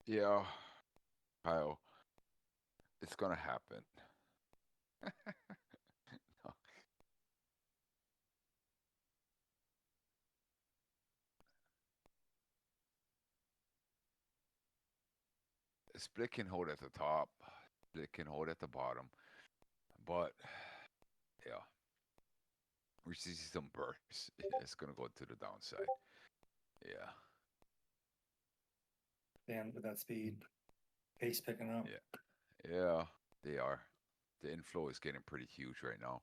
Yeah, Kyle, it's gonna happen. Split can hold at the top, split can hold at the bottom, but yeah, we see some bursts. It's gonna go to the downside. Yeah, And with that speed, pace picking up. yeah, they are. The inflow is getting pretty huge right now.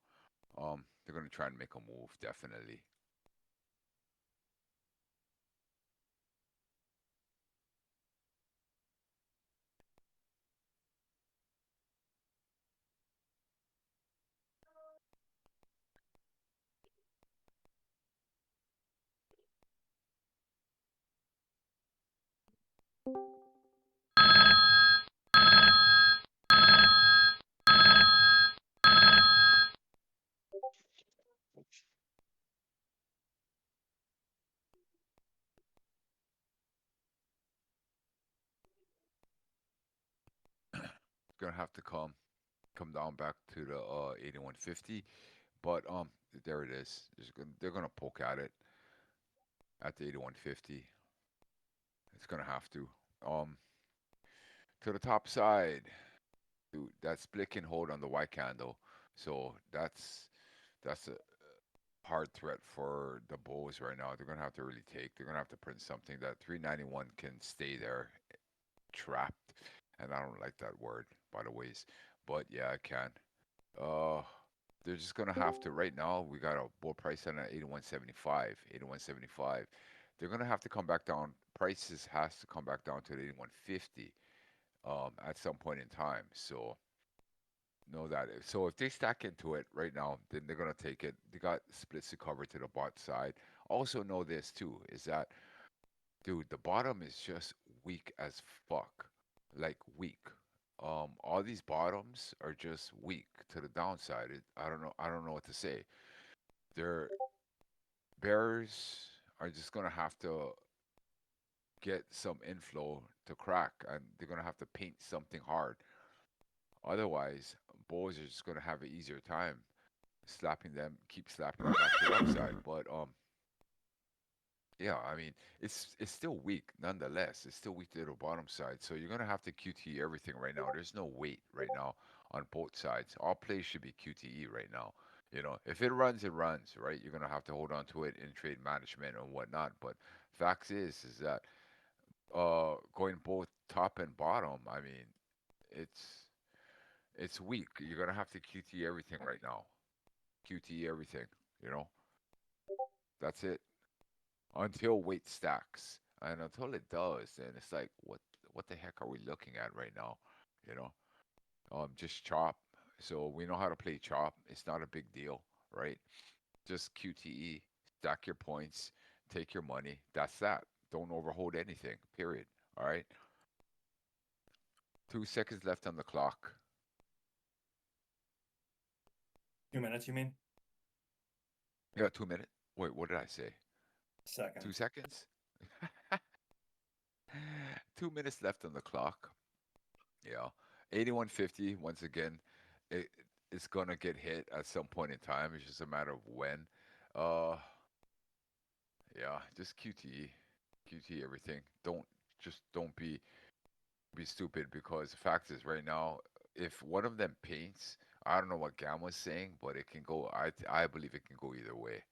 They're gonna try and make a move, definitely. It's gonna have to come down back to the 8150, but there it is. They're gonna poke at the 8150. It's gonna have to. Um, to the top side, dude, that split can hold on the white candle, so that's a hard threat for the bulls right now. They're gonna have to really take. They're gonna have to print something that 391 can stay there trapped, and I don't like that word, by the ways, but yeah, I can. Uh, they're just gonna have to. Right now, we got a bull price on at 81.75, 81.75. They're gonna have to come back down. Prices has to come back down to the 81.50 at some point in time. So know that. So if they stack into it right now, then they're gonna take it. They got splits to cover to the bot side. Also know this too is that dude, the bottom is just weak as fuck, like weak. All these bottoms are just weak to the downside. I don't know. I don't know what to say. Their bears are just gonna have to get some inflow to crack, and they're gonna have to paint something hard. Otherwise, bulls are just gonna have an easier time slapping them, keep slapping them back to the upside. But yeah, I mean, it's still weak nonetheless. It's still weak to the bottom side. So you're gonna have to QTE everything right now. There's no weight right now on both sides. All plays should be QTE right now. You know, if it runs, it runs, right? You're gonna have to hold on to it in trade management and whatnot. But facts is that going both top and bottom, I mean, it's it's weak. You're gonna have to QTE everything right now. QTE everything, you know? That's it. Until weight stacks. And until it does, then it's like what the heck are we looking at right now? You know? Just chop. So we know how to play chop. It's not a big deal, right? Just QTE, stack your points, take your money. That's that. Don't overhold anything. Period. All right. 2 seconds left on the clock. 2 minutes, you mean? Yeah, 2 minutes. Wait, what did I say? Second. 2 seconds? 2 minutes left on the clock. Yeah. 8150, once again, it it's gonna get hit at some point in time. It's just a matter of when. Uh yeah, just QTE. QTE everything. Don't be stupid because the fact is right now, if one of them paints, I don't know what Gamma's saying, but it can go I believe it can go either way.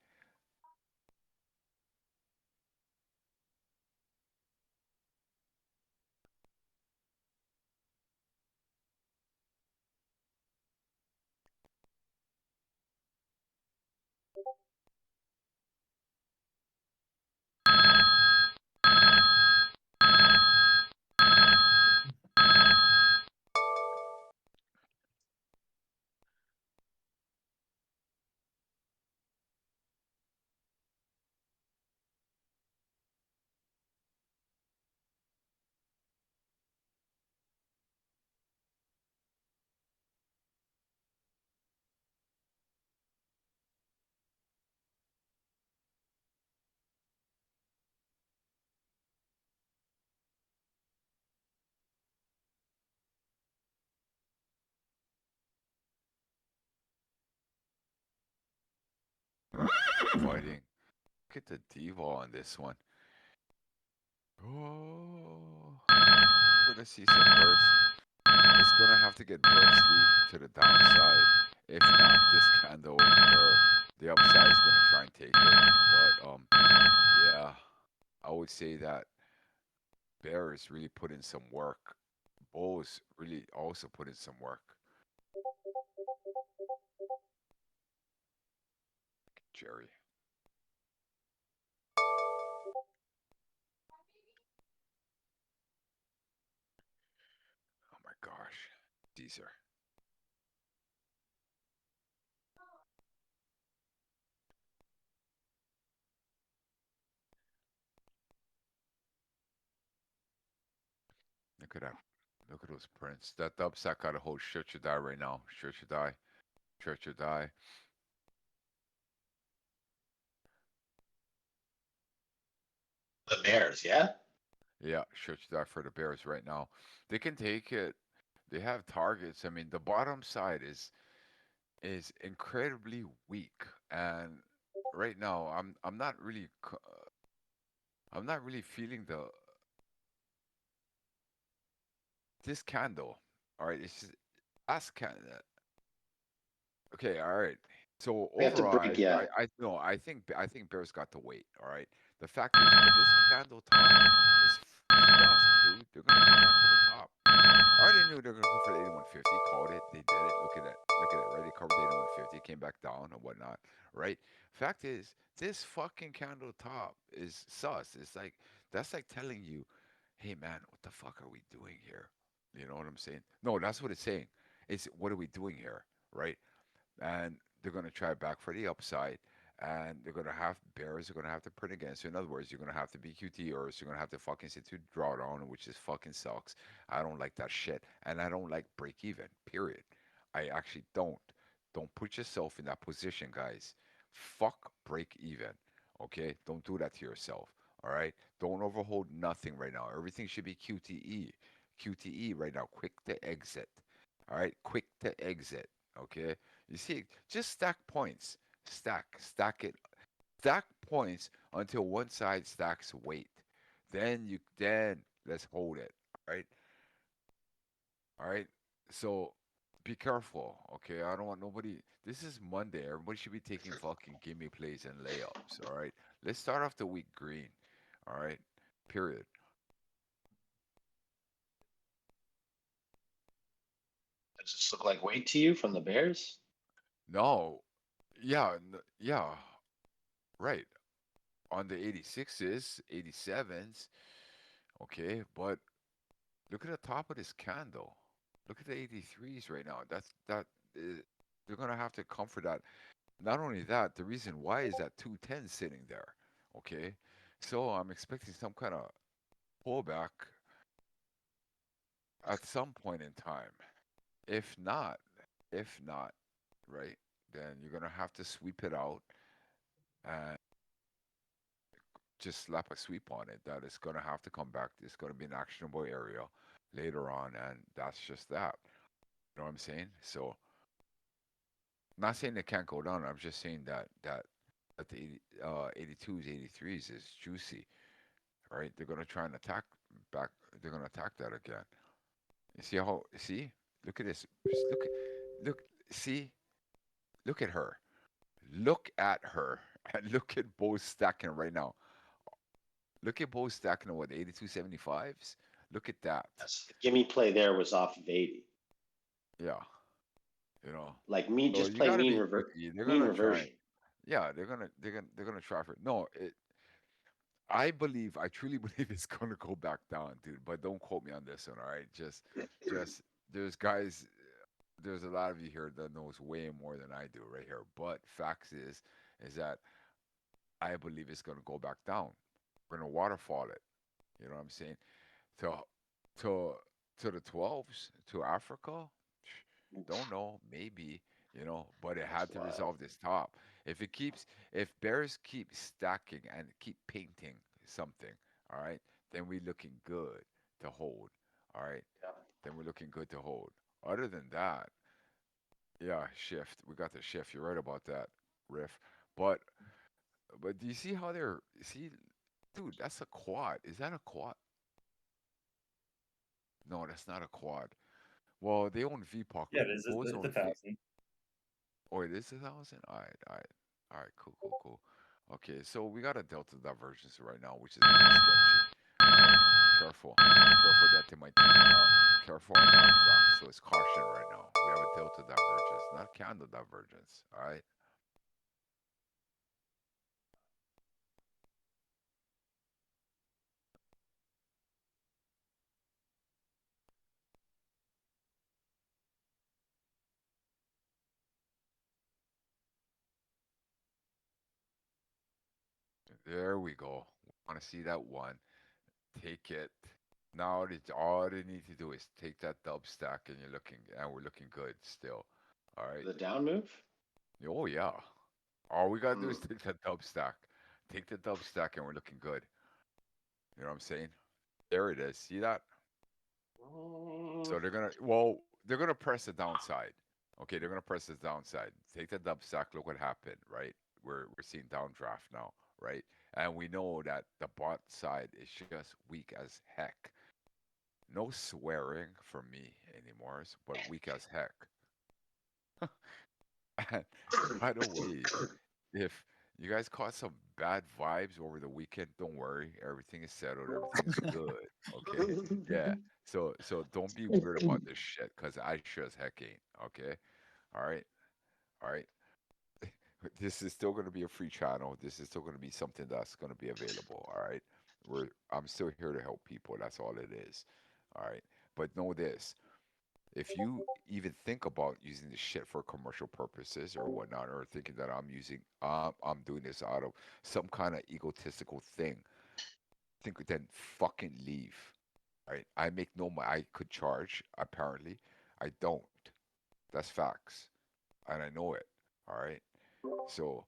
Fighting. Look at the diva on this one. Oh, we're gonna see some burst. It's gonna have to get bursty to the downside. If not, this candle or the upside is gonna try and take it. But yeah, I would say that bear is really put in some work. Bull is really also put in some work. Jerry. Oh my gosh. Caesar. Look at that. Look at those prints. That upside got a whole shirt should die right now. Shirt should die. Shirt should die. The Bears, yeah? Yeah, shirt should die for the Bears right now. They can take it. They have targets. I mean, the bottom side is incredibly weak, and right now I'm not really feeling the this candle. All right, it's just last can. Okay, all right. So We have to overall, break, yeah. I no, I think Bears got the weight. All right. The fact is, but this candle top is dust, dude. They're gonna come back for the top. I already knew they were gonna go for the 8150. Called it. They did it. Look at that. Look at it. Right. They covered the 8150. Came back down and whatnot. Right. Fact is, this fucking candle top is sus. It's like that's like telling you, hey man, what the fuck are we doing here? You know what I'm saying? No, that's what it's saying. It's what are we doing here? Right, and they're going to try back for the upside, and they're going to have bears. They're going to have to print against you. In other words, you're going to have to be QT, or you're going to have to fucking sit to drawdown, which is fucking sucks. I don't like that shit, and I don't like break even. Period. I actually don't. Don't put yourself in that position, guys. Fuck break even. Okay, don't do that to yourself. All right, don't overhold nothing right now. Everything should be QTE. QTE right now. Quick to exit. All right, quick to exit. Okay, you see, just stack points. Stack it. Stack points until one side stacks weight. Then let's hold it. All right, all right. So be careful. Okay, I don't want nobody. This is Monday. Everybody should be taking fucking gimme plays and layups. All right. Let's start off the week green. All right. Period. Does this look like weight to you from the Bears? No. Yeah. Yeah. Right. On the 86s, 87s. Okay, but look at the top of this candle. Look at the 83s right now. They're gonna have to comfort that. Not only that, the reason why is that 210 sitting there. Okay, so I'm expecting some kind of pullback at some point in time. If not, if not, right, then you're gonna have to sweep it out. just slap a sweep on it that it's gonna have to come back. It's gonna be an actionable area later on, and that's just that. You know what I'm saying? So, not saying it can't go down. I'm just saying that the 82s, 83s is juicy, right? They're gonna try and attack back. They're gonna attack that again. You see how? See? Look at this. Just look. See? Look at her. Look at her. And look at Bo stacking right now. Look at Bo stacking with 8275s. Look at that. That's, the gimme play there was off of 80. Yeah, you know. Like me, So just you play got to be picky. They're mean gonna try. reversion. Yeah, they're gonna try for it. No, I believe, I truly believe it's gonna go back down, dude. But don't quote me on this one, all right? Just there's guys, there's a lot of you here that knows way more than I do right here. But facts is that I believe it's gonna go back down. We're gonna waterfall it. You know what I'm saying? To to to the 12s, to Africa. Don't know, maybe, but it That's had to wild. resolve this top. If Bears keep stacking and keep painting something, all right, then we looking good to hold. All right, Yeah. then we're looking good to hold. Other than that, yeah, shift. We got the shift. You're right about that, Riff. But but do you see how they're see, dude? That's a quad. Is that a quad? No, that's not a quad. Well, they own VPOC. Yeah, it is. Bulls It's a own V. thousand. Oh, it is 1,000? All right, cool, cool, cool. Okay, so we got a delta divergence right now, which is kind of sketchy. All right, careful, careful that they might, careful on the updraft. So it's caution right now. We have a delta divergence, not candle divergence. All right, there we go. Want to see that one? Take it. Now all they need to do is take that dub stack, and we're looking good still. All right. The down move? Oh yeah. All we gotta do is Mm. take that dub stack. Take the dub stack and we're looking good. You know what I'm saying? There it is. See that? So they're gonna press the downside. Okay, they're gonna press the downside. Take the dub stack, look what happened, right? We're seeing downdraft now, right? And we know that the bot side is just weak as heck. No swearing from me anymore, but weak as heck. And by the way, if you guys caught some bad vibes over the weekend, don't worry. Everything is settled. Everything is good. Okay. Yeah. So don't be weird about this shit, cause I sure as heck ain't. Okay. All right. All right. This is still gonna be a free channel. This is still gonna be something that's gonna be available. All right. I'm still here to help people. That's all it is. All right. But know this. If you even think about using this shit for commercial purposes or whatnot, or thinking that I'm doing this out of some kind of egotistical thing, think then fucking leave. Right? I make no money. I could charge. Apparently, I don't. That's facts, and I know it. All right. So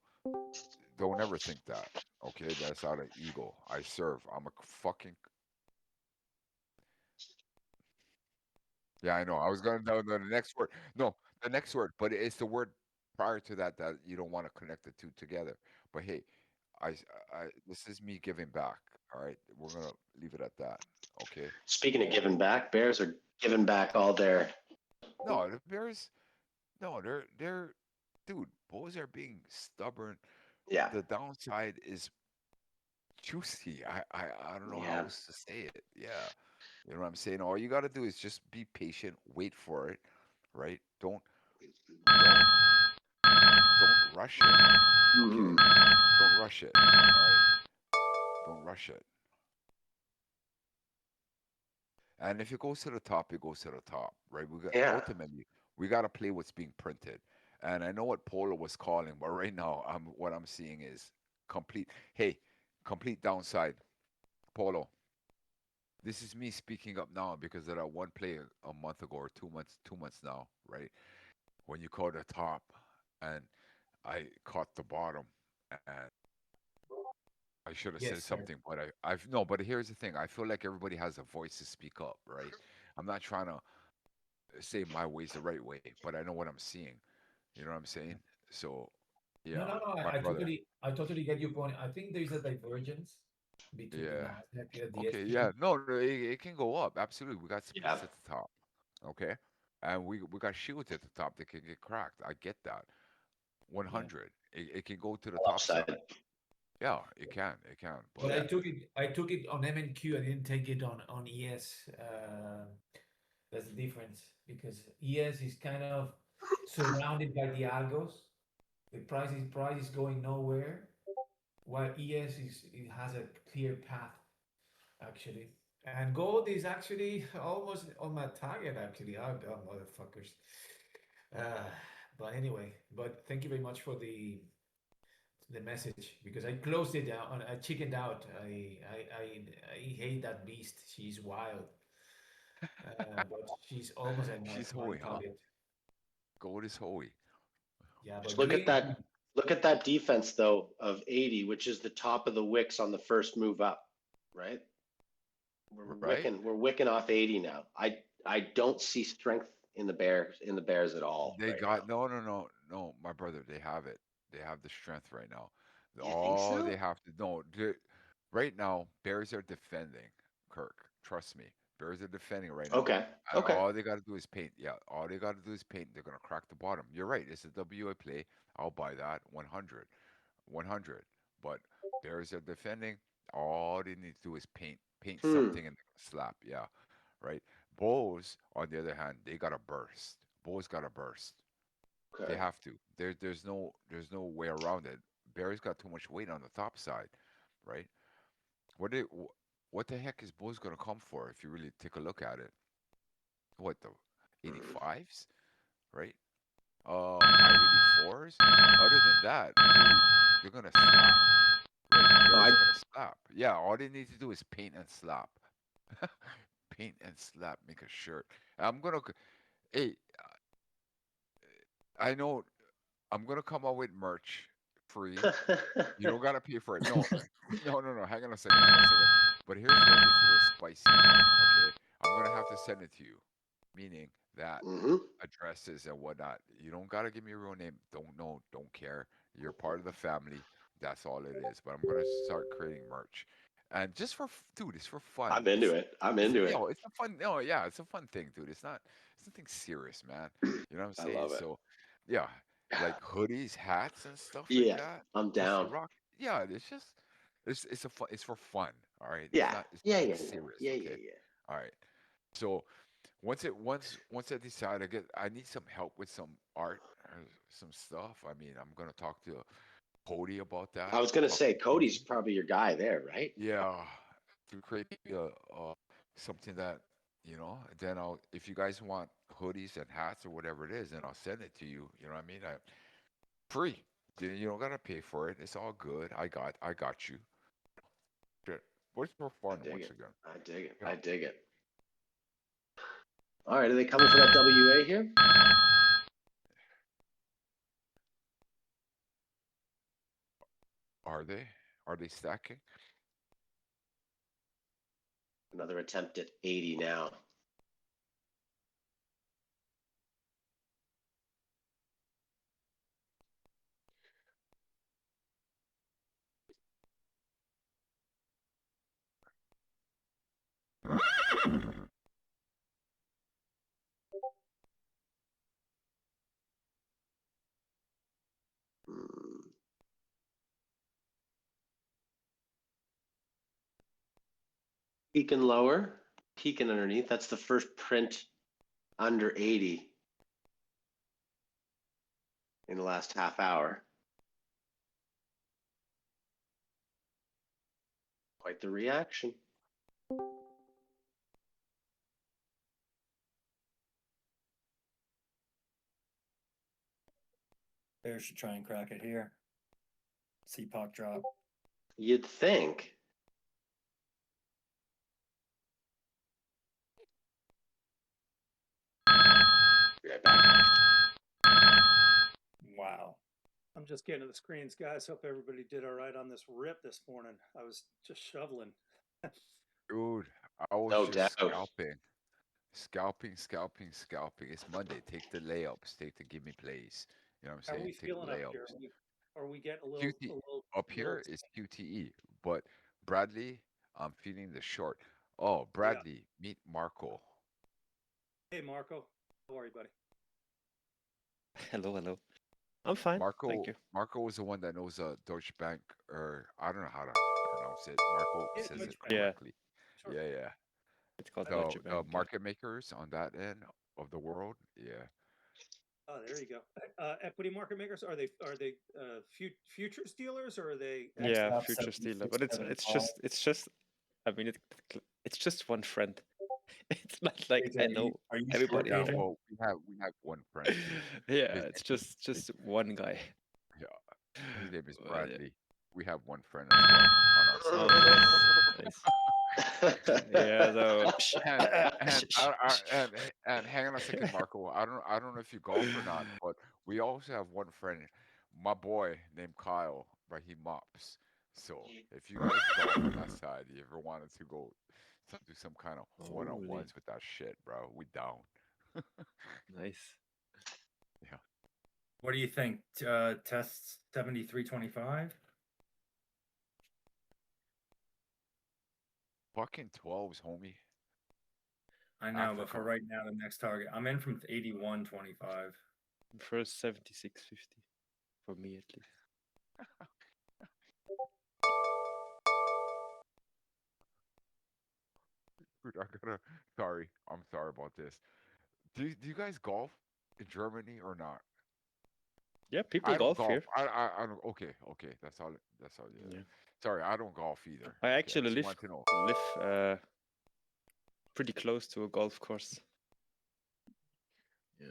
don't ever think that. Okay, that's out of ego. I serve. I'm a fucking. Yeah, I know. I was gonna know the next word. No, the next word, but it's the word prior to that that you don't want to connect the two together. But hey, I, this is me giving back. All right, we're gonna leave it at that. Okay. Speaking of Oh giving back, Bears are giving back all their. no, the Bears. No, dude. Bulls are being stubborn. Yeah. The downside is juicy. I don't know how Yeah. else to say it. Yeah, you know what I'm saying. All you gotta do is just be patient, wait for it. Right? Don't don't rush it. Okay? Mhm. Don't rush it. All right? Don't rush it. And if it goes to the top, it goes to the top, right? Yeah. Ultimately we got to play what's being printed. And I know what Polo was calling, but right now what I'm seeing is complete. Hey, complete downside, Polo. This is me speaking up now because of that one play a month ago or 2 months, 2 months now, right? When you caught the top and I caught the bottom and I should have said Yes, sir. something, but I've no. But here's the thing: I feel like everybody has a voice to speak up, right? I'm not trying to say my way's the right way, but I know what I'm seeing. You know what I'm saying? So, No, yeah, no, no. my I brother. totally get your point. I think there is a divergence between the Yeah. Nasdaq and the Okay. SP. Yeah. No, no, it can go up. Absolutely. We got Yeah. splits at the top. Okay. And we got shields at the top that can get cracked. I get that. Yeah. 100. It can go to the All top upside. side. Yeah, it can. It can. But But Yeah. I took it on MNQ. I didn't take it on ES. That's the difference because ES is kind of surrounded by the algos. The price is going nowhere, while ES is it has a clear path actually. And gold is actually almost on my target actually. Oh god, motherfuckers. Uh, but anyway, but thank you very much for the message because I closed it down. I chickened out. I hate that beast. She's wild, but she's almost at she's my hoey, huh? target. Gold is hoey. Yeah, Just but green. look at that defense though of 80, which is the top of the wicks on the first move up, right? Right? We're wicking off 80 now. I don't see strength in the bears at all They right now. got no, my brother. They have it. They have the strength right now. You think All so? they have to no, right now, Bears are defending. Kirk, trust me, Bears are defending right now, Okay. and Okay. all they got to do is paint. Yeah, all they got to do is paint. They're gonna crack the bottom. You're right. It's a WA play. I'll buy that 100, 100. But Bears are defending. All they need to do is paint Hmm. something and slap. Yeah, right? Bulls, on the other hand, they gotta burst. Bulls gotta burst. They Okay. have to. There's no way around it. Barry's got too much weight on the top side, right? What did what the heck is Bulls gonna come for if you really take a look at it? What the Hmm. 85s, right? High 84s. Other than that, dude, they're gonna slap, right? No, Bears I are gonna slap. Yeah, all they need to do is paint and slap. Paint and slap, make a shirt. I'm gonna. Hey, I know I'm gonna come out with merch free. You don't gotta pay for it. No, no, no, no. Hang on a second. Hang on a second. But here's where it gets a little spicy. Okay, I'm gonna have to send it to you, meaning that hmm addresses and whatnot. You don't gotta give me your real name. Don't know. Don't care. You're part of the family. That's all it is. But I'm gonna start creating merch, and just for dude, it's for fun. I'm into it. I'm into it. It's a fun. No, yeah, it's a fun thing, dude. It's nothing serious, man. You know what I'm I saying? love it. So, yeah, like hoodies, hats, and stuff like Yeah, that. I'm Just to down. rock. Yeah, it's just it's a fun. It's for fun. All right. Yeah. It's Yeah, nothing yeah, yeah. serious. Yeah, yeah, Okay. yeah. All right. So once I decide I need some help with some art or some stuff. I mean, I'm gonna talk to Cody about I that. was gonna Talk say to Cody's Casey. probably your guy there, right? Yeah, to create maybe something that then I'll if you guys want hoodies and hats or whatever it is, then I'll send it to you. You know what I mean? Free. You don't gotta pay for it. It's all good. I got you. Shit. What's for I fun dig once it. again? I dig it. Yeah. I dig it. All right, are they coming for that WA here? Are they? Are they stacking? Another attempt at 80 now. Hmm. Peaking lower, peaking underneath. That's the first print under 80 in the last half hour. Quite the reaction. Bears should try and crack it here. CPOC drop. You'd think. Be right back. Wow. I'm just getting to the screens, guys. Hope everybody did all right on this rip this morning. I was just shoveling. Dude, I was No just doubt. scalping. It's Monday. Take the layups. Take the give me plays. You know what I'm How are saying? we Take the feeling up here? layups. Are we getting a little, QT a little, up little? here is QTE, but Bradley, I'm feeling the short. Oh, Yeah. Bradley, meet Marco. Hey, Marco. How are you, buddy? Hello, hello. I'm fine, thank you. Marco is the one that knows Deutsche Bank, or I don't know how to pronounce it. Marco Yeah, says Deutsche it Bank. Yeah, correctly. Sure. Yeah. it's called The Deutsche the Bank. Yeah. market makers on that end of the world. Yeah. Oh, there you go. Equity market makers, are they futures dealers, or are they? Next Yeah, up, future stealer, but 7675. it's just I mean it's just one friend. It's not like AJ, I know are you everybody sure, in AJ? there. Well, we have one friend. Yeah, His it's name just one guy. his name is Yeah. Bradley. We have one friend as well on our side. Oh, nice. Yeah, so And hang on a second, Marco. I don't know if you golf or not, but we also have one friend, my boy named Kyle, but he mops. So if you guys golf on that side, you ever wanted to go do some kind of Holy. one-on-ones with that shit, bro, we down. Nice. Yeah. What do you think? Test 7325? Fucking 12s, homie. I know, but Africa. for right now, the next target, I'm in from 8125. First 76.50 for me at least. Dude, I'm sorry about this. Do you guys golf in Germany or not? Yeah, people I don't golf golf. here. I don't. Okay. That's all. Yeah. Yeah. Sorry, I don't golf either. I Okay, actually just live want to know. pretty close to a golf course. Yeah.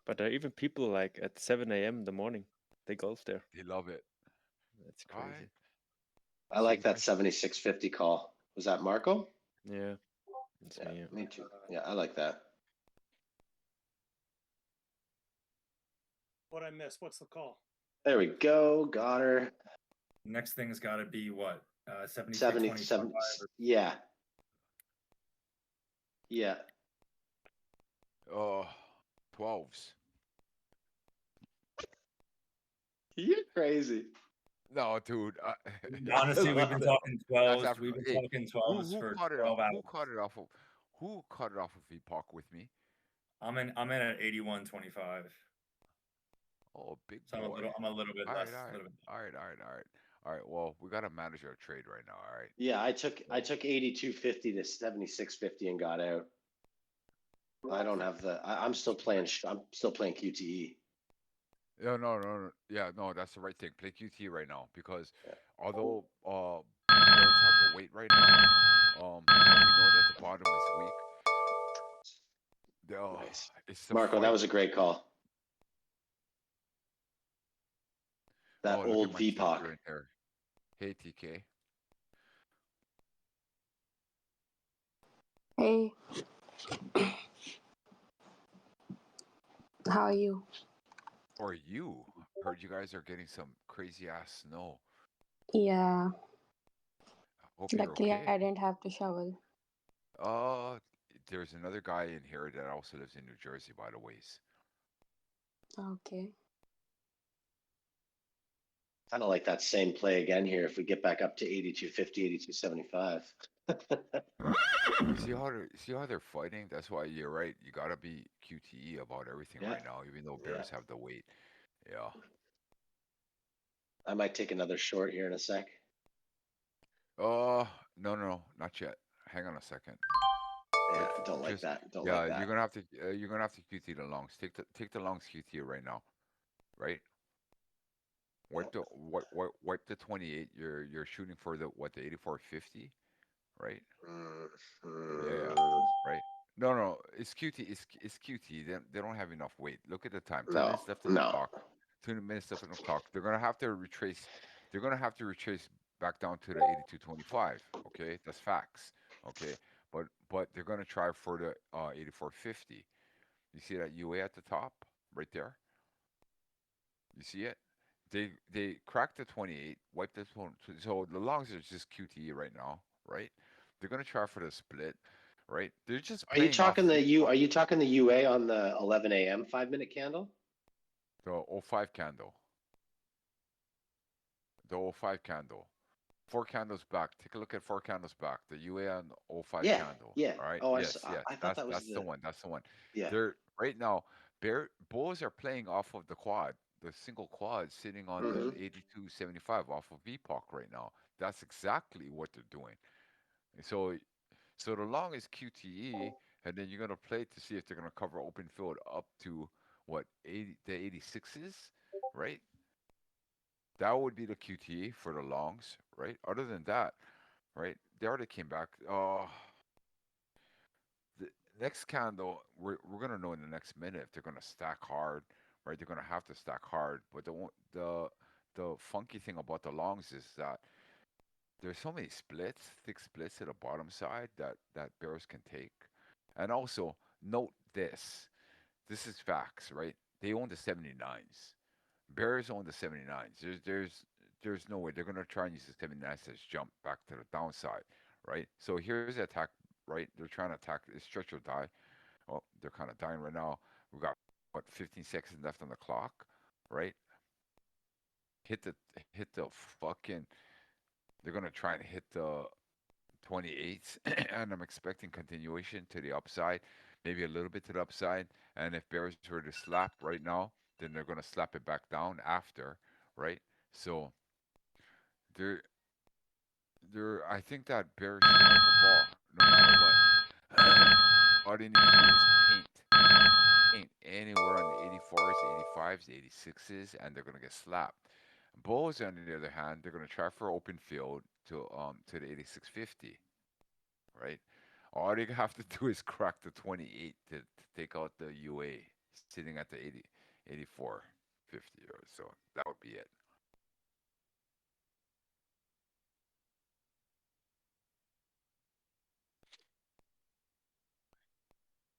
But even people like at 7 a.m. in the morning, they golf there. They love it. That's All crazy. right. I like that 7650 call. Was that Marco? Yeah, that's Yeah, me. Yeah. me too. Yeah, I like that. What I missed? What's the call? There we go. Got her. Next thing's got to be what? 70, 7325. 70. Yeah. Yeah. 12s. You're crazy. No, dude. Honestly, we've been talking 12s. Africa. We've been Hey, talking 12s who for caught it 12 off? hours. Who cut it off of Epoch with me? I'm in at 8125. Oh, big So boy. I'm a little bit All less. right. Little bit. All right. Well, we gotta manage our trade right now. All right. Yeah, I took 8250 to 7650 and got out. I don't have the. I'm still playing. I'm still playing QTE. No. Yeah, no, that's the right thing. Play QT right now because Yeah. although Bears have the weight right now, and we know that the bottom is weak. Nice. It's the Marco, that fight. was a great call. That Look at old my teacher VPOC. in there. Hey, TK. Hey, how are you? Or you. Heard you guys are getting some crazy ass snow. Yeah, Hope you're luckily okay. I didn't have to shovel. There's another guy in here that also lives in New Jersey, by the ways. Okay. Kind of like that same play again here. If we get back up to 8250, 8275. See how they're fighting? That's why you're right. You gotta be QTE about everything Yeah. right now, even though Bears have the weight. Yeah. I might take another short here in a sec. No, not yet. Hang on a second. Yeah, don't like Just that. Don't yeah, like that. you're gonna have to QT the longs. Take the longs QT right now, right? Wipe the 28. You're shooting for the 8450, right? Yeah, right. No, it's QT. It's QT. They don't have enough weight. Look at the time. 2 minutes left in the clock. 2 minutes left in the clock. They're gonna have to retrace. They're gonna have to retrace back down to the 8225. Okay, that's facts. Okay, but they're gonna try for the 8450. You see that UA at the top? right there. You see it? They cracked the 28, wiped this one. So the longs are just QTE right now, right? They're gonna try for the split, right? They're just Are you playing off talking the U? Are you talking the UA on the 11 a.m. 5 minute candle? the O5 candle. The O5 candle. Four candles back. Take a look at four candles back. The UA on O5 Yeah, candle. yeah. All right. Oh, Yes, yes. I thought that was That's the the one. That's the one. yeah. They're right now. Bulls are playing off of the quad, the single quad sitting on the Hmm. 82.75 off of VPOC right now. That's exactly what they're doing. And so the long is QTE, and then you're gonna play to see if they're gonna cover open field up to what 80 the 86s, right? That would be the QTE for the longs, right? Other than that, right? They already came back. The next candle, we're gonna know in the next minute if they're gonna stack hard, right? They're gonna have to stack hard. But the funky thing about the longs is that there's so many splits, thick splits to the bottom side that bears can take. And also note this. This is facts, right? They own the 79s. Bears own the 79s. There's no way they're gonna try and use the 79s as jump back to the downside, right? So here's the attack, right? They're trying to attack. Is stretch or die. Oh, they're kind of dying right now. We got what 15 seconds left on the clock, right? Hit the fucking. They're gonna try and hit the 28s, and I'm expecting continuation to the upside, maybe a little bit to the upside. And if Bears were to slap right now, then they're gonna slap it back down after, right? So they're I think that Bears should have the ball no matter what. All they need to do is paint anywhere on the 84s, 85s, 86s, and they're gonna get slapped. Bulls, on the other hand, they're gonna try for open field to the 8650, right? All they have to do is crack the 28 to take out the UA sitting at the 80, 8450 or so. That would be it.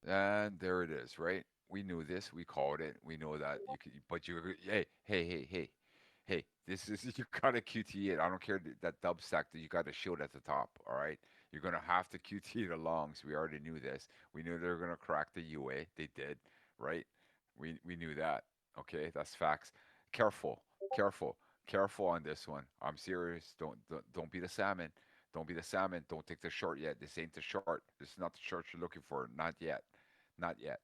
And there it is, right? We knew this. We called it. We know that you could, but hey. This is you gotta QT it. I don't care that dub stack that you got to shield at the top. All right, you're gonna have to QT the longs. We already knew this. We knew they were gonna crack the UA. They did, right? We knew that. Okay, that's facts. Careful, careful, careful on this one. I'm serious. Don't be the salmon. Don't be the salmon. Don't take the short yet. This ain't the short. This is not the short you're looking for. Not yet. Not yet.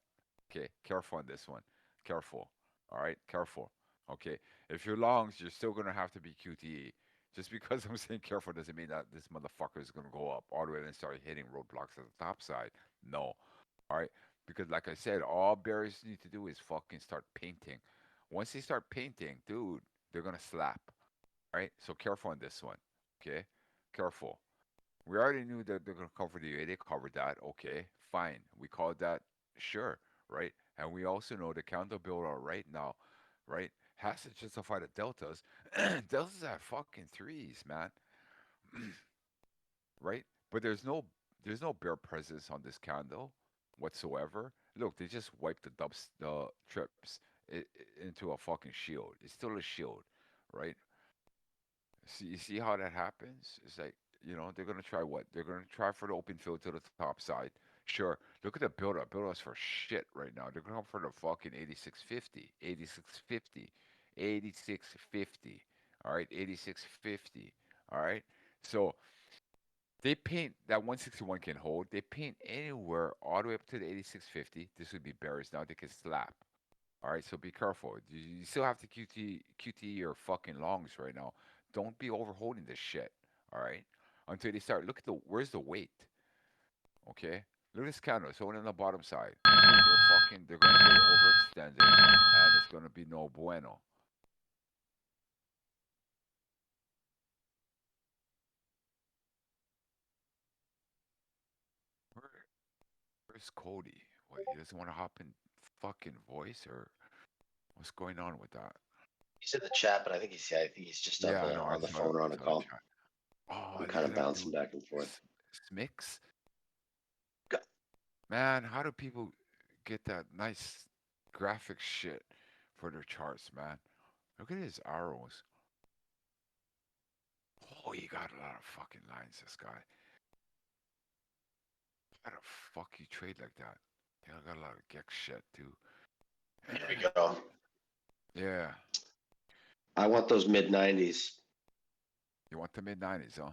Okay, careful on this one. Careful. All right, careful. Okay, if you're longs, you're still gonna have to be QTE. Just because I'm saying careful doesn't mean that this motherfucker is gonna go up all the way and start hitting roadblocks at the top side. No. All right, because like I said, all bears need to do is fucking start painting. Once they start painting, dude, they're gonna slap. All right, so careful on this one. Okay, careful. We already knew that they're gonna cover the UA. They covered that. Okay, fine. We called that. Sure, right? And we also know the counter builder right now, right, has to justify the deltas. Deltas are fucking threes, man. Right? But there's no bear presence on this candle whatsoever. Look, they just wiped the trips into a fucking shield. It's still a shield, right? See, you see how that happens? It's like, they're gonna try what? They're gonna try for the open field to the top side. Sure. Look at the build up. Build up's for shit right now. They're going for the fucking 8650, 8650, 8650. All right, 8650. All right. So they paint that 161 can hold. They paint anywhere all the way up to the 8650. This would be bears now. They can slap. All right, so be careful. You still have to QT your fucking longs right now. Don't be overholding this shit. All right, until they start. Look at where's the weight? Okay, look at this candle. It's only on the bottom side. Dude, they're gonna get overextended, and it's gonna be no bueno. Where, where's Cody? What, he doesn't want to hop in fucking voice, or what's going on with that? He's in the chat, but I think he's just Yeah, I know. I on the saw phone or I on a saw the call. chat. Oh, I'm look kind at of that bouncing dude. back and forth. Smix. Go- Man, how do people get that nice graphic shit for their charts, man. Look at his arrows. Oh, he got a lot of fucking lines, this guy. How the fuck you trade like that? Yeah, I got a lot of gex shit too. Here we go. Yeah. I want those mid-90s. You want the mid 90s, huh?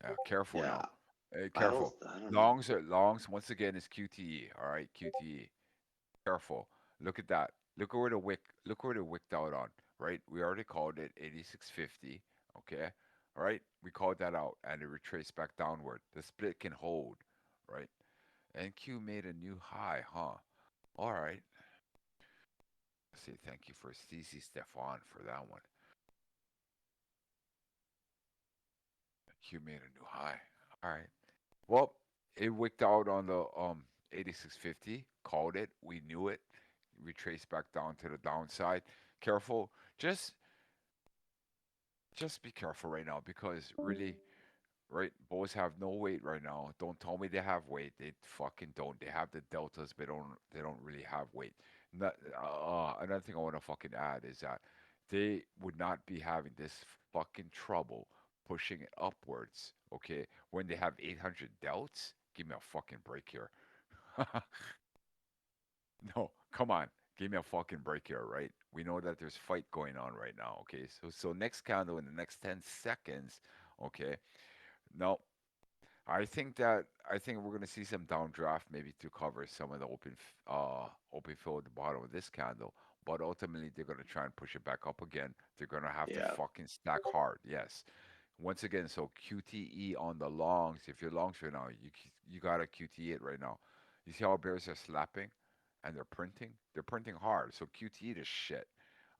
Yeah, careful Yeah. now. Hey, I don't, careful. I don't know. Longs once again is QTE. All right, QTE. Careful. Look at that. Look where the wicked out on, right? We already called it 8650. Okay. All right. We called that out and it retraced back downward. The split can hold, right? NQ made a new high, huh? All right. Say thank you for CC Stefan for that one. Q made a new high. All right. Well, it wicked out on the 8650. Called it. We knew it. Retraced back down to the downside. Careful. Just be careful right now because really, right? Bulls have no weight right now. Don't tell me they have weight. They fucking don't. They have the deltas, but they don't really have weight. Another thing I want to fucking add is that they would not be having this fucking trouble pushing it upwards. Okay, when they have 800 delts, give me a fucking break here. No, come on. Give me a fucking break here, right? We know that there's fight going on right now, okay? So next candle in the next 10 seconds, okay? No, I think we're gonna see some downdraft maybe to cover some of the open fill at the bottom of this candle, but ultimately they're gonna try and push it back up again. They're gonna have to Yeah. fucking stack hard, yes. Once again, so QTE on the longs. If you're longs right now, you gotta QTE it right now. You see how bears are slapping, and they're printing. They're printing hard. So QTE this shit.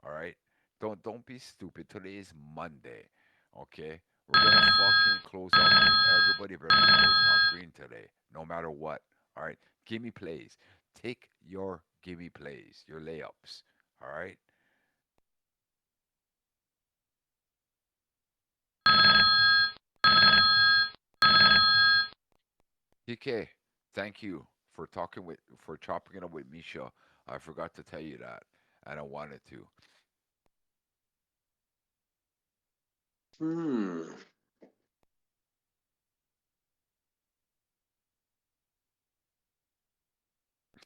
All right. Don't be stupid. Today is Monday. Okay. We're gonna fucking close out green. Everybody better be closing out green today, no matter what. All right. Gimme plays. Take your gimme plays, your layups. All right. TK, thank you for chopping it up with Misha. I forgot to tell you that, and I wanted to. Hmm.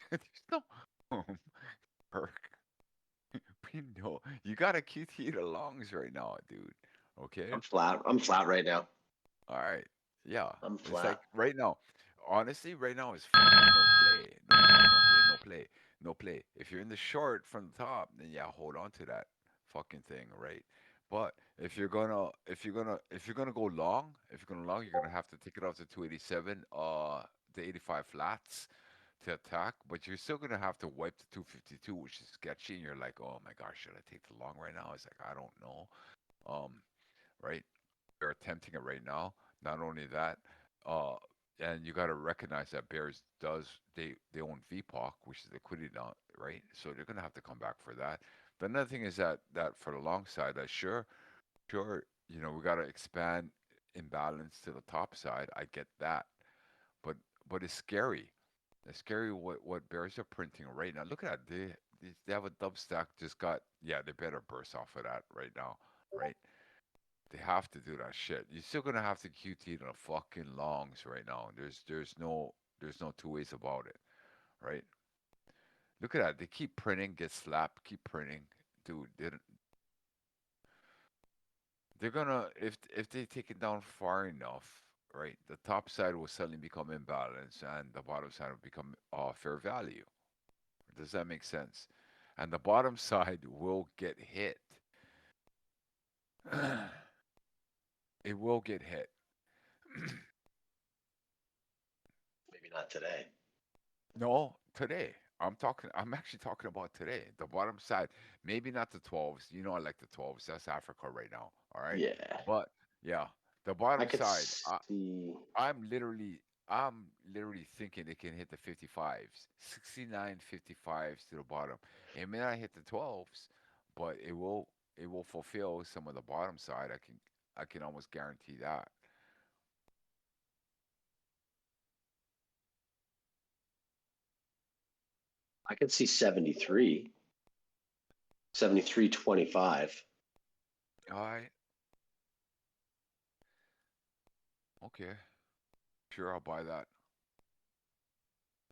There's no perk. We know you got a QT the longs right now, dude. Okay. I'm flat. I'm flat right now. All right. Yeah. I'm It's like flat. right now. Honestly, right now is fucking no play. No play. No play. No play. No play. If you're in the short from the top, then yeah, hold on to that fucking thing, right? But if you're gonna go long, if you're gonna long, you're gonna have to take it off to 287, the 85 flats to attack. But you're still gonna have to wipe the 252, which is sketchy. And you're like, oh my gosh, should I take the long right now? It's like I don't know. Um, right? They're attempting it right now. Not only that, uh, and you got to recognize that Bears does they own VPOC, which is liquidity now, right? So they're gonna have to come back for that. But another thing is that for the long side, sure, we got to expand imbalance to the top side. I get that, but but it's scary. It's scary what Bears are printing right now. Look at that. They have a dub stack just got yeah. They better burst off of that right now, right? They have to do that shit. You're still gonna have to QT the fucking longs right now. There's no two ways about it, right? Look at that. They keep printing, get slapped, keep printing. Dude, they're gonna if they take it down far enough, right? The top side will suddenly become imbalanced and the bottom side will become fair value. Does that make sense? And the bottom side will get hit. It will get hit. Maybe not today. No, today. I'm actually talking about today. The bottom side. Maybe not the 12s. You know I like the 12s. That's Africa right now. All right. Yeah. But yeah, the I bottom could side. see. I'm literally thinking it can hit the 55s. 69 55s to the bottom. It may not hit the 12s, but it will fulfill some of the bottom side. I can almost guarantee that. I could see 73. 73.25. All right. Okay. Sure, I'll buy that.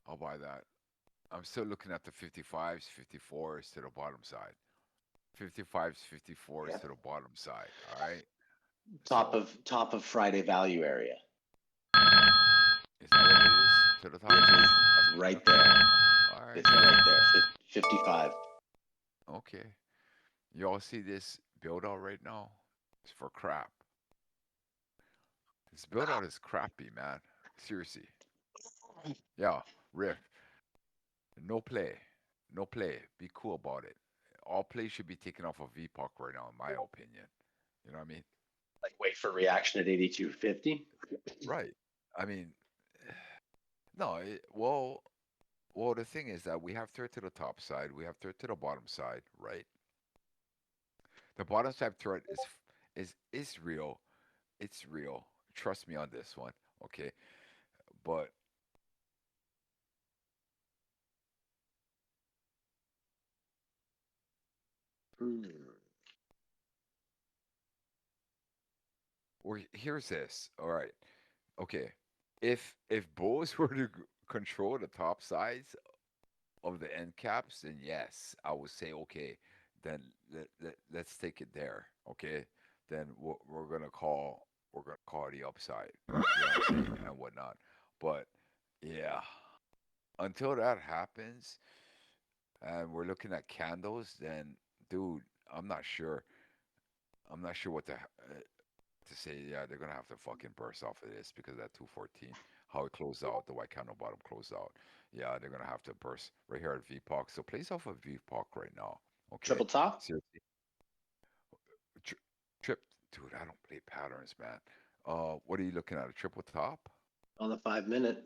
I'll buy that. I'm still looking at the 55s, 54s to the bottom side. 55s, 54s Yeah. to the bottom side. All right. Top So, of Friday value area. is that what it is? To the top It side? is That's what you're right looking there. at? All right. It's right there. 55. Okay. Y'all see this build out right now? It's for crap. This build out is crappy, man. Seriously. Yeah. Riff. No play. No play. Be cool about it. All play should be taken off of VPOC right now, in my opinion. You know what I mean? Like wait for reaction at 82.50. Right. I mean, no. Well, the thing is that we have threat to the top side, we have threat to the bottom side, right? The bottom side threat is real. It's real. Trust me on this one, okay? But Hmm. here's this. All right. Okay. If Bulls were to control the top sides of the end caps, then yes, I would say okay. Then let's take it there. Okay. Then we're gonna call the upside. You know what I'm saying and whatnot. But yeah, until that happens, and we're looking at candles, then dude, I'm not sure. I'm not sure what to say. Yeah, they're gonna have to fucking burst off of this because that 214, how it closed out, the white candle bottom closed out. Yeah, they're gonna have to burst right here at VPOC. So plays off of VPOC right now. Okay. Triple top. Seriously. Tri- Trip, dude. I don't play patterns, man. What are you looking at? A triple top? On the 5 minute.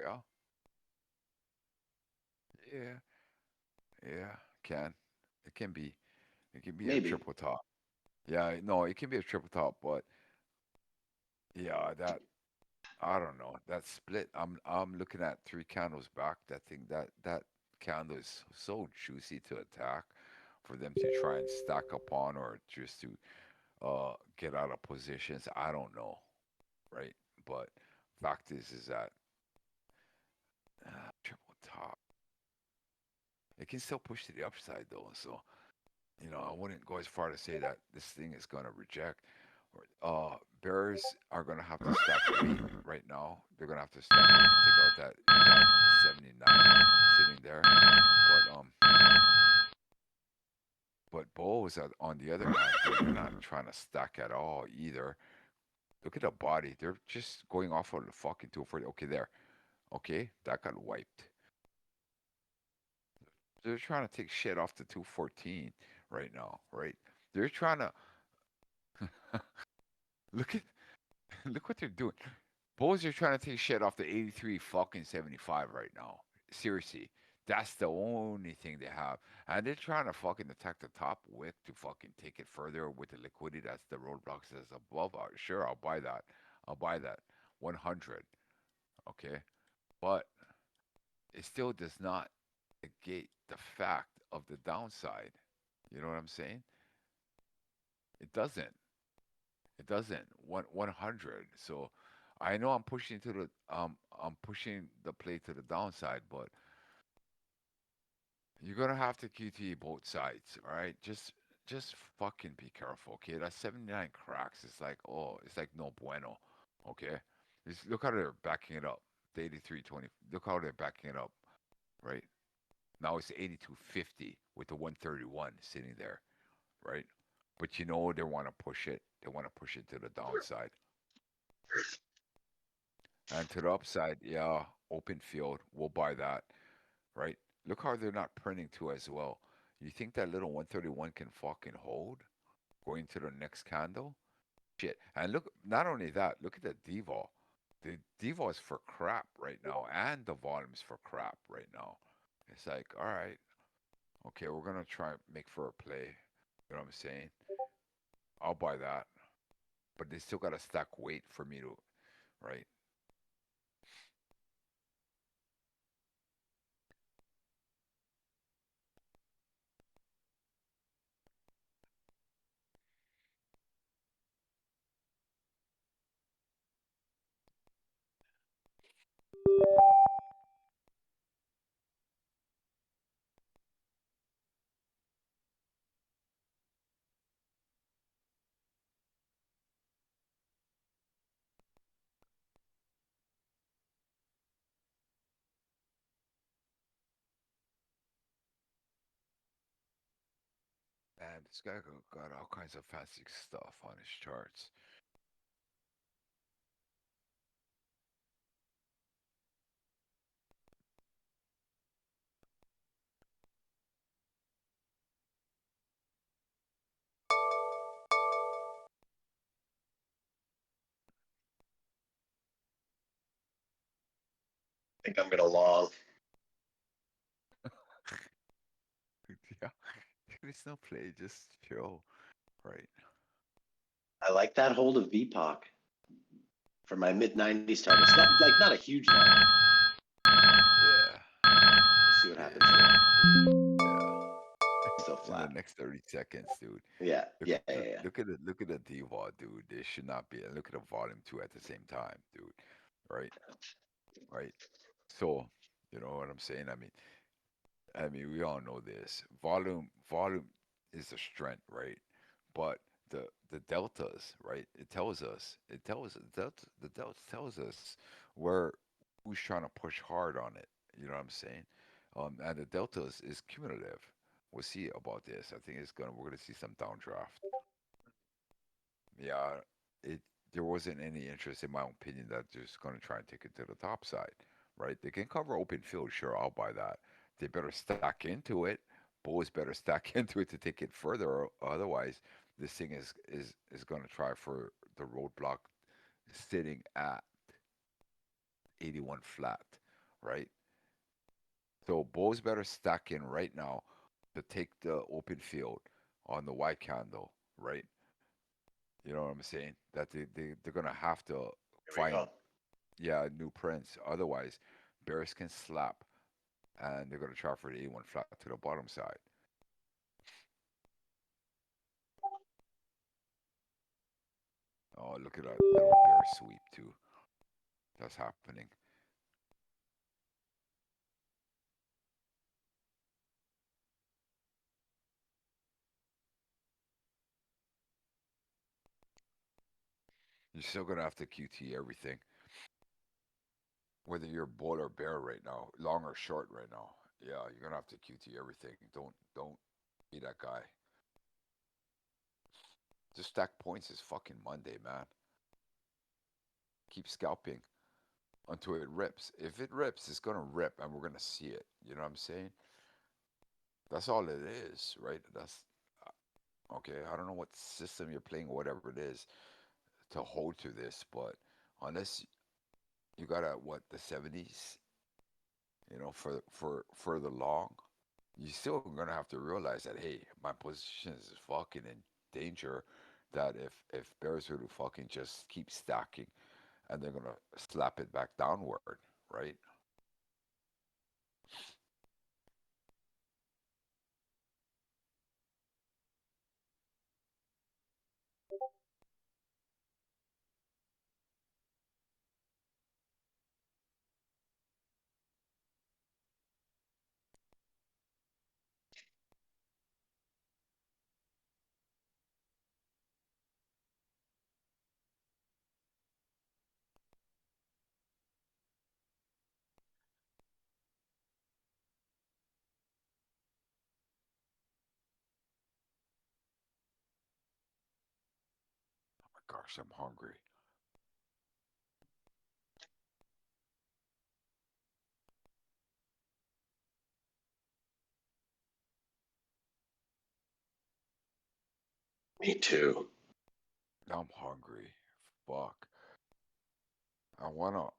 Yeah. Yeah. Yeah. Can. It can be. It can be a Maybe. triple top. Yeah. No, it can be a triple top, but yeah, that I don't know. That split. I'm looking at three candles back. That candle is so juicy to attack for them to try and stack upon or just to get out of positions. I don't know, right? But fact is that triple top. It can still push to the upside though. So I wouldn't go as far to say that this thing is gonna reject. Bears are gonna have to stack weight right now. They're gonna have to stack weight to take out that 79 sitting there. But Bulls on the other hand, they're not trying to stack at all either. Look at the body. They're just going off of the fucking 240. Okay, there. Okay, that got wiped. They're trying to take shit off the 214 right now, right? They're trying to look at look what they're doing. Bulls are trying to take shit off the 83 fucking 75 right now. Seriously. That's the only thing they have. And they're trying to fucking attack the top wick to fucking take it further with the liquidity that's the roadblocks that's above. Sure, I'll buy that. I'll buy that. 100. Okay. But it still does not negate the fact of the downside. You know what I'm saying? It doesn't. It doesn't. 100. So I know I'm pushing the play to the downside, but you're gonna have to QT both sides, all right? Just fucking be careful, okay? That 79 cracks. It's like no bueno, okay? Just look how they're backing it up. The 83.20. Look how they're backing it up, right? Now it's 82.50 with the 131 sitting there, right? But they want to push it. They want to push it to the downside. And to the upside, yeah, open field. We'll buy that, right? Look how they're not printing too as well. You think that little 131 can fucking hold going to the next candle? Shit. And look, not only that, look at the devol. The devol is for crap right now, and the volume's for crap right now. It's like, all right, okay, we're gonna try and make for a play. You know what I'm saying? I'll buy that. But they still gotta stack weight for me to, right? And this guy got all kinds of fancy stuff on his charts. I think I'm gonna long. Yeah, it's no play, just chill, right? I like that hold of VPOC for my mid-90s target. It's not a huge one. Yeah, We'll see what happens here. yeah. Still In the flat. next 30 seconds, dude. Yeah, Look yeah, at yeah, the yeah. look at the DVOD, dude. They should not be. And look at the volume too at the same time, dude. Right, right. So, you know what I'm saying? I mean, we all know this. Volume is a strength, right? But the deltas, right? It tells the delta tells us where who's trying to push hard on it. You know what I'm saying? And the deltas is cumulative. We'll see about this. I think we're gonna see some downdraft. Yeah, it there wasn't any interest in my opinion that just gonna try and take it to the top side, right? They can cover open field, sure, I'll buy that. They better stack into it. Bulls better stack into it to take it further, otherwise, this thing is gonna try for the roadblock sitting at 81 flat, right? So bulls better stack in right now to take the open field on the white candle, right? You know what I'm saying? That they're gonna have to Here we find, go. yeah, new prints. Otherwise, bears can slap, and they're gonna try for the A1 flat to the bottom side. Oh, look at that little bear sweep too. That's happening. You're still gonna have to QT everything, whether you're bull or bear right now, long or short right now. Yeah, you're gonna have to QT everything. Don't be that guy. Just stack points is fucking Monday, man. Keep scalping until it rips. If it rips, it's gonna rip, and we're gonna see it. You know what I'm saying? That's all it is, right? That's okay. I don't know what system you're playing, whatever it is, to hold to this, but unless you got at what the 70s, you know, for the long, you still gonna have to realize that hey, my position is fucking in danger. That if bears were to fucking just keep stacking, and they're gonna slap it back downward, right? Oh my gosh, I'm hungry. Me too. I'm hungry. Fuck. I wanna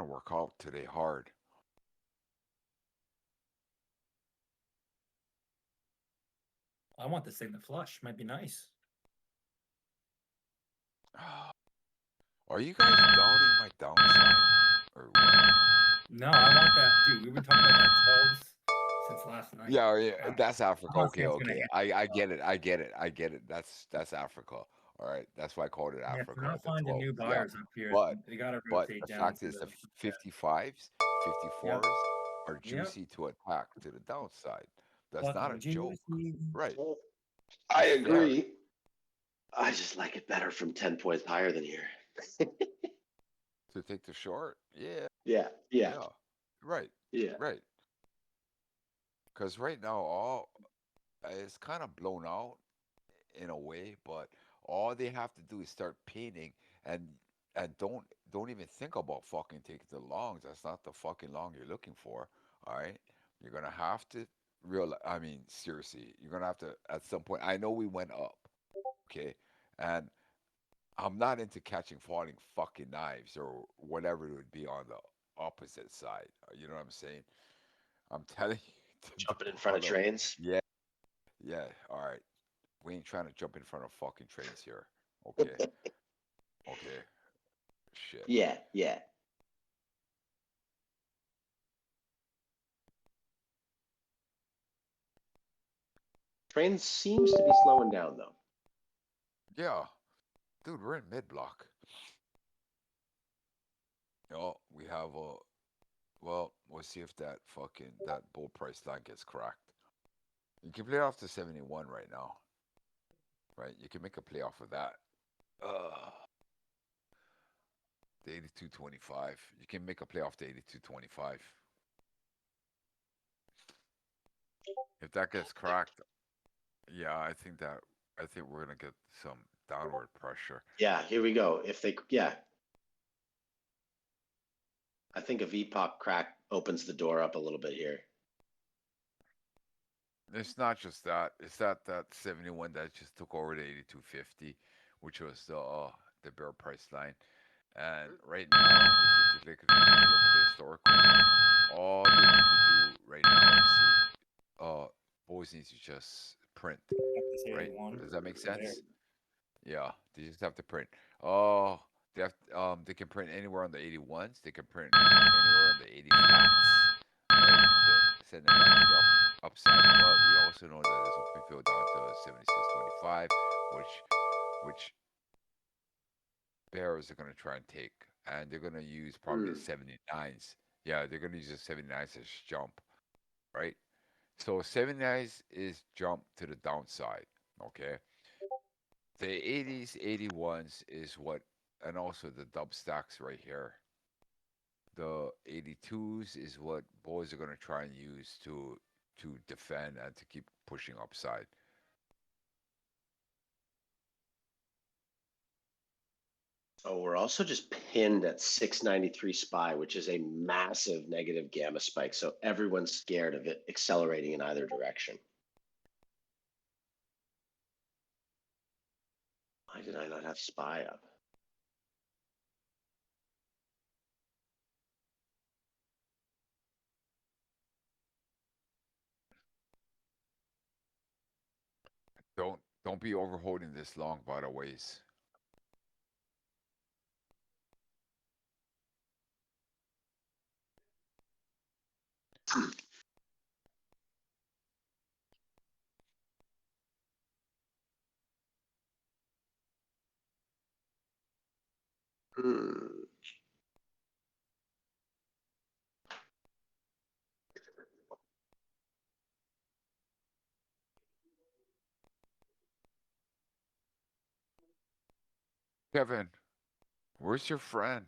work out today hard. I want this thing to flush. Might be nice. Are you guys doubting my downside or what? No, I want that, dude. We've been talking about that 12s since last night. Yeah, yeah, Uh, that's I'm Africa. not Okay, saying it's gonna okay. hit. I get it. I get it. I get it. That's Africa. All right, that's why I called it Yeah, Africa. we're not The finding 12. new Yeah, buyers up here. but They got to but rotate the down fact to is the the. 55s, Yep. 54s are Yep. juicy to attack to the downside. That's Fucking not a joke, juicy. right? I It's fair. agree. I just like it better from 10 points higher than here. To take the short, yeah, Yeah, yeah, yeah, right, yeah. right. Because right now, all it's kind of blown out in a way, but all they have to do is start painting and and don't even think about fucking taking the longs. That's not the fucking long you're looking for. All right, you're gonna have to real. I mean, seriously, you're gonna have to at some point. I know we went up, okay, and I'm not into catching falling fucking knives or whatever it would be on the opposite side. You know what I'm saying? I'm telling you, the Jumping in front of bottom. trains. Yeah, yeah. All right. We ain't trying to jump in front of fucking trains here. Okay. Okay. Shit. Yeah, yeah. Train seems to be slowing down though. Yeah. Dude, we're in mid block. Oh, we have a well, we'll see if that bull price line gets cracked. You can play off the 71 right now. Right? You can make a play off of that. The 82.25. You can make a play off the 82.25. If that gets cracked, yeah, I think we're gonna get some downward pressure. Yeah, here we go. If they, yeah. I think a VPOC crack opens the door up a little bit here. It's not just that. It's that 71 that just took over the 82.50, which was the bear price line. And right now, if you take a look at the historicals, all they need to do right now is always needs to just print, This right? 81 Does that make there. sense? Yeah, they just have to print. Oh, they can print anywhere on the 81s. They can print anywhere on the 80 flats, right? To send them back to the upside. But we also know that there's open field down to 76.25, which bears are going to try and take, and they're going to use probably the 79s. Yeah, they're going to use the 79s as jump, right? So 79s is jump to the downside. Okay. The 80s, 81s is what, and also the dub stacks right here. The 82s is what boys are going to try and use to defend and to keep pushing upside. Oh, we're also just pinned at 693 SPY, which is a massive negative gamma spike. So everyone's scared of it accelerating in either direction. Why did I not have SPY up? Don't be overholding this long, by the ways. Hmm. Kevin, where's your friend?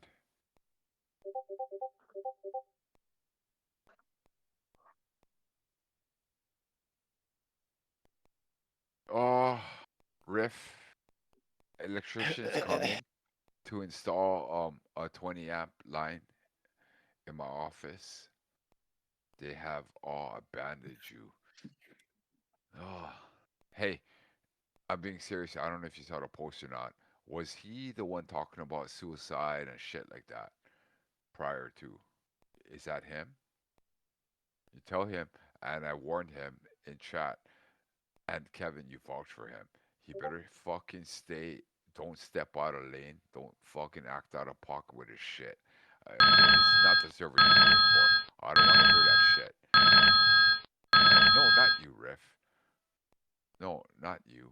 Oh, Riff, electricians coming to install a 20 amp line in my office. They have all abandoned you. Oh, hey, I'm being serious. I don't know if you saw the post or not. Was he the one talking about suicide and shit like that prior to? Is that him? You tell him, and I warned him in chat. And Kevin, you vouch for him. He better fucking stay. Don't step out of lane. Don't fucking act out of pocket with his shit. Okay, this is not the server you do it for. I don't want to hear that shit. No, not you, Riff. No, not you.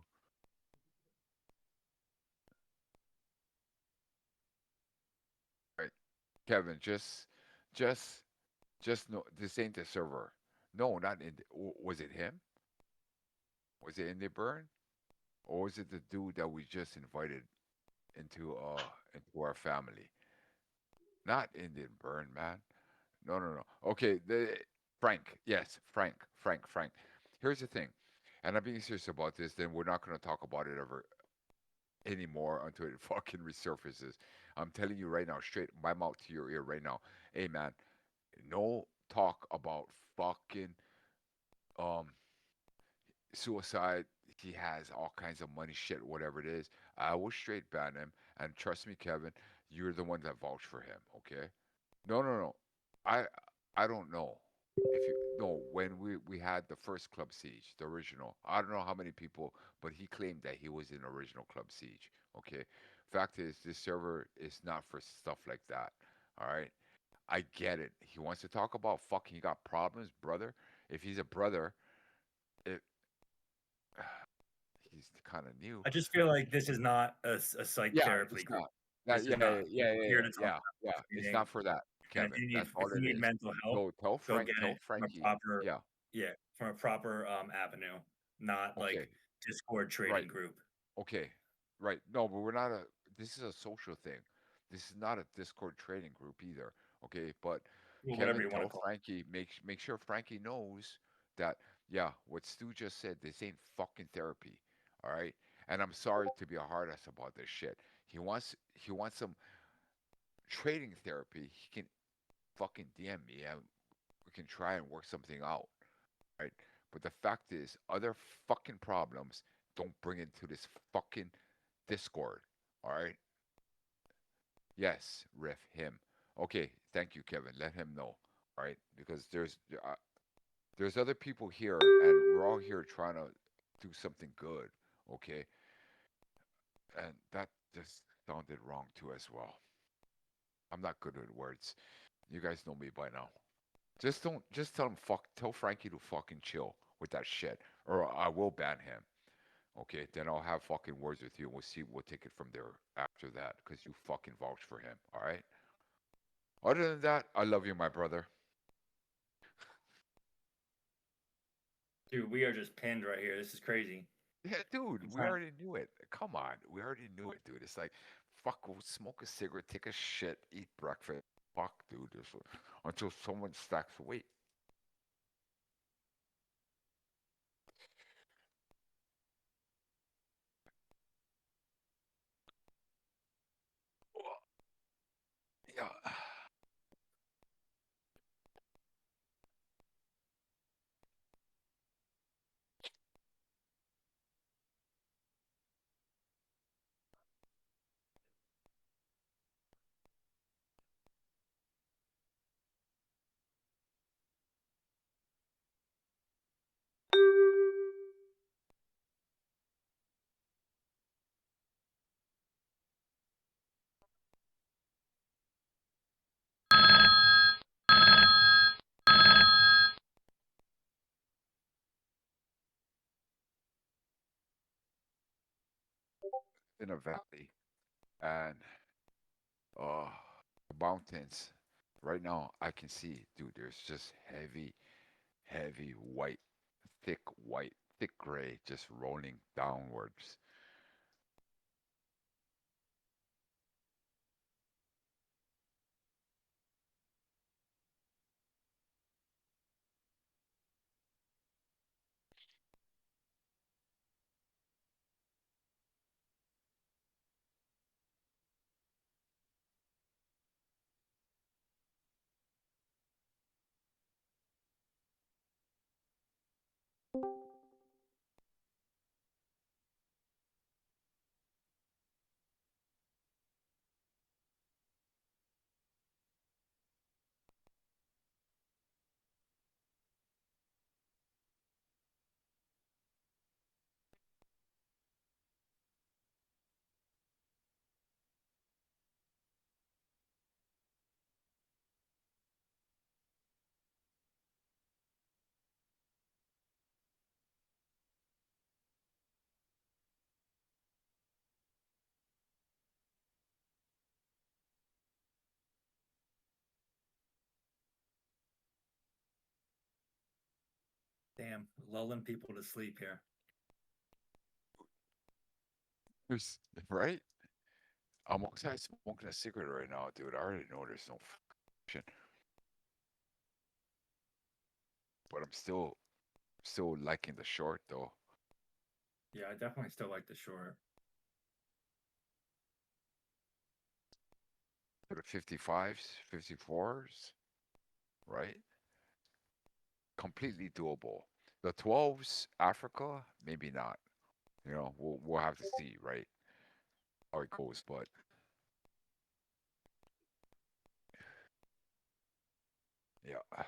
Kevin, just, just no. This ain't the server. No, not in. Was it him? Was it in the burn, or was it the dude that we just invited into our family? Not Indian burn, man. No, no, no. Okay, the Frank. Yes, Frank. Frank. Frank. Here's the thing, and I'm being serious about this. Then we're not going to talk about it ever anymore until it fucking resurfaces. I'm telling you right now, straight my mouth to your ear right now. Hey, man, no talk about fucking um suicide. He has all kinds of money, shit, whatever it is. I will straight ban him, and trust me, Kevin, you're the one that vouched for him. Okay? No, no, no. I I don't know if you no when we had the first Club Siege, the original. I don't know how many people, but he claimed that he was in original Club Siege. Okay. Fact is, this server is not for stuff like that. All right. I get it. He wants to talk about fucking. He got problems, brother. If he's a brother, it, he's kind of new. I just feel like this is not a psych Yeah, therapy it's group. not. This Yeah, is yeah, not. yeah, We're yeah, here yeah, to talk yeah, about yeah. It's breastfeeding. not for that, And if Kevin. you need That's all it is. mental help, Go tell go Frank, get tell it from a Frankie. proper Yeah. from a proper avenue, not like Okay. Discord trading Right. group. Okay. Right. No, but we're not a. This is a social thing. This is not a Discord trading group either. Okay. But Well, whatever Kevin, you want to tell call Frankie. Make sure Frankie knows that. Yeah, what Stu just said. This ain't fucking therapy. All right. And I'm sorry to be a hard ass about this shit. He wants some trading therapy. He can fucking DM me and we can try and work something out, right? But the fact is, other fucking problems don't bring into this fucking Discord, all right? Yes, Riff him. Okay, thank you, Kevin. Let him know, all right? Because there's other people here, and we're all here trying to do something good, okay? And that just sounded wrong too as well. I'm not good with words. You guys know me by now. Just don't. Just tell him Tell Frankie to fucking chill with that shit, or I will ban him. Okay, then I'll have fucking words with you, and we'll see. We'll take it from there after that, because you fucking vouched for him. All right. Other than that, I love you, my brother. Dude, we are just pinned right here. This is crazy. Yeah, dude, I'm we trying. already knew it. Come on, we already knew it, dude. It's like, fuck, go smoke a cigarette, take a shit, eat breakfast. Fuck, dude, until someone stacks weight. Yeah. In a valley, and uh, the mountains. Right now, I can see, dude. There's just heavy white, thick gray, just rolling downwards. am lulling people to sleep here. Right? I'm outside smoking a cigarette right now, dude. I already know there's no shit, but I'm still liking the short though. Yeah, I definitely still like the short. For the 55s, 54s, right? Completely doable. The 12s, Africa, maybe not. You know, we'll have to see, right? How it goes, but yeah.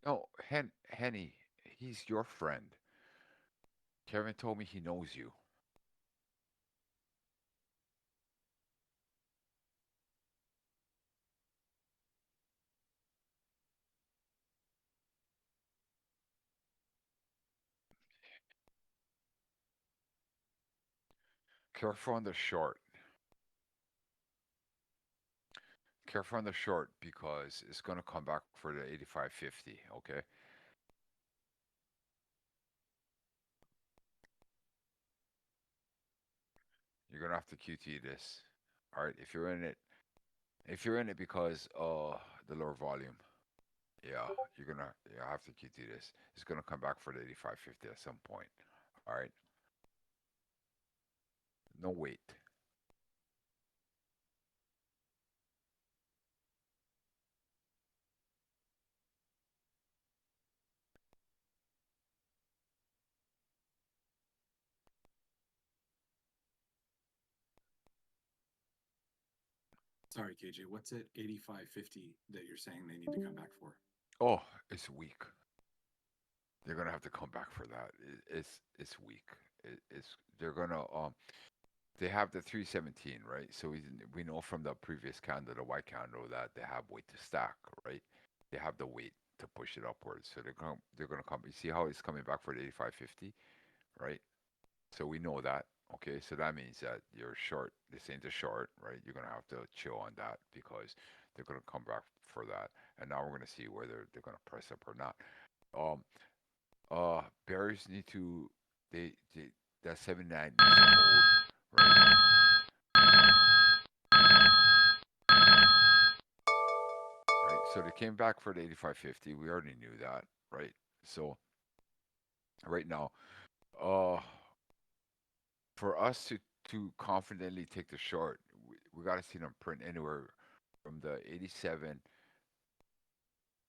No, Henny, he's your friend. Kevin told me he knows you. Careful on the short. Careful on the short because it's gonna come back for the 85.50. Okay. You're gonna have to QT this. All right. If you're in it because the lower volume, yeah, you're gonna have to QT this. It's gonna come back for the 85.50 at some point. All right. No wait. Sorry, KJ. What's it 85.50 that you're saying they need to come back for? Oh, it's weak. They're gonna have to come back for that. It's weak. It's they're gonna they have the 317, right? So we know from the previous candle, the white candle, that they have weight to stack, right? They have the weight to push it upwards. So they're gonna come. You see how it's coming back for the 85.50, right? So we know that. Okay, so that means that you're short. This ain't a short, right? You're gonna have to chill on that because they're gonna come back for that. And now we're gonna see whether they're gonna press up or not. Um, Bears need to they that 79 needs to hold, right? Right. So they came back for the 85.50. We already knew that, right? So right now, uh, for us to confidently take the short, we got to see them print anywhere from the 87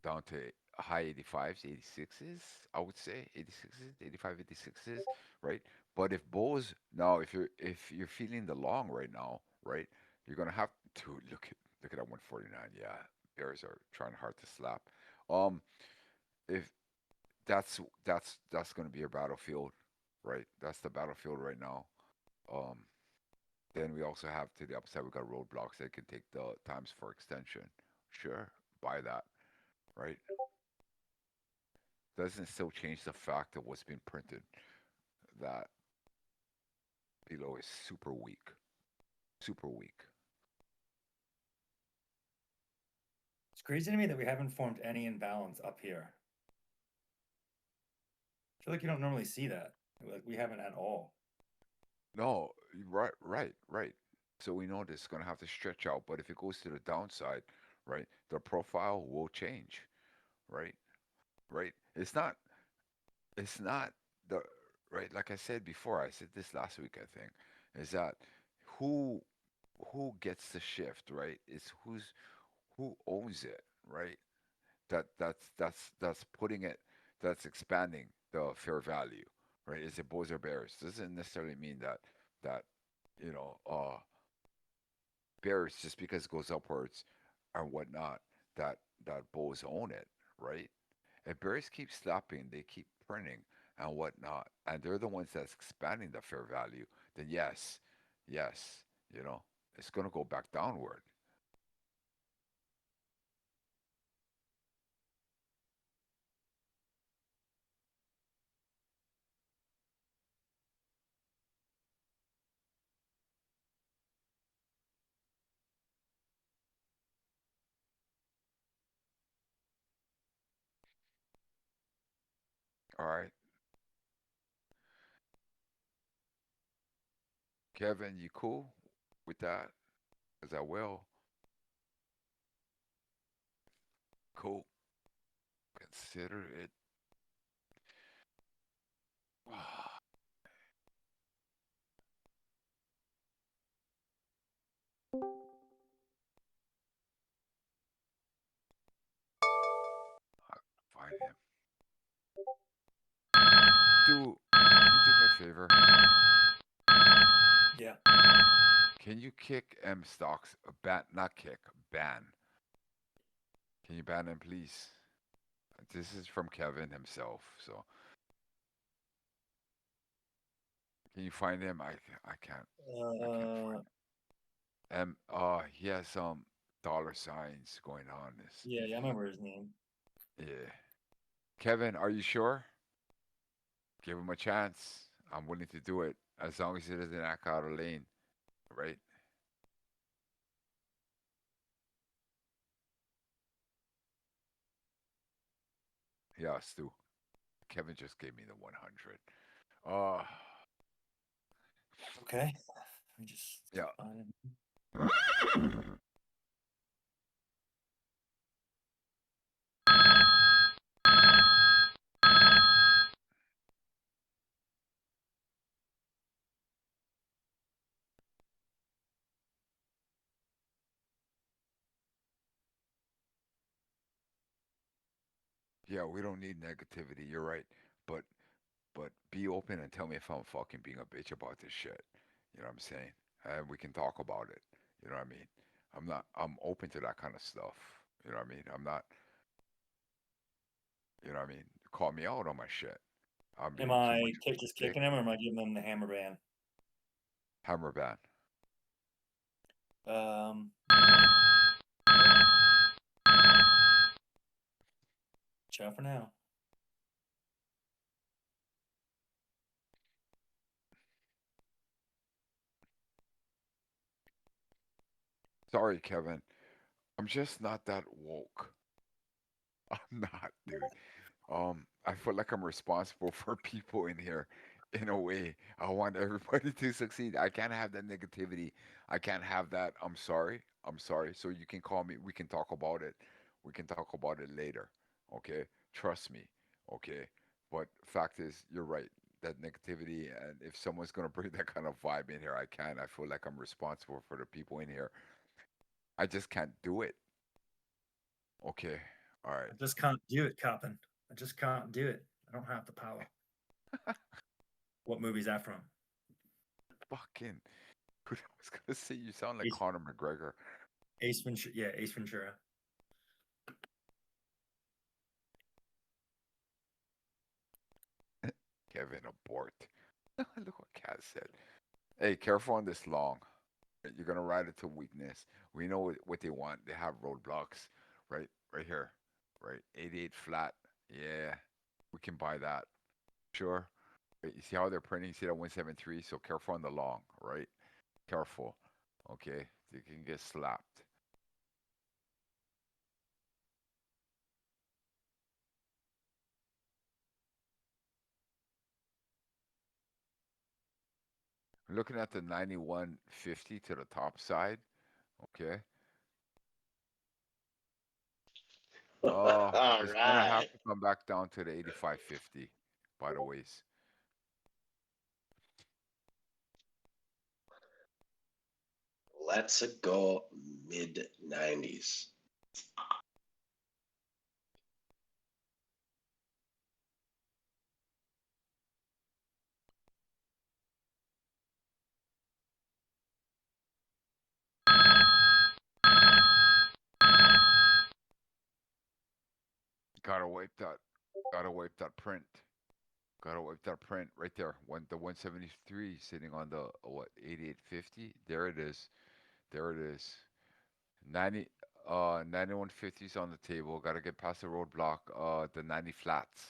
down to high 85s, 86s, I would say 86s, 85, 86s, right? But if Bose now, if you're feeling the long right now, right, you're gonna have to look at that 149. Yeah, Bears are trying hard to slap. Um, if that's gonna be your battlefield, right? That's the battlefield right now. Um, then we also have to the upside, we got roadblocks that can take the times for extension. Sure, buy that, right? Doesn't still change the fact of what's been printed. That below is super weak. Super weak. It's crazy to me that we haven't formed any imbalance up here. I feel like you don't normally see that. Like we haven't at all. No, right, right, right. So we know this is going to have to stretch out. But if it goes to the downside, right, the profile will change, right? Right? It's not the right. Like I said before, I said this last week. I think is that who who gets the shift, right? Is who owns it, right? That's putting it, that's expanding the fair value, right? Is it bulls or bears? Doesn't necessarily mean that you know bears just because it goes upwards and whatnot that that bulls own it, right? If bears keep slapping, they keep printing and whatnot, and they're the ones that's expanding the fair value, then yes, yes, you know, it's gonna go back downward. All right, Kevin, you cool with that? Cause I will. Cool. Consider it. Find him. Can you do me a favor? Yeah. Can you kick M stocks? Ban, not kick, ban. Can you ban him, please? This is from Kevin himself. So can you find him? I can't. I can't find Uh, him. He has some dollar signs going on. This. yeah, I remember his name. Yeah. Kevin, are you sure? Give him a chance. I'm willing to do it as long as he doesn't act out of lane, right? Yeah, Stu. Kevin just gave me the 100. Uh, Okay. Let me just yeah. find him. Yeah, we don't need negativity. You're right. But be open and tell me if I'm fucking being a bitch about this shit. You know what I'm saying? And we can talk about it. You know what I mean? I'm open to that kind of stuff. You know what I mean? I'm not, you know what I mean? Call me out on my shit. I'm Am being too I much of just a dick. kicking him, or am I giving him the hammer ban? Hammer ban. Um, ciao for now. Sorry, Kevin. I'm just not that woke. I'm not, dude. I feel like I'm responsible for people in here in a way. I want everybody to succeed. I can't have that negativity. I can't have that. I'm sorry. I'm sorry. So you can call me. We can talk about it. We can talk about it later. Okay? Trust me. Okay? But fact is, you're right. That negativity, and if someone's gonna bring that kind of vibe in here, I can't. I feel like I'm responsible for the people in here. I just can't do it. Okay. All right. I just can't do it, Captain. I just can't do it. I don't have the power. What movie is that from? Fucking. I was gonna say you sound like Ace, Conor McGregor. Ace Ventura. Yeah, Ace Ventura. Kevin abort. Look what Cat said. Hey, careful on this long. You're gonna ride it to weakness. We know what they want. They have roadblocks, right? Right here, right? 88 flat. Yeah, we can buy that. Sure. Right, you see how they're printing? See that 173? So careful on the long, right? Careful. Okay, you can get slapped. Looking at the 9150 to the top side. Okay. All It's gonna have right. to come back down to the 8550, by the ways. Let's go mid 90s. Gotta wipe that. Gotta wipe that print. Gotta wipe that print right there. The 173 sitting on the what 8850. There it is. There it is. 90 9150s on the table. Gotta get past the roadblock. The 90 flats.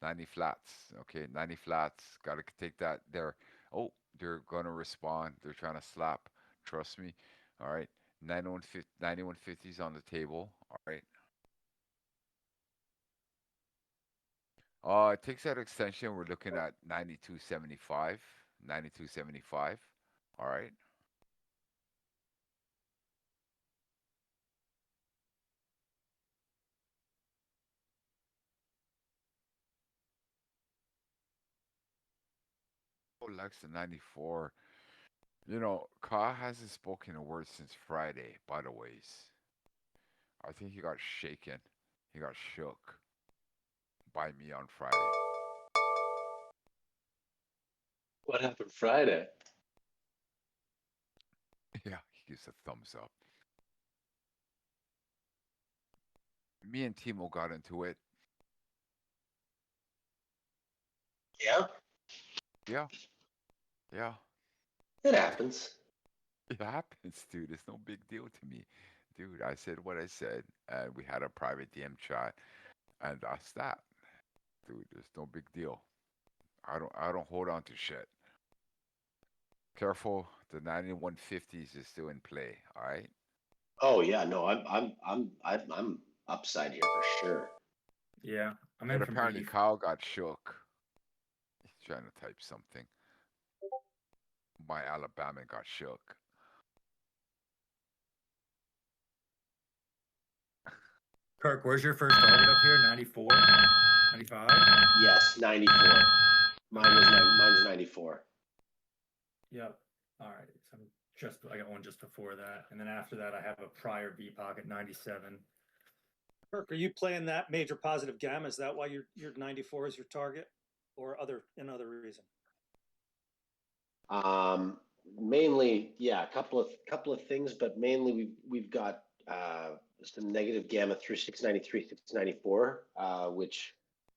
90 flats. Okay, 90 flats. Gotta take that there. Oh, they're gonna respond. They're trying to slap. Trust me. All right. 9150s on the table. All right. It takes that extension. We're looking at 9275. 9275. All right. Oh, Lex the 94. You know, Ka hasn't spoken a word since Friday, by the ways. I think he got shaken. He got shook by me on Friday. What happened Friday? Yeah, he gives a thumbs up. Me and Timo got into it. Yeah, Yeah, yeah. it happens. It happens, dude. It's no big deal to me. Dude, I said what I said, and we had a private DM chat, and that's that. Dude, there's no big deal. I don't hold on to shit. Careful, the 9150s is still in play, all right? Oh yeah, no, I'm upside here for sure. Yeah, I'm But in from apparently 80. Kyle got shook. He's trying to type something. My Alabama got shook. Kirk, where's your first target up here? 94? 95? Yes, 94. Mine's 94. Yep. All right. So I got one just before that. And then after that, I have a prior V pocket 97. Kirk, are you playing that major positive gamma? Is that why your 94 is your target, or another reason? Mainly, yeah, a couple of things, but mainly we've got some negative gamma through 693, 694, which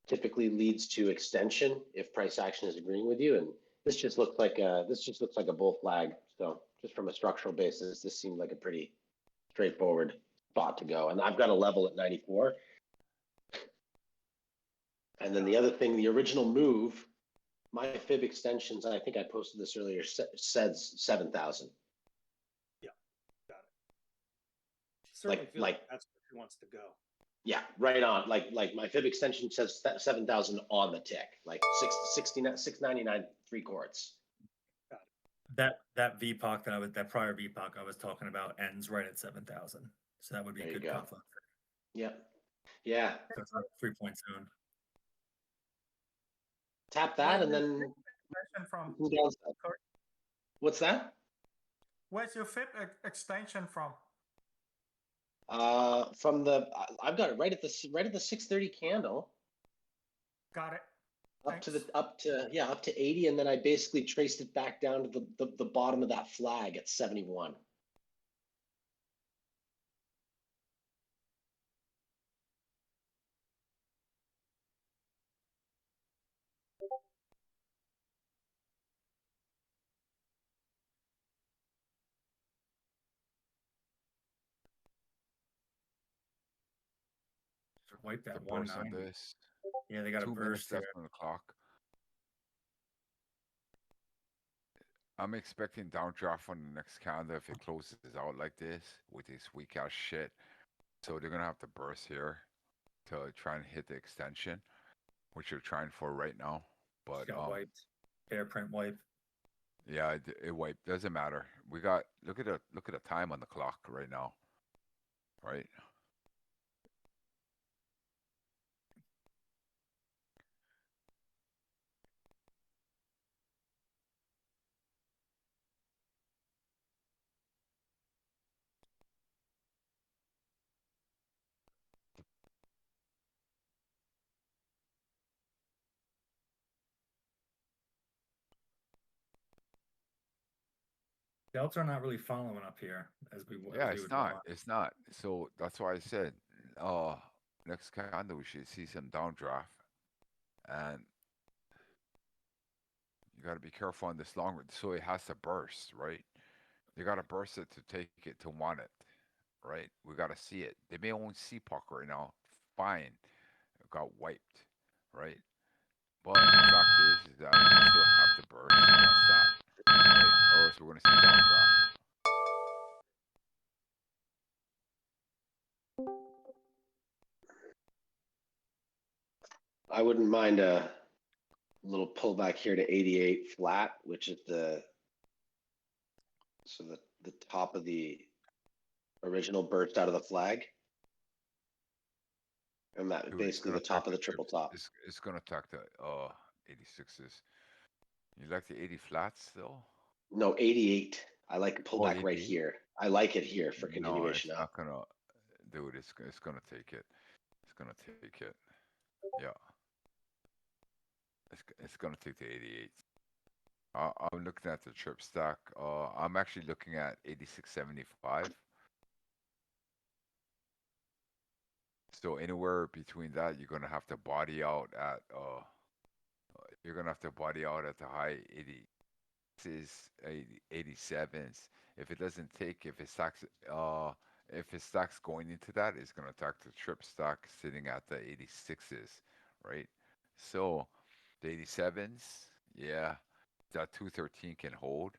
typically leads to extension if price action is agreeing with you. And this just looks like a bull flag. So just from a structural basis, this seemed like a pretty straightforward spot to go. And I've got a level at 94. And then the other thing, the original move, my fib extensions, I think I posted this earlier, said 7,000. Yeah, got it. Certainly feels like that's where he wants to go. Yeah, right on. Like my fib extension says 7,000 on the tick, like 699 3 quarts. That VPOC that prior VPOC I was talking about ends right at 7,000. So that would be There a you good go. cutoff. Yep. Yeah. So it's like a 3-point zone. Tap that and then Extension from what's that? where's your FIP extension from? From the I've got it right at the 630 candle. Got it. Up to 80, and then I basically traced it back down to the bottom of that flag at 71. Wipe The that burst on 190. this. Yeah, they got a 2 minutes burst there. left on the clock. I'm expecting downdraft on the next calendar if it closes out like this with this weak ass shit. So they're gonna have to burst here to try and hit the extension, which they're trying for right now. But Just got wiped. Air print wipe. Yeah, it wiped. Doesn't matter. We got look at the time on the clock right now. Right? Delta are not really following up here Yeah, as we it's would not. want. It's not. So that's why I said, next candle we should see some downdraft, and you got to be careful on this longer. So it has to burst, right? You got to burst it to take it to want it, right? We got to see it. They may own CPOC right now. Fine, it got wiped, right? But the fact is that we still have to burst, and that's that, right? Or else we're going to see downdraft. I wouldn't mind a little pullback here to 88 flat, which is the top of the original burst out of the flag, and that Dude, it's basically going the to top attack of the the triple chips. top. It's going to attack the 86s. You like the 80 flats still? No, 88. I like a Oh, pullback right 88. here. I like it here for No, continuation it's up. not gonna, dude. It's gonna take it. It's gonna take it. Yeah, it's gonna take the 88. I'm looking at the trip stack. I'm actually looking at 86.75. So anywhere between that, you're gonna have to body out at you're gonna have to body out at the high 80s, 87s. If it doesn't take, if it stacks going into that, it's gonna attack the trip stack sitting at the 86s, right? So the 87s, yeah, that 213 can hold.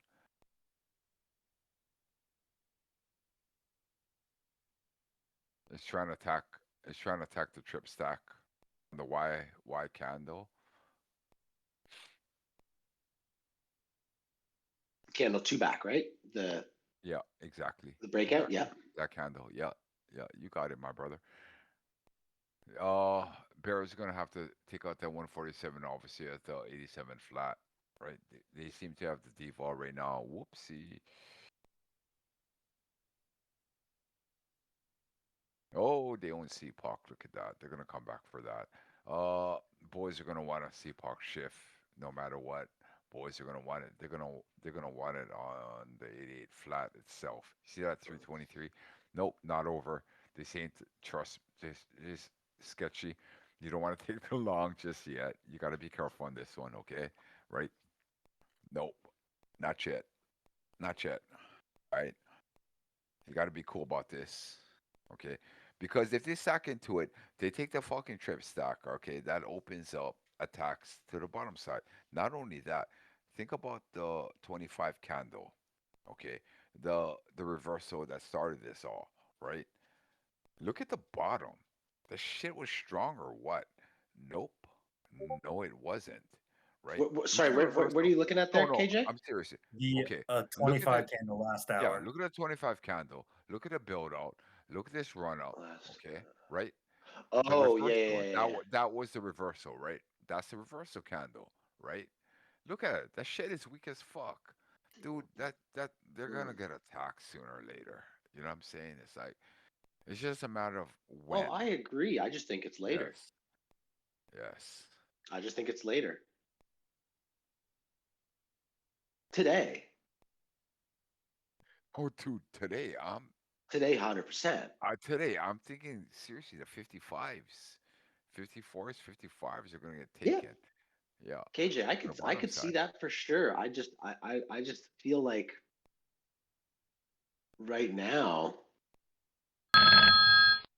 It's trying to attack. It's trying to attack the trip stack on the Y candle. Candle two back, right? Yeah, exactly. The breakout, Exactly. yeah. That candle. Yeah, yeah, you got it, my brother. Bear's gonna have to take out that 147 obviously at the 87 flat, right? They seem to have the default right now. Whoopsie. Oh, they own CPOC. Look at that. They're gonna come back for that. Boys are gonna want a CPOC shift no matter what. Boys are gonna want it. They're gonna want it on the 88 flat itself. See that 323? Nope, not over. This ain't trust. This sketchy. You don't want to take too long just yet. You got to be careful on this one, okay? Right? Nope, not yet. Not yet. All right. You got to be cool about this, okay? Because if they stack into it, they take the fucking trip stack, okay? That opens up attacks to the bottom side. Not only that, think about the 25 candle, okay? The reversal that started this all, right? Look at the bottom. The shit was strong or what? Nope. No, it wasn't. Right? Look Sorry, at the where are reversal. you looking at No, there, no, KJ? I'm serious. The Okay. Look at 25 that. candle last Yeah, hour. look at that 25 candle. Look at the build out. Look at this run up. Okay, right? The Oh, yeah, yeah, reversal. yeah, yeah. That was the reversal, right? That's the reversal candle, right? Look at it. That shit is weak as fuck, dude. That they're gonna get attacked sooner or later. You know what I'm saying? It's like it's just a matter of Oh, when. I agree. I just think it's later. Yes. Yes. I just think it's later. Today. Oh, dude, Today, 100%. today I'm thinking seriously the 55s, 54s, 55s are gonna get Yeah. taken. Yeah, KJ, on the I bottom could see side. that for sure. I just feel like right now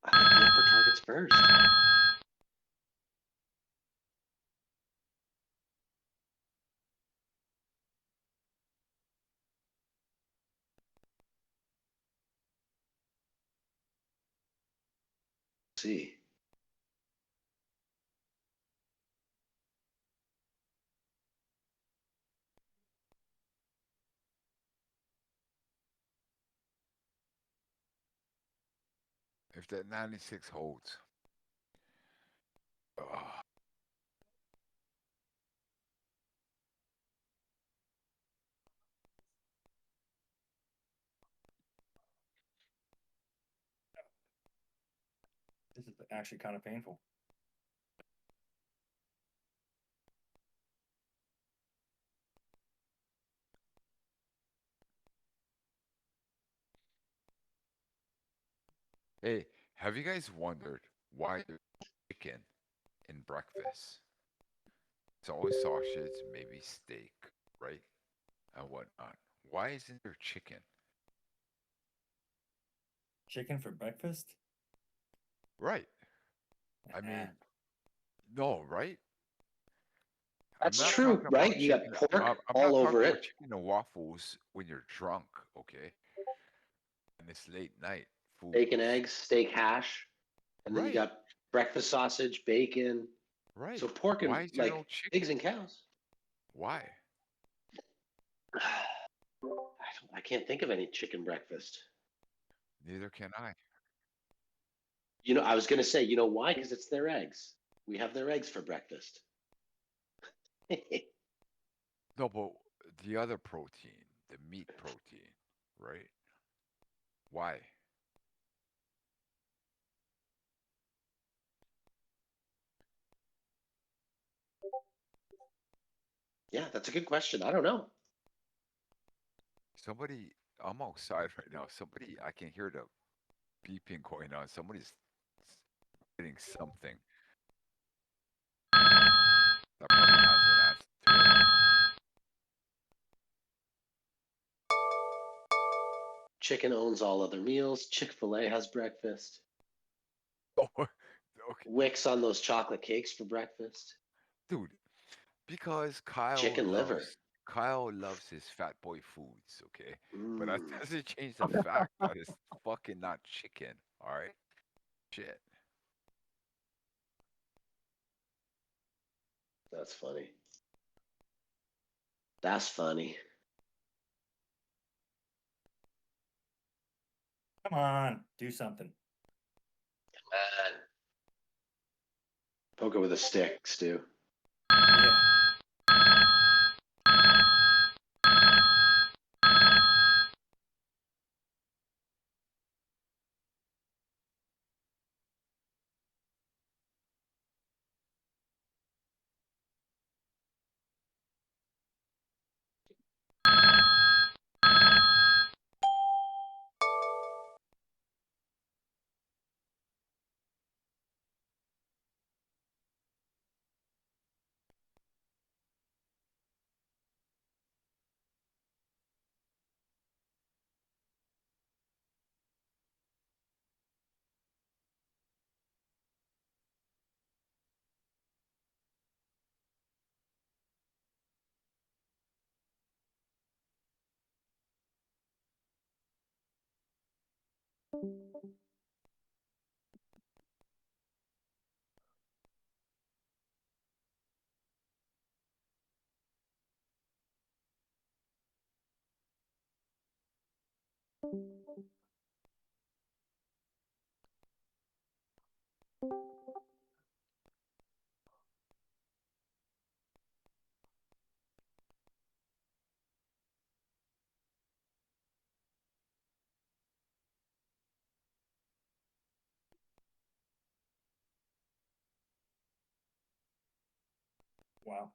I like the upper targets first. See. If that 96 holds. Ugh. This is actually kind of painful. Hey, have you guys wondered why there's chicken in breakfast? It's always sausage, maybe steak, right? And whatnot. Why isn't there chicken? Chicken for breakfast? Right. I Nah. mean, no, right? I'm That's not true, talking right? about You got chicken. pork I'm all not over talking about it. chicken and waffles when you're drunk, okay? And it's late night foods. Bacon, eggs, steak hash, and then you Right, got breakfast sausage, bacon. right. So pork Why and is there no like chicken? pigs and cows. Why? I can't think of any chicken breakfast. Neither can I. You know, I was gonna say, you know why? Because it's their eggs. We have their eggs for breakfast. No, but the other protein, the meat protein, right? Why? Yeah, that's a good question. I don't know. Somebody, I'm outside right now. Somebody, I can hear the beeping going on. Somebody's getting something. That probably has an answer to it. Chicken owns all other meals. Chick-fil-A has breakfast. Oh, okay, Wix on those chocolate cakes for breakfast. dude. Because Chicken liver. Kyle loves his fat boy foods, okay? But that Mm, doesn't change the fact that it's fucking not chicken, all right? Shit. that's funny. That's funny. Come on, do something. Man. Poke it with a stick, Stu. Yeah. Wow.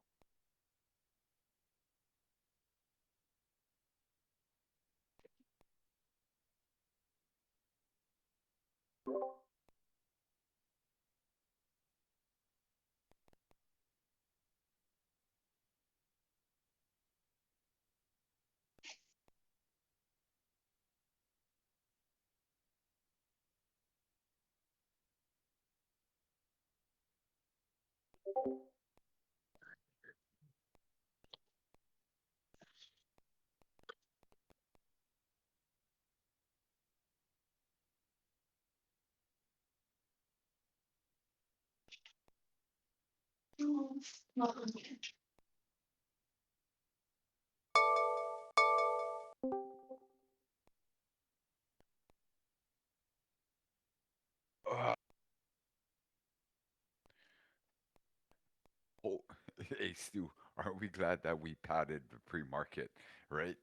Hey, Stu, aren't we glad that we padded the pre-market, right?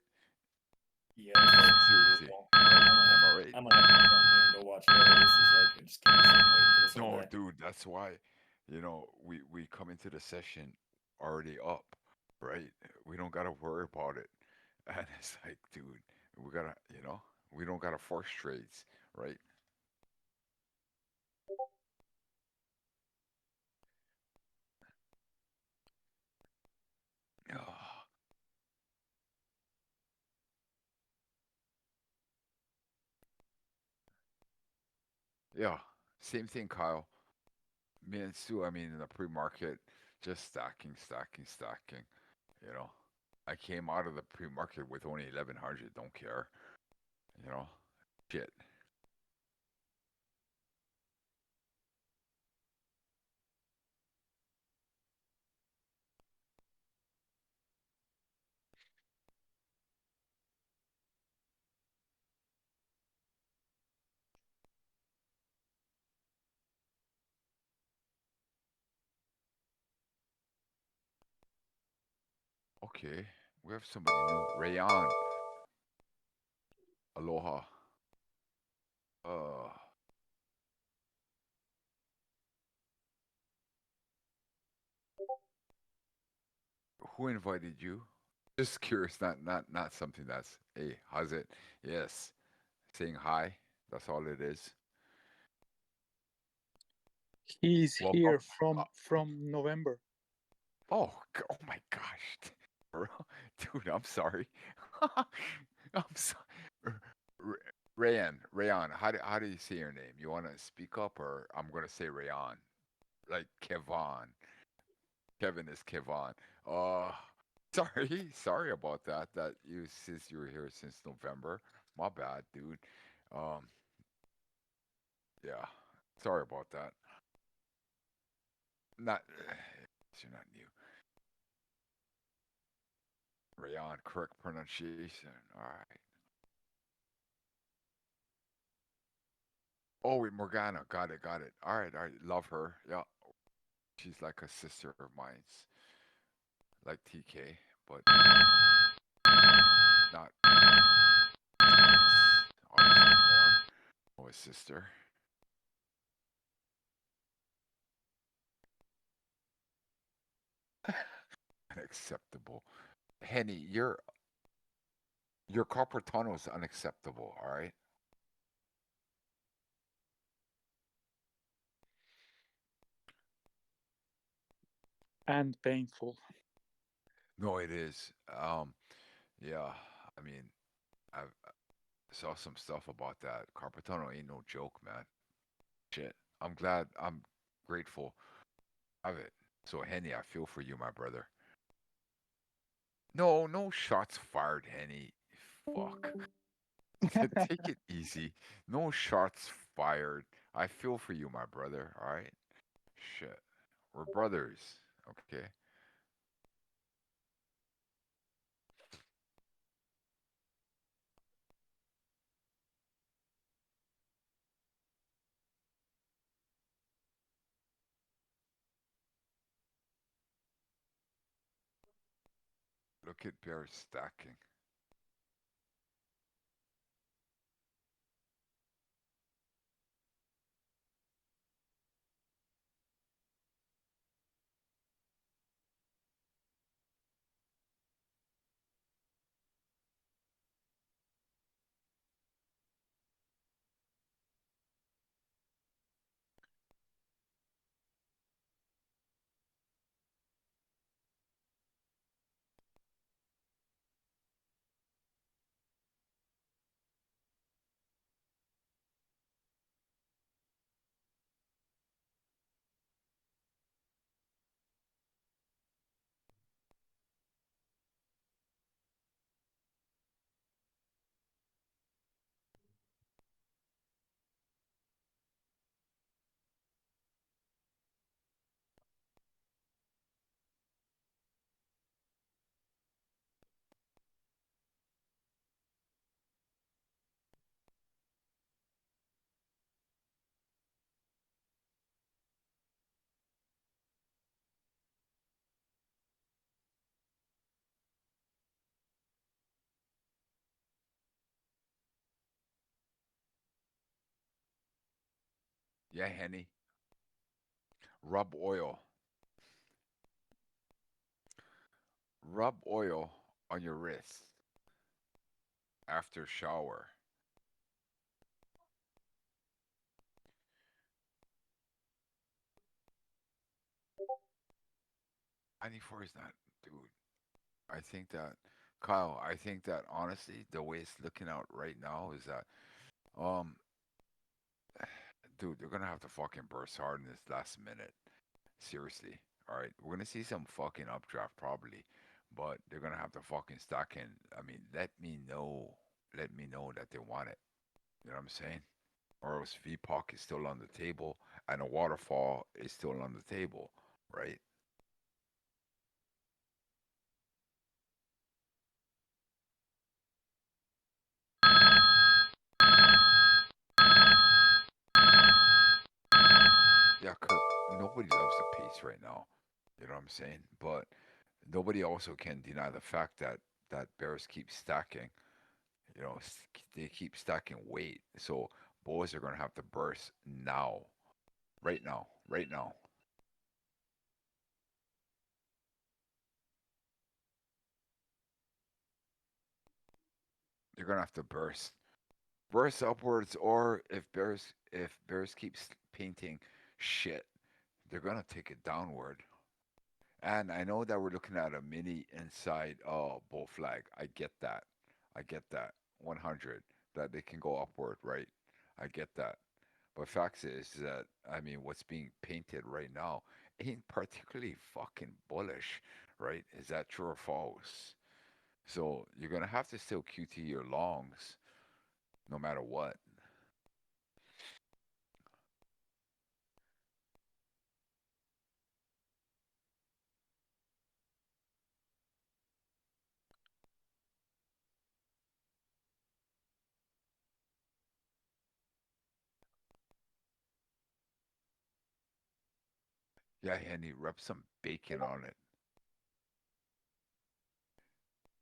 Yeah, this is Seriously, brutal. right? Am I right? I'm gonna have to go in here and go watch it. This is like I just can't be sitting waiting for this all No, day. dude, that's why, we come into the session already up, right? We don't gotta worry about it. And it's like, dude, we gotta, we don't gotta force trades, right? Ah, yeah, same thing, Kyle. Me and Sue, I mean, in the pre-market, just stacking, stacking, stacking. You know, I came out of the pre-market with only 1100. Don't care. You know, shit. Okay, we have somebody new. Rayon. Aloha. Uh, who invited you? Just curious, not something that's, hey, how's it? Yes, saying hi. That's all it is. He's Welcome. here from November. Oh, oh my gosh, bro, dude, I'm sorry. I'm sorry. Rayan, how do you say your name? You want to speak up, or I'm gonna say Rayan, like Kevon. Kevin is Kevon. Uh, sorry about that. That since you were here since November. My bad, dude. Um, yeah, sorry about that. Not, you're not new. Rayan, correct pronunciation. All right. Oh, wait, Morgana. Got it, got it. All right. Love her. Yeah. She's like a sister of mine's, like TK, but not TK's obviously more. Oh, a sister. Unacceptable. Henny, your Capertano is unacceptable, all right? And painful. No, it is. Yeah. I mean, I saw some stuff about that. Capertano ain't no joke, man. Shit. I'm glad. I'm grateful. Of it. So Henny, I feel for you, my brother. No, no shots fired, Henny. Fuck. Take it easy. No shots fired. I feel for you, my brother. All right. Shit. We're brothers. Okay. Look at Bear stacking. Yeah, Henny. Rub oil. Rub oil on your wrist after shower. 94 is not, dude. I think that, Kyle, I think that honestly, the way it's looking out right now is that, um, dude, they're gonna have to fucking burst hard in this last minute. Seriously. All right. We're gonna see some fucking updraft probably, but they're gonna have to fucking stack in. I mean, let me know. Let me know that they want it. You know what I'm saying? Or else VPOC is still on the table and a waterfall is still on the table, right? Yeah, Kirk, nobody loves the pace right now. You know what I'm saying? But nobody also can deny the fact that Bears keep stacking. You know, they keep stacking weight. So boys are gonna have to burst now, right now, right now. They're gonna have to burst upwards, or if Bears keeps painting shit, they're gonna take it downward. And I know that we're looking at a mini inside bull flag. I get that. I get that. 100 that they can go upward, right? I get that. But facts is that I mean what's being painted right now ain't particularly fucking bullish, right? Is that true or false? So you're gonna have to still QT your longs no matter what. Yeah, Henny, rub some bacon on it.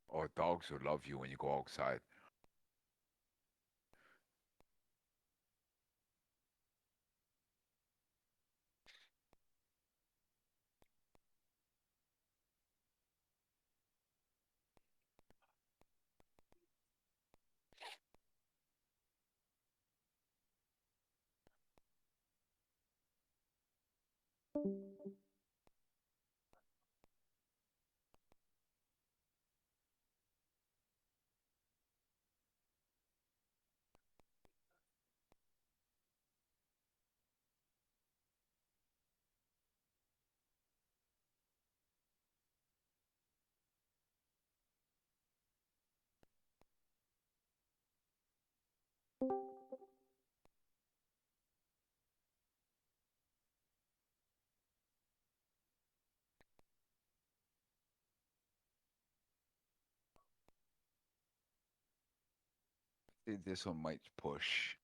Or dogs will love you when you go outside. I think this one might push.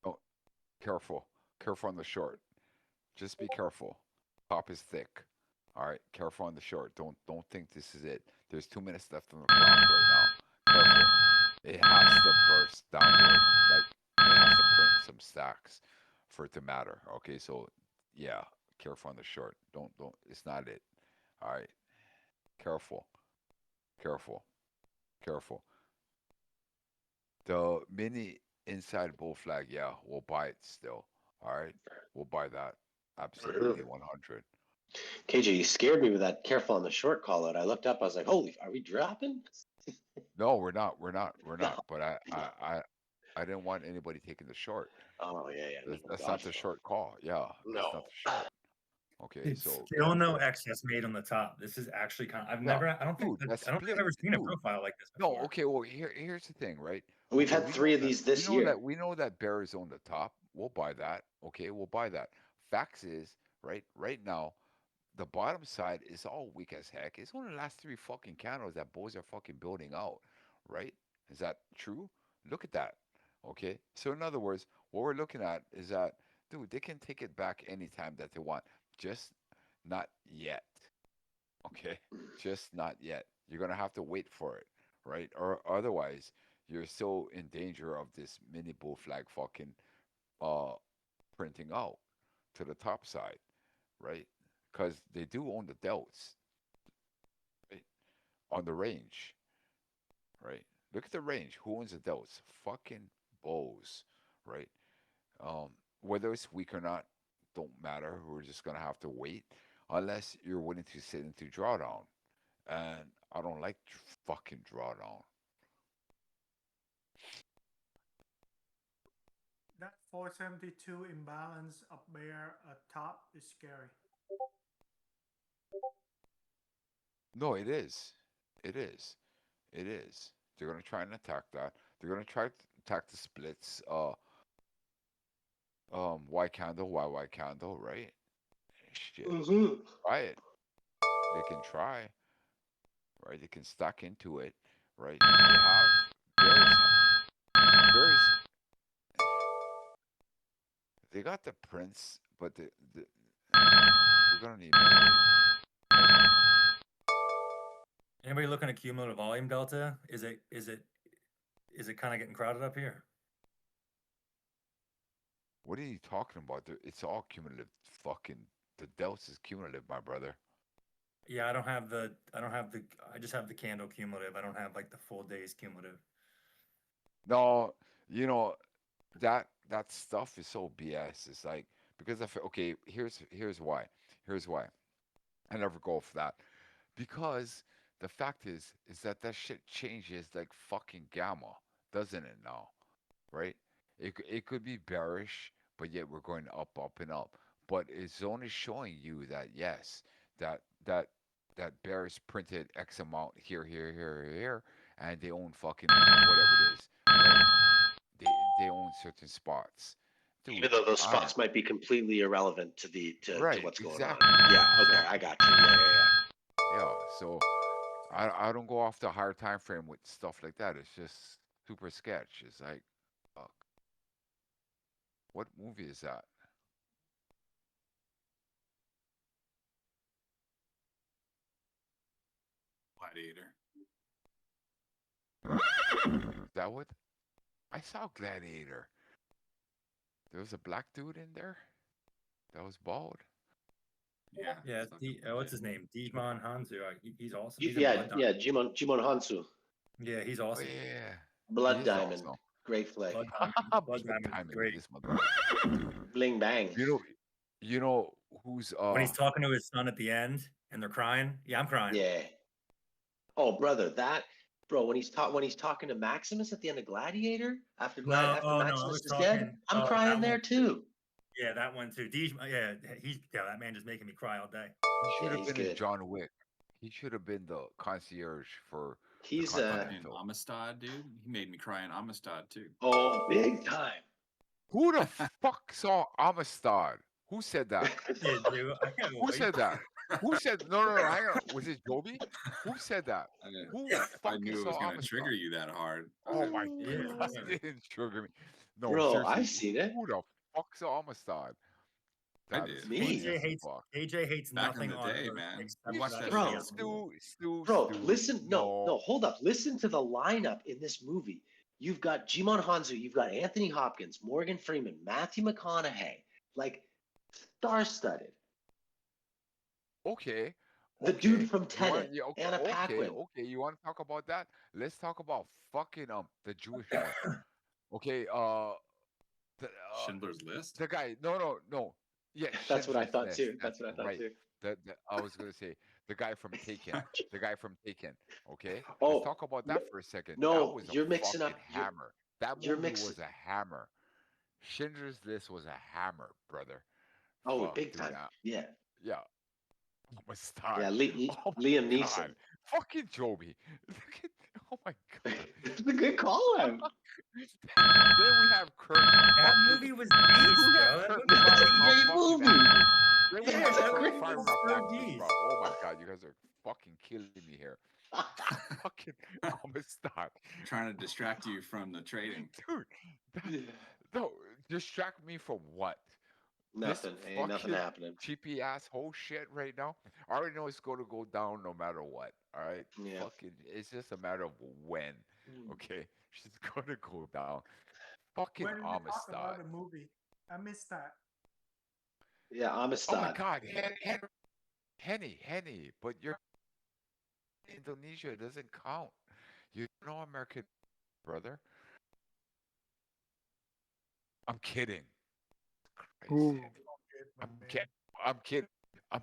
Oh, careful. Careful on the short. Just be careful. Top is thick. All right, careful on the short. Don't think this is it. There's 2 minutes left on the clock right now. Careful. It has to burst downward. Like it has to print some stacks for it to matter. Okay, so yeah, careful on the short. Don't. It's not it. All right, careful, careful, careful. The mini inside bull flag. Yeah, we'll buy it still. All right, we'll buy that. Absolutely, 100. KJ, you scared me with that careful on the short call out. I looked up, I was like, holy, are we dropping? No, we're not. We're not. We're No, not. But I I didn't want anybody taking the short. Oh yeah, yeah. That's God, not the short call. Yeah, that's not no. the short. Okay, It's so still no excess made on the top. This is actually kind of. yeah, I don't think. dude, that's I don't think I've split, ever seen a dude. profile like this No, before. okay, well here's the thing, right? We've Okay, had we 3 know of that these this year. we know that bears on the top. We'll buy that. Okay, we'll buy that. Facts is, right now, the bottom side is all weak as heck. It's only the last 3 fucking candles that boys are fucking building out, right? Is that true? Look at that. Okay, so in other words, what we're looking at is that, dude, they can take it back anytime that they want, just not yet. Okay, just not yet. You're gonna have to wait for it, right? Or otherwise, you're still in danger of this mini bull flag fucking uh printing out to the top side, right? Because they do own the delts, right? On the range, right? Look at the range. Who owns the delts? Fucking bulls, right? Um, whether it's weak or not, don't matter. We're just gonna have to wait, unless you're willing to sit into drawdown. And I don't like fucking drawdown. That 472 imbalance up there at top is scary. No, it is. It is. It is. They're gonna try and attack that. They're gonna try to attack the splits. Y candle, Y candle, right? Shit. Try it. They can try, right? They can stack into it, right? Bears. They got the prince, but they're gonna need more. Anybody looking at cumulative volume delta? Is it kind of getting crowded up here? What are you talking about? It's all cumulative. Fucking the delta is cumulative, my brother. Yeah, I just have the candle cumulative. I don't have like the full day's cumulative. No, you know that stuff is so BS. It's like because okay, here's why. Here's why. I never go for that because the fact is that shit changes like fucking gamma, doesn't it now? Right? It could be bearish, but yet we're going up and up. But it's only showing you that yes, that that that bears printed X amount here, and they own fucking whatever it is. Right? They own certain spots. Dude, Even though those spots might be completely irrelevant to right, what's going exactly. on. Yeah, okay, Exactly. I got you. Yeah. Yeah, so I don't go off the higher time frame with stuff like that. It's just super sketch. It's like, fuck. What movie is that? Gladiator. Is that what? I saw Gladiator. There was a black dude in there that was bald. Yeah. Yeah, what's his name? Dijman Hanzu. He's awesome. He's Yeah, Jimon Hansu. Yeah, he's Oh awesome. yeah. Blood He is Diamond. awesome. Great flick. Blood Diamond is great. This motherfucker. Bling bang. You know who's When he's talking to his son at the end and they're crying. Yeah, I'm crying. Yeah. Oh, brother, when he's talking to Maximus at the end of Gladiator after Maximus is dead, I'm crying there too. Yeah, that one too. Yeah, that man just making me cry all day. He should have been good. in John Wick. He should have been the concierge for. He's in Amistad, dude. He made me cry in Amistad too. Oh, big time. Who the fuck saw Amistad? Who said that? Who said that? Who said no? Hang on. Was it Joby? Who said that? Who I knew it was going to trigger you that hard. Oh my god! It didn't trigger me. No, bro, seriously, I've seen it. Who the fuck saw Amistad? I did. AJ hates back nothing in the day, man. I watched that bro. Stu. Bro, listen. No, hold up. Listen to the lineup in this movie. You've got Jimon Hansu, you've got Anthony Hopkins, Morgan Freeman, Matthew McConaughey, like star-studded. Okay. The dude from Tenet, Anna Paquin. Okay, you want to talk about that? Let's talk about fucking the Jewish one. Okay, Schindler's List. The guy, no. Yeah, that's what I thought too. That's what I thought too. I was gonna say the guy from Taken. The guy from Taken. Okay. Oh, let's talk about that for a second. No, that was you're mixing up. Hammer. That You're movie mixing. was a hammer. Schindler's List was a hammer, brother. Oh, Fuck, big dude. time. Yeah. Yeah. Oh my star. Yeah. Oh Liam my Neeson. god. Fucking Joby. Look at. Oh my god. It's a good call out. Then we have Kirk. That Fucking. movie was Then beast, we have bro. That Kirk movie was That's a firing off beast. great fucking movie. actors. Then we Yeah, have that Kirk movie firing was off so actors, beast. bro. Oh my god, you guys are fucking killing me here. Fucking. I'm gonna stop. Trying to distract you from the trading. Dude. No, distract me from what? This Nothing. Ain't nothing fucking happening. cheapy asshole shit right now. I already know it's going to go down no matter what. All right, Yeah. fucking, it's just a matter of when. Mm. Okay, she's gonna go down. Fucking When we talk Amistad. about the movie, I missed that. Yeah, Oh my Amistad. God, Henny, but you're Indonesia. It doesn't count. You know American, brother. I'm kidding. Crazy. Ooh. Good, my I'm man. kidding. I'm kidding. I'm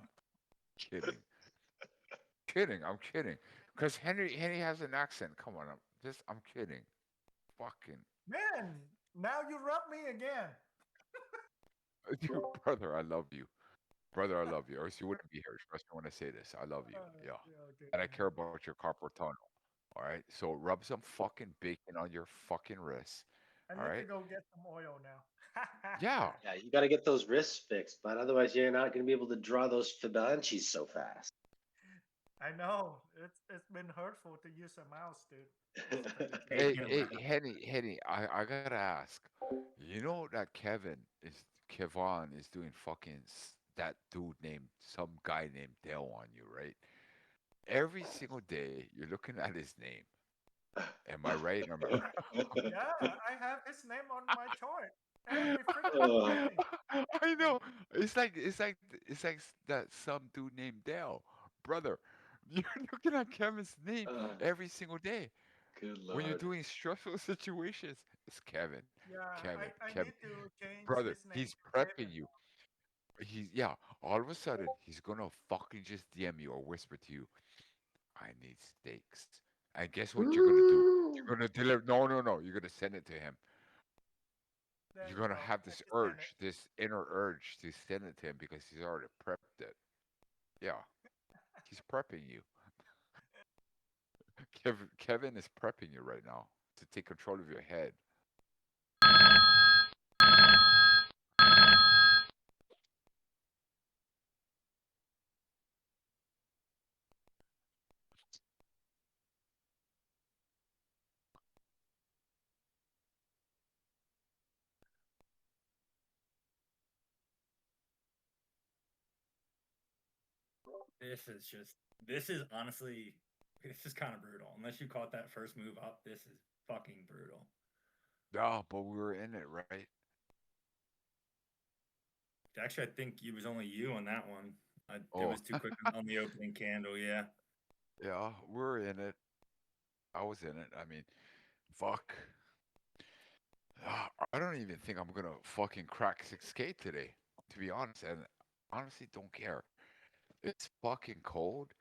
kidding. I'm kidding. Because Henry has an accent. Come on, I'm kidding. Fucking Man, now you rub me again. dude, brother, I love you. Brother, I love you. Or else you wouldn't be here. Trust me when I say this. I love you. Yeah. Okay. And I care about your carpal tunnel. All right. So rub some fucking bacon on your fucking wrist. I All need right. to go get some oil now. Yeah. Yeah, you got to get those wrists fixed, but otherwise you're not going to be able to draw those Fibonacci's so fast. I know it's been hurtful to use a mouse, dude. Hey, Henny, I gotta ask. You know that Kevon is doing fucking that dude named some guy named Dale on you, right? Every single day you're looking at his name. Am I right? Yeah, I have his name on my chart every freaking Oh. day. I know. It's like that some dude named Dale, brother. You're looking at Kevin's name Uh, every single day. good When you're lord. doing stressful situations, it's Kevin. Yeah, Kevin. I Kevin. need to change Brother, his name he's to prepping Kevin. you. Yeah, all of a sudden he's gonna fucking just DM you or whisper to you, I need steaks. And guess what you're gonna do? You're gonna deliver no, you're gonna send it to him. There You're you gonna go. have I this just sent it. urge, this inner urge to send it to him because he's already prepped it. Yeah, he's prepping you. Kevin is prepping you right now to take control of your head. This is honestly, this is kind of brutal. Unless you caught that first move up, this is fucking brutal. Yeah, but we were in it, right? Actually, I think it was only you on that one. It Oh. was too quick on the opening candle. Yeah. Yeah, we're in it. I was in it. I mean, fuck. I don't even think I'm gonna fucking crack 6K today, to be honest. And honestly, don't care. It's fucking cold.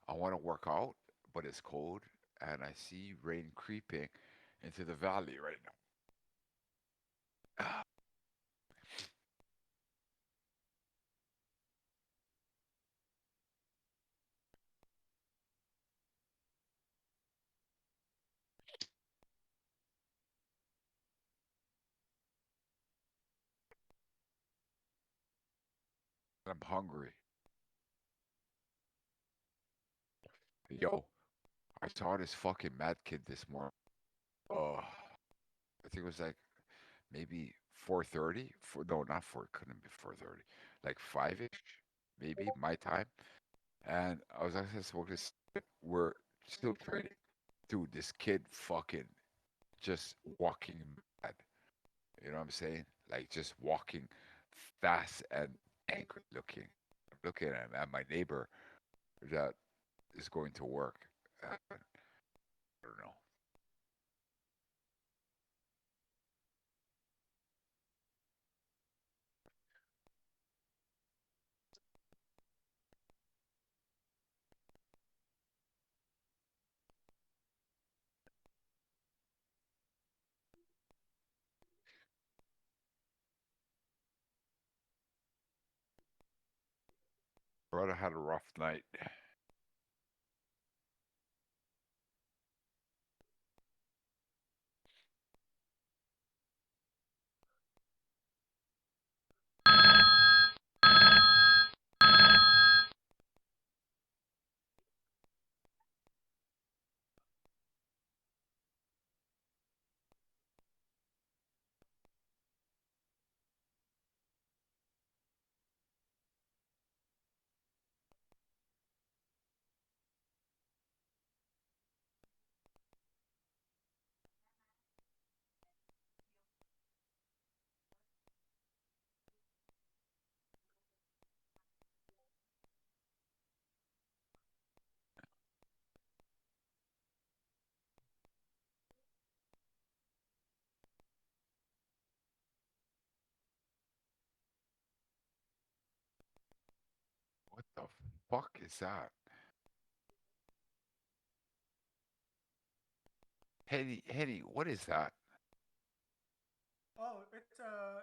I want to work out, but it's cold, and I see rain creeping into the valley right now. I'm hungry. Yo, I saw this fucking mad kid this morning. I think it was like maybe 4:30. No, not 4. Couldn't be 4:30. Like 5ish, maybe my time. And I was actually smoking. We're still trading. Dude, this kid fucking just walking mad. You know what I'm saying? Like just walking fast and angry looking. Looking at my neighbor that is going to work. I don't know. brother had a rough night. What the fuck is that? Hetty, what is that? Oh, it's a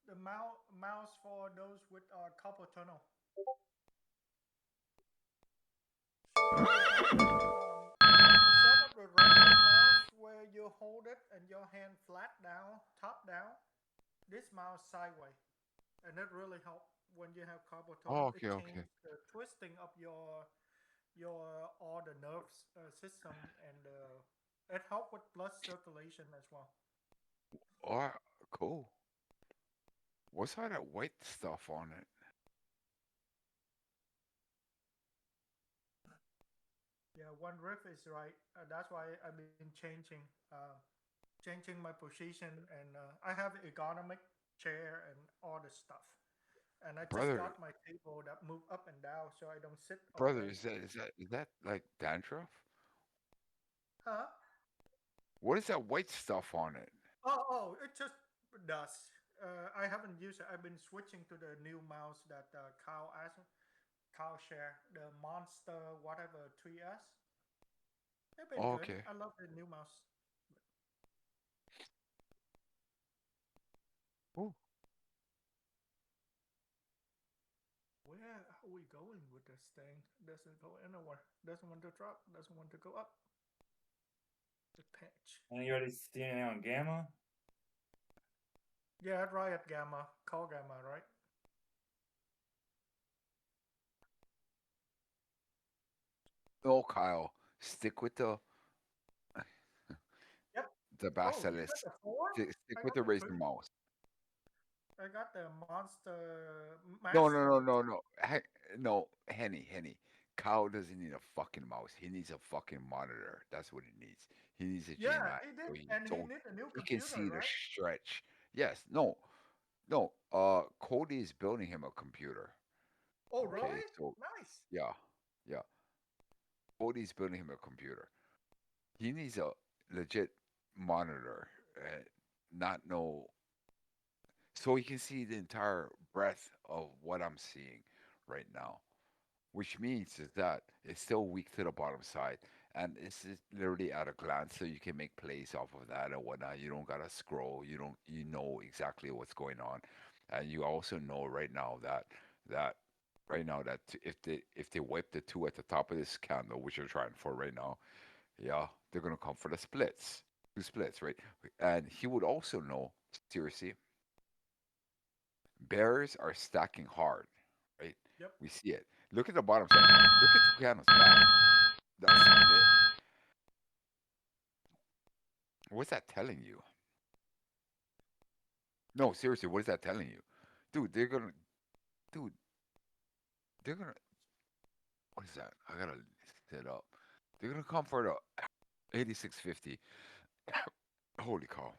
the mouse for those with carpal tunnel. So instead of the regular mouse where you hold it and your hand flat down, top down, this mouse sideways, and it really helps when you have carpal Oh, tunnel. It okay, okay. changes the twisting of your all the nerves system, and it helps with blood circulation as well. Oh, cool. What's all that white stuff on it? Yeah, one riff is right. That's why I've been changing my position, and I have ergonomic chair and all the stuff. And I just Brother, got my table that move up and down, so I don't sit all brother, day. is that like dandruff? Huh? What is that white stuff on it? Oh, it just does. I haven't used it. I've been switching to the new mouse that Kyle share, the Monster whatever 3S. They've been Oh, good. okay. I love the new mouse. Ooh. Where are we going with this thing? Doesn't go anywhere. Doesn't want to drop. Doesn't want to go up. The patch. And you already seeing it on Gamma? Yeah, Riot Gamma. Call Gamma, right? No, Kyle, stick with Yep. the Oh, you Basilisk. got the 4? Stick I with got the the Razer 3. mouse. I got the Monster No, Master. no, no, no, no. No, Henny. Kyle doesn't need a fucking mouse. He needs a fucking monitor. That's what he needs. He needs a Yeah, GMAX he did. so he And he so need a new he can computer, see the right? stretch. Yes, no, no. Cody is building him a computer. Oh, Okay, really? so Nice. yeah, yeah. Cody's building him a computer. He needs a legit monitor, not no, so he can see the entire breadth of what I'm seeing right now. Which means is that it's still weak to the bottom side, and it's just literally at a glance, so you can make plays off of that and whatnot. You don't gotta scroll. You know exactly what's going on, and you also know that right now that if they wipe the two at the top of this candle, which you're trying for right now, yeah, they're gonna come for the splits, two splits, right? And he would also know, seriously, bears are stacking hard, right? Yep. We see it. Look at the bottom side. Look at the candles back. That split. What's that telling you? No, seriously, what is that telling you? Dude, dude, they're gonna, what is that? I gotta set up. They're gonna come for the 8650. Holy cow.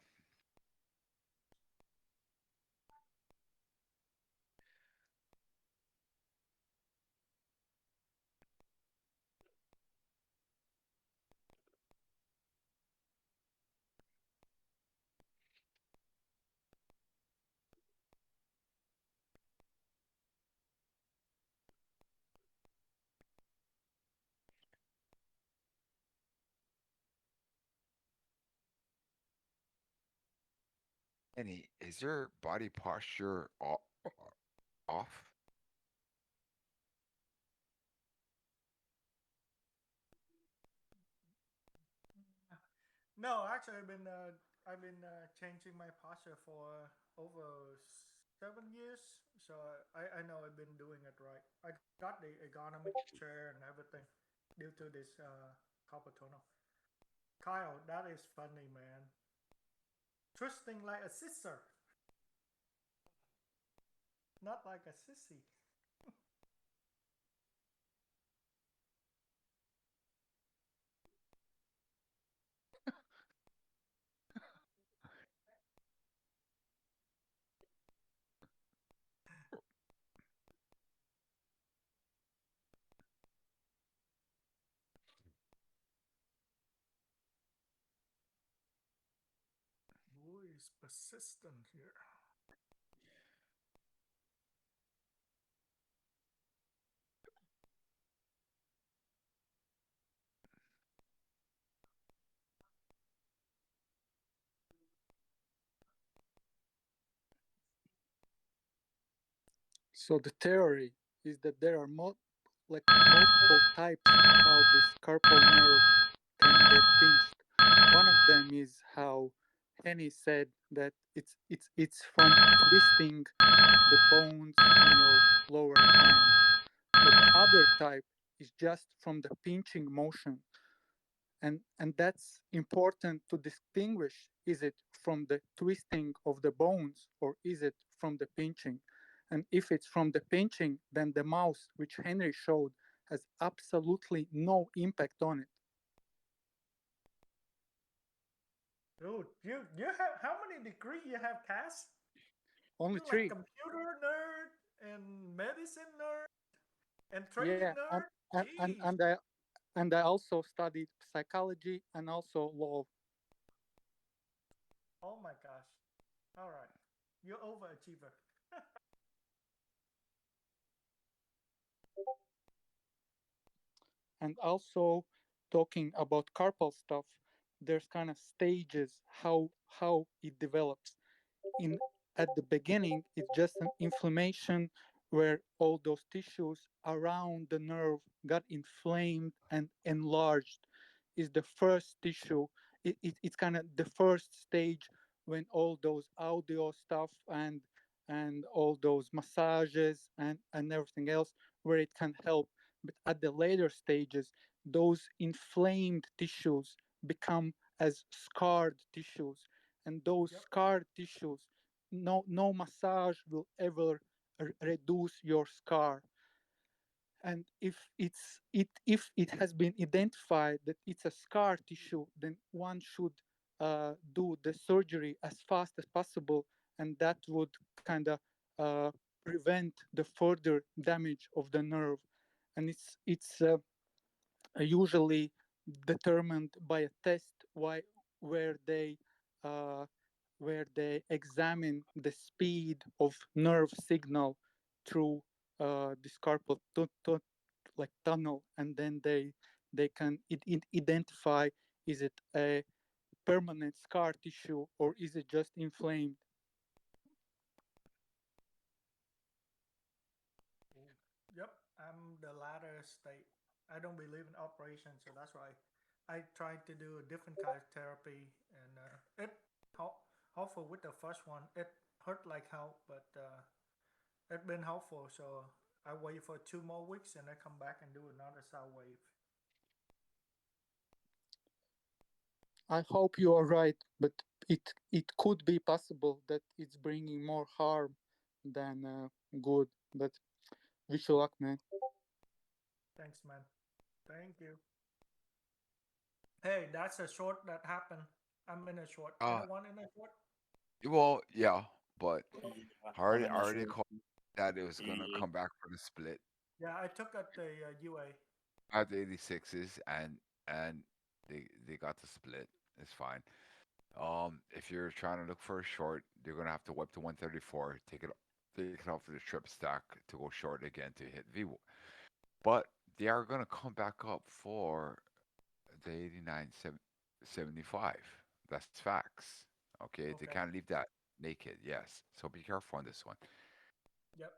Is your body posture off? No, actually, I've been changing my posture for over 7 years, so I know I've been doing it right. I got the ergonomic chair and everything due to this carpal tunnel. Kyle, that is funny, man. Twisting like a scissor, not like a sissy. Who is persistent here? So the theory is that there are like multiple types how this carpal nerve can get pinched. One of them is how Henny said that it's from twisting the bones in your lower hand. But the other type is just from the pinching motion. And that's important to distinguish. Is it from the twisting of the bones or is it from the pinching? And if it's from the pinching, then the mouse, which Henry showed, has absolutely no impact on it. Dude, you have how many degrees you have, Cass? Only You like three. computer nerd and medicine nerd and trading Yeah, nerd? and, and, Jeez. and, I, and I also studied psychology and also law. Oh my gosh. All right. You're overachiever. And also talking about carpal stuff, there's kind of stages how it develops. In At the beginning, it's just an inflammation where all those tissues around the nerve got inflamed and enlarged. Is the first tissue. It's kind of the first stage when all those audio stuff and all those massages and everything else where it can help. But at the later stages, those inflamed tissues become as scarred tissues, and those Yep. scar tissues, no massage will ever reduce your scar. And if it has been identified that it's a scar tissue, then one should do the surgery as fast as possible, and that would kind of uh, prevent the further damage of the nerve. And it's usually determined by a test where they uh, where they examine the speed of nerve signal through this carpal like tunnel, and then they can identify, is it a permanent scar tissue or is it just inflamed. Yep. I'm the latter state. I don't believe in operation, so that's why I tried to do a different kind of therapy, and it helpful with the first one. It hurt like hell, but it's been helpful. So I wait for 2 more weeks and I come back and do another sound wave. I hope you are right, but it could be possible that it's bringing more harm than good. But wish you luck, man. Thanks, man. Thank you. Hey, that's a short that happened. I'm in a short. Uh, Anyone in a short? well, yeah, but Yeah, I I'm already, in I a already short. called that it was gonna Yeah. come back for the split Yeah, I took at the UA. at the 86s, and they got the split. It's fine. If you're trying to look for a short, you're gonna have to wipe the 134, take it off of the trip stack to go short again to hit V. But they are gonna come back up for the 89.75. That's facts. Okay, they Okay. can't leave that naked. Yes, so be careful on this one. Yep.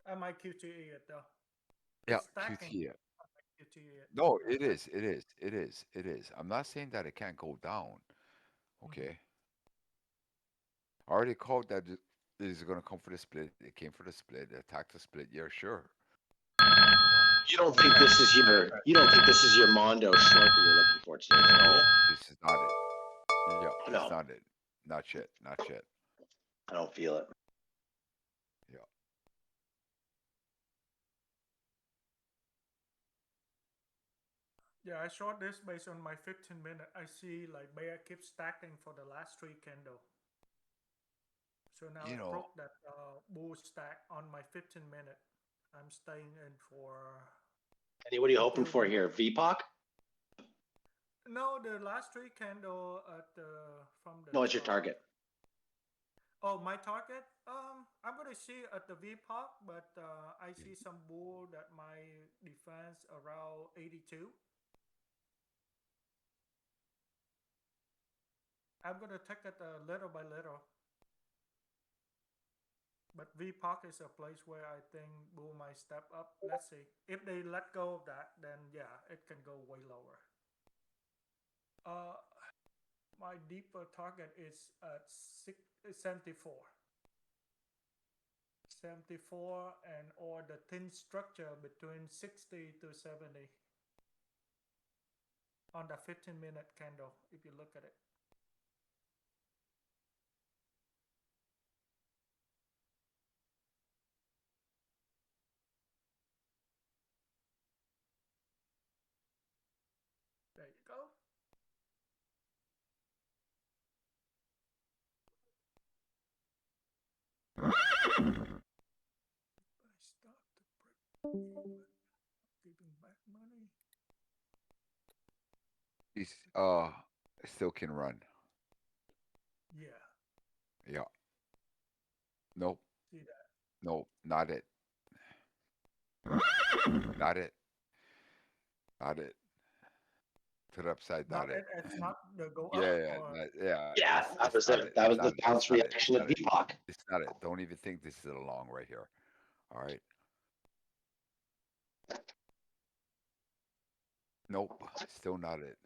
I might QTE it though. Yeah, It's stacking QT. QTE. it. No, Yeah, it is. It is. It is. It is. I'm not saying that it can't go down. Okay. I already called that it is going to come for the split. It came for the split. It attacked the split. Yeah, sure. You don't think this is your Mondo short that you're looking for today, though, do No, you? this is not it. Yeah, it's No, not it. Not yet. Not yet. I don't feel it. Yeah. Yeah, I short this based on my 15-minute. I see like bear keeps stacking for the last three candle. So now You it know, broke that bull stack on my 15-minute. I'm staying in for Andy, what are you hoping until for the here? VPOC? no the last three candle at the from the No, it's your target. Oh, my target? I'm gonna see at the VPOC, but I see some bull that my defense around 82. I'm gonna take it little by little. But VPOC is a place where I think bull might step up. Let's see. If they let go of that, then yeah, it can go way lower. My deeper target is at 74. 74 and or the thin structure between 60 to 70 on the 15-minute candle if you look at it. There you go. I start to break even, giving back money. he's still can run. Yeah, Yeah. Nope. see that. Nope. Not it. Not it. Not it. To the upside. Not Not it. it. It's not the go Yeah. up Yeah. or Yeah. Yeah, that It's was not it. it. That It's was not the it. It's bounce not it. reaction It's of not it. VPOC. It's not it. Don't even think this is a long right here. All right. Nope. Still not it.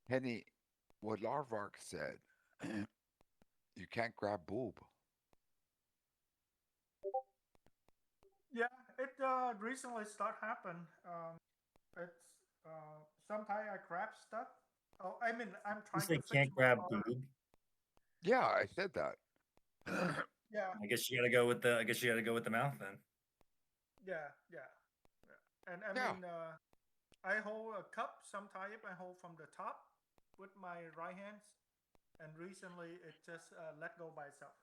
Henny, what Larvark said, you can't grab boob. yeah. It recently start happen. It's sometimes I grab stuff. Oh, I mean I'm You trying say to fix can't my grab product. boob. Yeah, I said that. Yeah, I guess you gotta go with the. I guess you gotta go with the mouth then. yeah, yeah, yeah. And I Yeah. mean I hold a cup. Sometimes I hold from the top with my right hands, and recently it just let go by itself.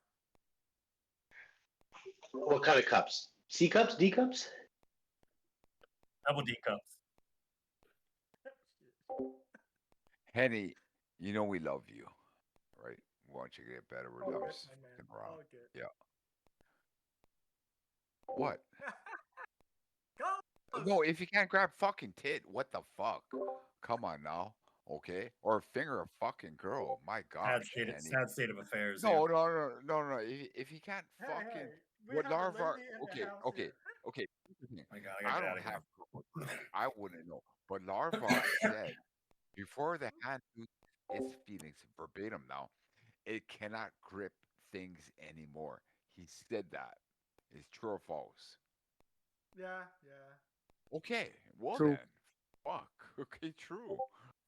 What kind of cups? C cups? D cups? Double D cups. Henny, you know we love you, right? We want you to get better. We're All not good, just my man. fucking around. All good. Yeah. What? Go. No, if you can't grab fucking tit, what the fuck? Come on now. Okay? Or finger a fucking girl. My gosh, Henny. Sad state of affairs. No, no, no, no, no. If you can't Hey, fucking hey, we what have a Larvar lady in the okay, house okay, here. okay. here's the thing. My God, I I gotta get don't out of have here. I wouldn't know. But Larvark said before the hand loses its feelings verbatim now, it cannot grip things anymore. He said that. Is true or false? Yeah, yeah. Okay, well True. then. Fuck. Okay, true.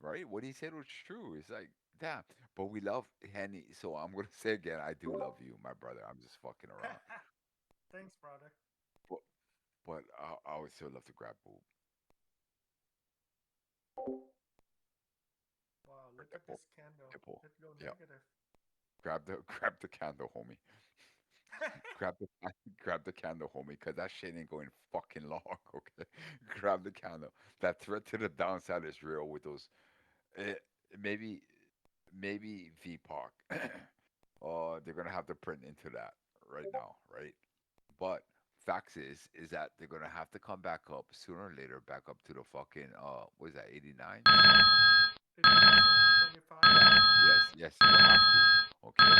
Right? What he said was true. It's like, damn. But we love Henny. So I'm gonna say again, I do love you, my brother. I'm just fucking around. Thanks, brother. But I would still love to grab boob. Wow, look at Nipple. this candle. Nipple. It go Yeah. negative. Grab the grab the candle, homie. Grab the grab the candle, homie, because that shit ain't going fucking long. Okay, grab the candle. That threat to the downside is real with those. Uh, maybe maybe VPOC. They're gonna have to print into that right now, right? But facts is that they're gonna have to come back up sooner or later, back up to the fucking what is that, 89s? 25. Yeah, yes, it will have to. Okay,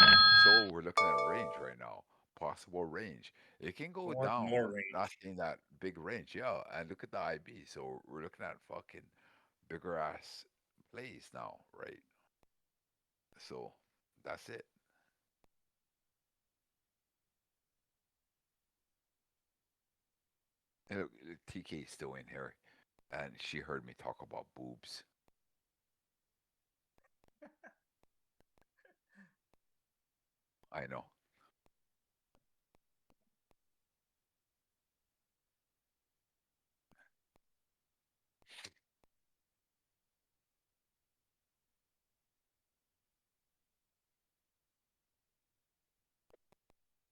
so we're looking at range right now, possible range. It can go Want down, more not range. in that big range, yeah. And look at the IB. So we're looking at fucking bigger ass plays now, right? So that's it. And look, TK is still in here, and she heard me talk about boobs. I know.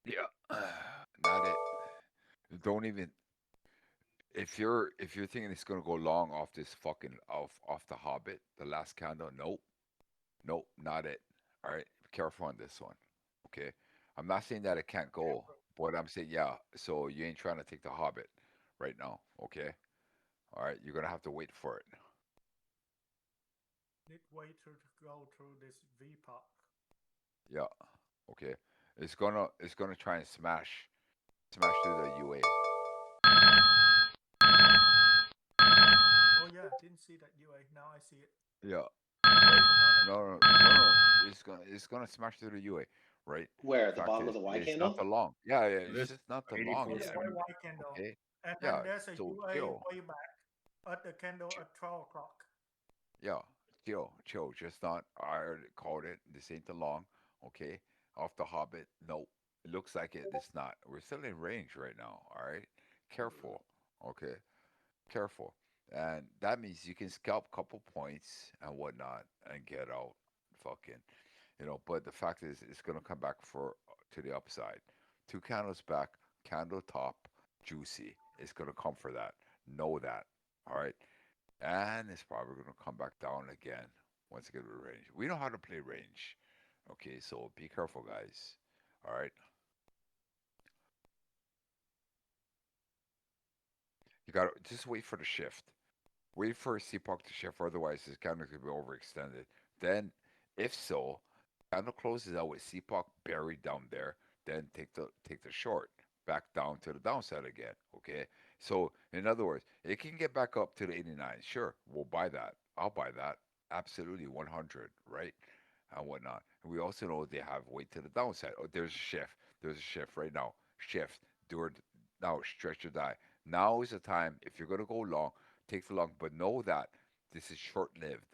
Yeah, not it. Don't even. If you're thinking it's gonna go long off this fucking off the Hobbit, the last candle, nope, nope, not it. All right, be careful on this one. Okay, I'm not saying that it can't go, but I'm saying yeah. So you ain't trying to take the Hobbit right now. Okay, all right, you're gonna have to wait for it. Need way to go through this VPOC. Yeah. Okay. It's gonna try and smash through the UA. Oh yeah, didn't see that UA. Now I see it. Yeah. I Right. forgot No, about no, it. no, no. It's gonna smash through the UA. Right. Where at the Fact bottom of is, the Y it's not the candle? long. Yeah, yeah. It's This just not the long Oh, 84 the yet. cent. YY candle. Okay. And then Yeah. there's a So UA chill. way back at the candle at 12 o'clock. Yeah. Chill. Chill. Just not. I already called it. This ain't the long. Okay. Off the Hobbit. Nope. It looks like it. It's not. We're still in range right now. All right. Careful. Okay. Careful. And that means you can scalp a couple points and whatnot and get out fucking, but the fact is it's gonna come back for to the upside. Two candles back, candle top, juicy. It's gonna come for that. Know that. All right. And it's probably gonna come back down again once it gets to range. We know how to play range. Okay, so be careful guys. All right. You gotta just wait for the shift. Wait for a CPOC to shift, otherwise this candle could be overextended. Then, if so, candle closes out with CPOC buried down there, then take the short back down to the downside again. Okay, so in other words, it can get back up to the 89. Sure, we'll buy that. I'll buy that. Absolutely, 100, right? And whatnot. And we also know they have weight to the downside. Oh, there's a shift. There's a shift right now. Shift. Do it now. Stretch or die. Now is the time. If you're gonna go long, take the long, but know that this is short-lived,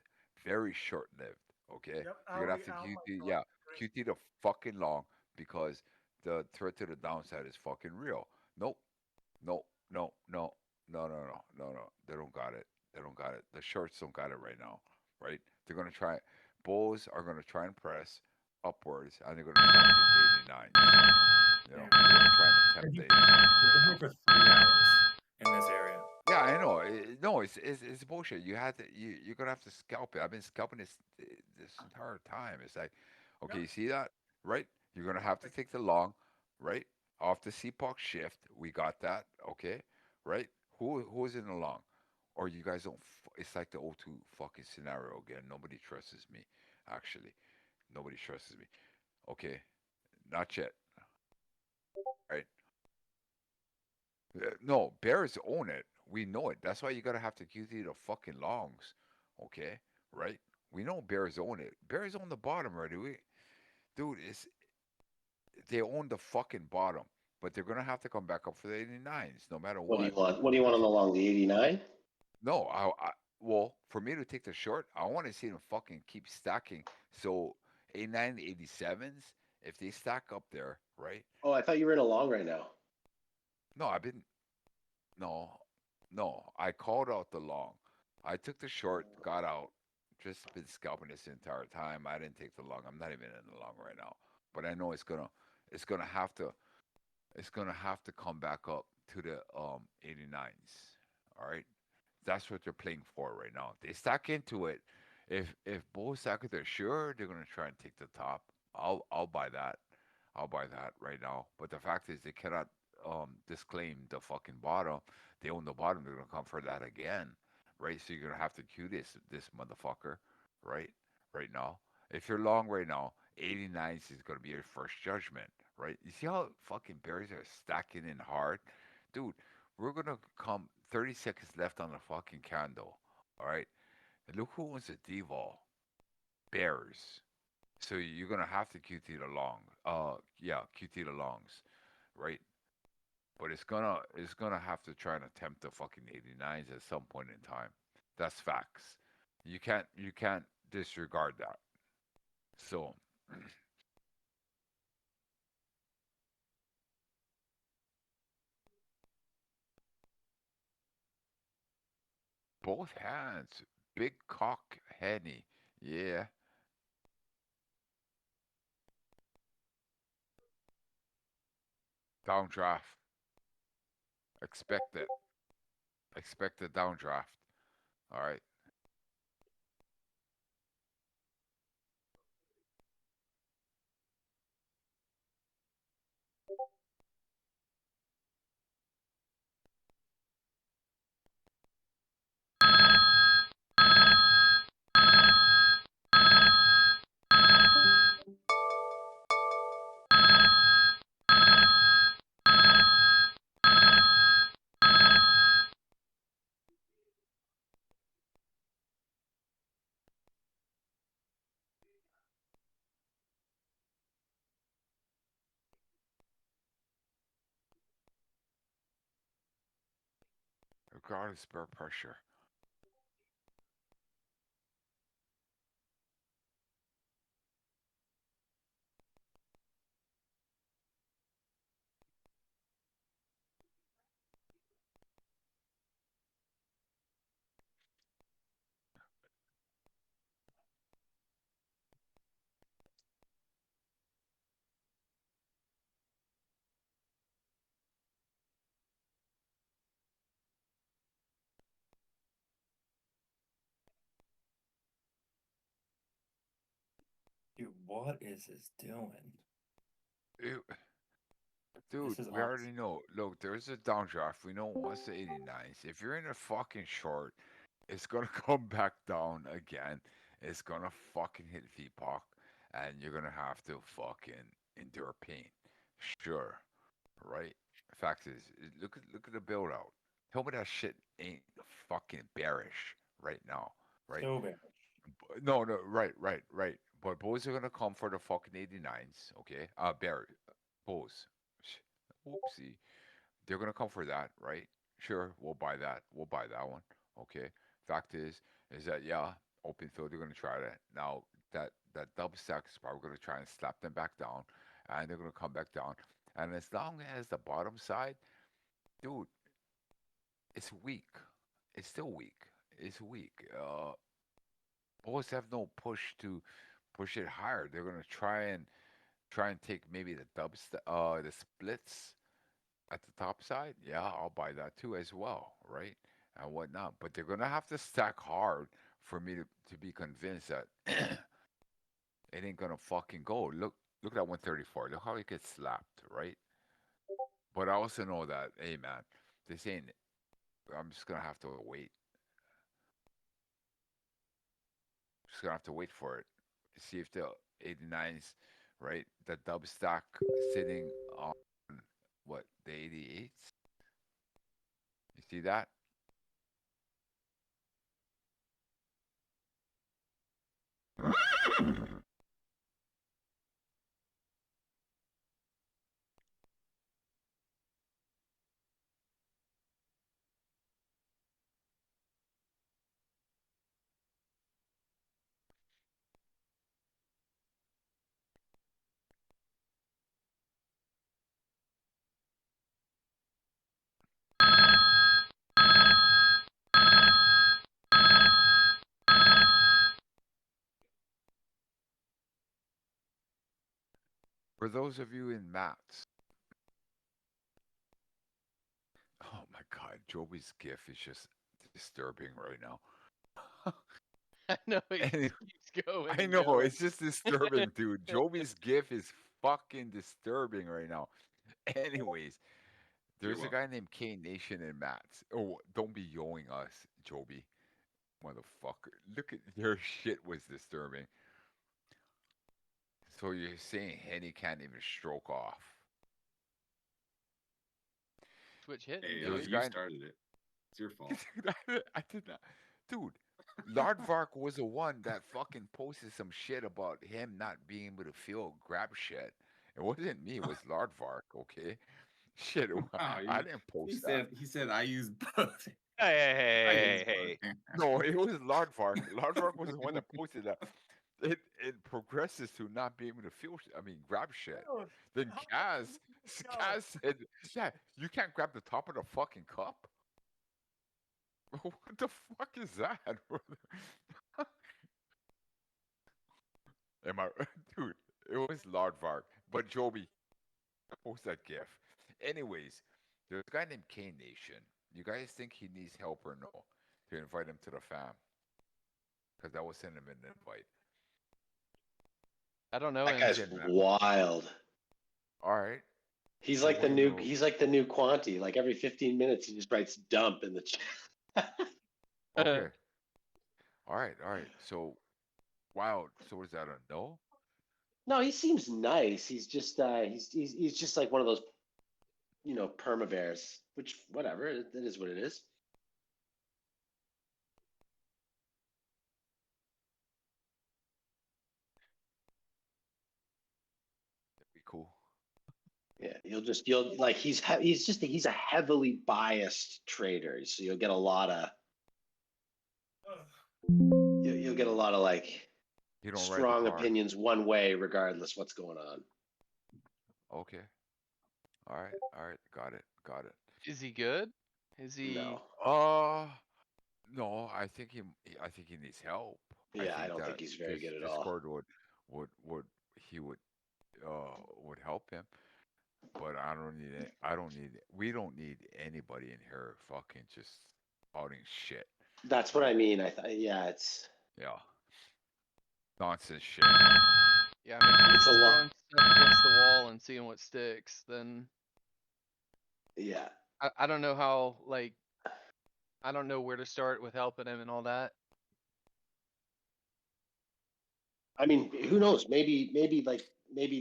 very short-lived. Okay, Yep, I you're gonna have already to out my QT, short yeah, green. QT the fucking long because the threat to the downside is fucking real. Nope, no, no, no, no, no, no, no, no. They don't got it. They don't got it. The shorts don't got it right now. Right? They're gonna try. Bulls are gonna try and press upwards, and they're gonna try and take the 89s. Yeah. They're gonna try and attempt the 89s We've right been now. here for 3 hours in this area. Yeah, I know. No, it's bullshit. You're gonna have to scalp it. I've been scalping this entire time. It's like, okay, Yep, you see that, right? You're gonna yep. have to take the long, right? Off the CPOC shift. We got that, okay, right? Who's in the long? Or you guys don't. It's like the O2 fucking scenario again. Nobody trusts me. Actually, nobody trusts me. Okay, not yet, right? No, Bears own it. We know it. That's why you gotta have to QT the fucking longs. Okay, right? We know Bears own it. Bears own the bottom already. Dude, they own the fucking bottom, but they're gonna have to come back up for the 89s, no matter What do you what. want? What do you want on the long? The 89? No, well, for me to take the short, I want to see them fucking keep stacking. So 89, 87s, if they stack up there, right? Oh, I thought you were in a long right now. No, no, no. I called out the long. I took the short, got out. Just been scalping this entire time. I didn't take the long. I'm not even in the long right now. But I know it's gonna have to. it's gonna have to come back up to the 89s. All right, that's what they're playing for right now. They stack into it. If both stack it, they're sure they're gonna try and take the top. I'll buy that. I'll buy that right now. But the fact is, they cannot disclaim the fucking bottom. They own the bottom. They're gonna come for that again, right? So you're gonna have to cue this motherfucker, right? Right now, if you're long right now, 89s is gonna be your first judgment, right? You see how fucking bears are stacking in hard, dude. We're gonna come 30 seconds left on the fucking candle, all right? And look who owns the deval, bears. So you're gonna have to QT the long. Yeah, QT the longs, right? But it's gonna have to try and attempt the fucking 89s at some point in time. That's facts. You can't disregard that. So both hands, big cock, Henny. Yeah, downdraft. Expect it. Expect the downdraft. All right. Regardless, spare pressure. Dude, what is this doing? Ew. This Dude, is we already awesome. know. Look, there's a downdraft. We know once the 89s. If you're in a fucking short, it's gonna come back down again. It's gonna fucking hit VPOC, and you're gonna have to fucking endure pain. Sure, right? Fact is, look at the build out. Tell me that shit ain't fucking bearish right now, right? So bad. No, no, right. But boys are gonna come for the fucking 89s, okay? Bear, boys. Whoopsie. They're gonna come for that, right? Sure, we'll buy that. We'll buy that one. Okay. Fact is that yeah, open field they're gonna try that. Now that double stack is probably gonna try and slap them back down, and they're gonna come back down. And as long as the bottom side, dude, it's weak. It's still weak. It's weak. Bulls have no push to push it higher. They're gonna try and take maybe the splits at the top side, yeah, I'll buy that too as well, right? And whatnot. But they're gonna have to stack hard for me to be convinced that it ain't gonna fucking go. Look at that 134. Look how it gets slapped, right? But I also know that, hey man, this ain't. I'm just gonna have to wait. Just gonna have to wait for it. See if the 89s, right? The dub stack sitting on what the 88s. You see that? For those of you in maths, Joby's gif is just disturbing right now. I know he And just keeps going. I and know going. it's just disturbing, dude. Joby's gif is fucking disturbing right now. Anyways, there's a guy welcome. named K Nation and Mats. Oh, don't be yoing us, Joby, motherfucker. Look at your shit was disturbing. So you're saying Henny can't even stroke off? Switch hitting, Hey, There was Joey. a you guy. started it. It's your fault. I did not, dude. Lardvark was the one that fucking posted some shit about him not being able to feel grab shit. It wasn't me. It was Lardvark. Okay, shit. Wow, I didn't post that. he said I use both. I Hey, use hey, both. No, it was Lardvark. Lardvark was the one that posted that. It progresses to not being able to feel. I mean, grab shit. Dude, Then how- Kaz, no. Kaz said, "Yeah, you can't grab the top of the fucking cup." What the fuck is that? Am I, dude? It was Lardvark, but Joby, post that gif. Anyways, there's a guy named K Nation. You guys think he needs help or no? To invite him to the fam, because I will send him an invite. I don't know That him. guy's Shit, man. wild. All right. He's So like what the do you new know? he's like the new Quanti. Like every 15 minutes he just writes dump in the chat. Okay. All right. All right. So, wow. So is that a no? No, he seems nice. He's just he's just like one of those, perma bears, which whatever, it is what it is. That'd be cool. Yeah, you'll like he's a heavily biased trader, so you'll get a lot of you'll get a lot of like You don't ride the strong car. opinions one way regardless what's going on. Okay. All right. All right. Got it. Got it. Is he good? Is he? No. No. I think he needs help. Yeah, I think don't that think he's very good at all. Discord would help him. But I don't need it. We don't need anybody in here fucking just outing shit. That's what I mean. Yeah, it's Yeah. Nonsense shit. Yeah, I mean, if It's he's a lot. throwing stuff against the wall and seeing what sticks, then yeah. I don't know how, like, I don't know where to start with helping him and all that. I mean, who knows? Maybe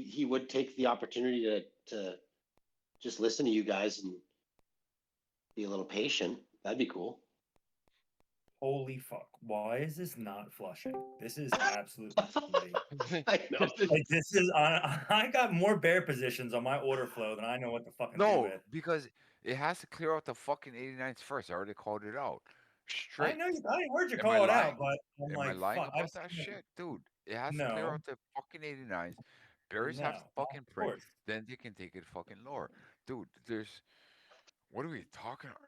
he would take the opportunity to just listen to you guys and be a little patient. That'd be cool. Holy fuck! Why is this not flushing? This is absolutely shitty. I know. Like this is I got more bear positions on my order flow than I know what to fucking do No, with. because it has to clear out the fucking 89s first. I already called it out. I Straight. know I heard you Am I call it lying? out, but I'm Am I like, lying fuck, I've about that seen it. shit? Dude, it has to clear No, out the fucking 89s. Bears no, have to fucking of print. course. Then they can take it fucking lower. Dude, what are we talking about?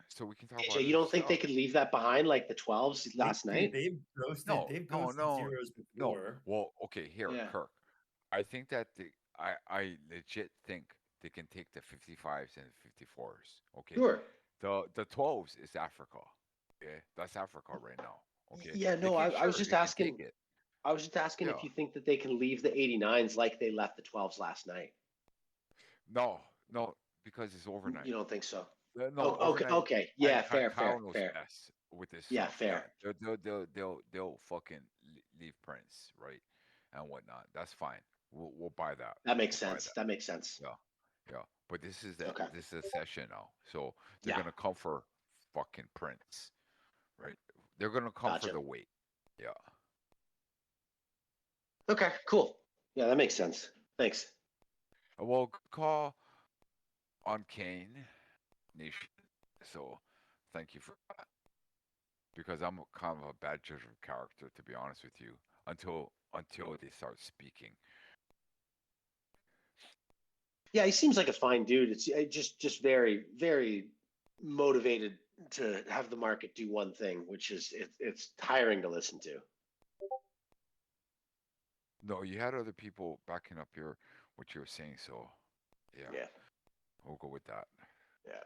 So we can talk about AJ, you other don't think they stuff. could leave that behind like the 12s last night? They've ghosted. No, They've no, ghosted no, zeros no. before. Well, okay, here, Yeah. Kirk. I think that I legit think they can take the 55s and 54s. Okay. Sure. The 12s is Africa. Okay, that's Africa right now. Okay. Yeah, They no, can, I was sure, just they can asking. take it. I was just asking Yeah. if you think that they can leave the 89s like they left the 12s last night. No, because it's overnight. You don't think so? No, okay, overnight. okay. Yeah, and fair, Kyle fair, knows fair. best with this Yeah, stuff. fair. They'll fucking leave prints, right, and whatnot. That's fine. We'll buy that. That makes We'll buy sense. That makes sense. Yeah. But this is Okay. this is a session now, so they're Yeah. gonna come for fucking prints, right? They're gonna come for Gotcha. the weight. Yeah. Okay, cool. Yeah, that makes sense. Thanks. Well, good call on Kane Nation. So, thank you for that. Because I'm kind of a bad judge of character, to be honest with you, until they start speaking. Yeah, he seems like a fine dude. It's just very, very motivated to have the market do one thing, which is it's tiring to listen to. No, you had other people backing up what you were saying, so yeah, Yeah. we'll go with that. Yeah.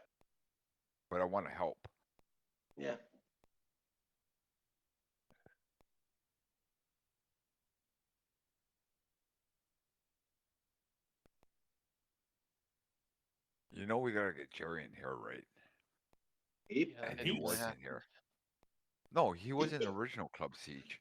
But I I want to help. Yeah. You know we gotta get Jerry in here, right? Yep. Yeah, And I he think we was have in to. here. No, he was in the original Club Siege.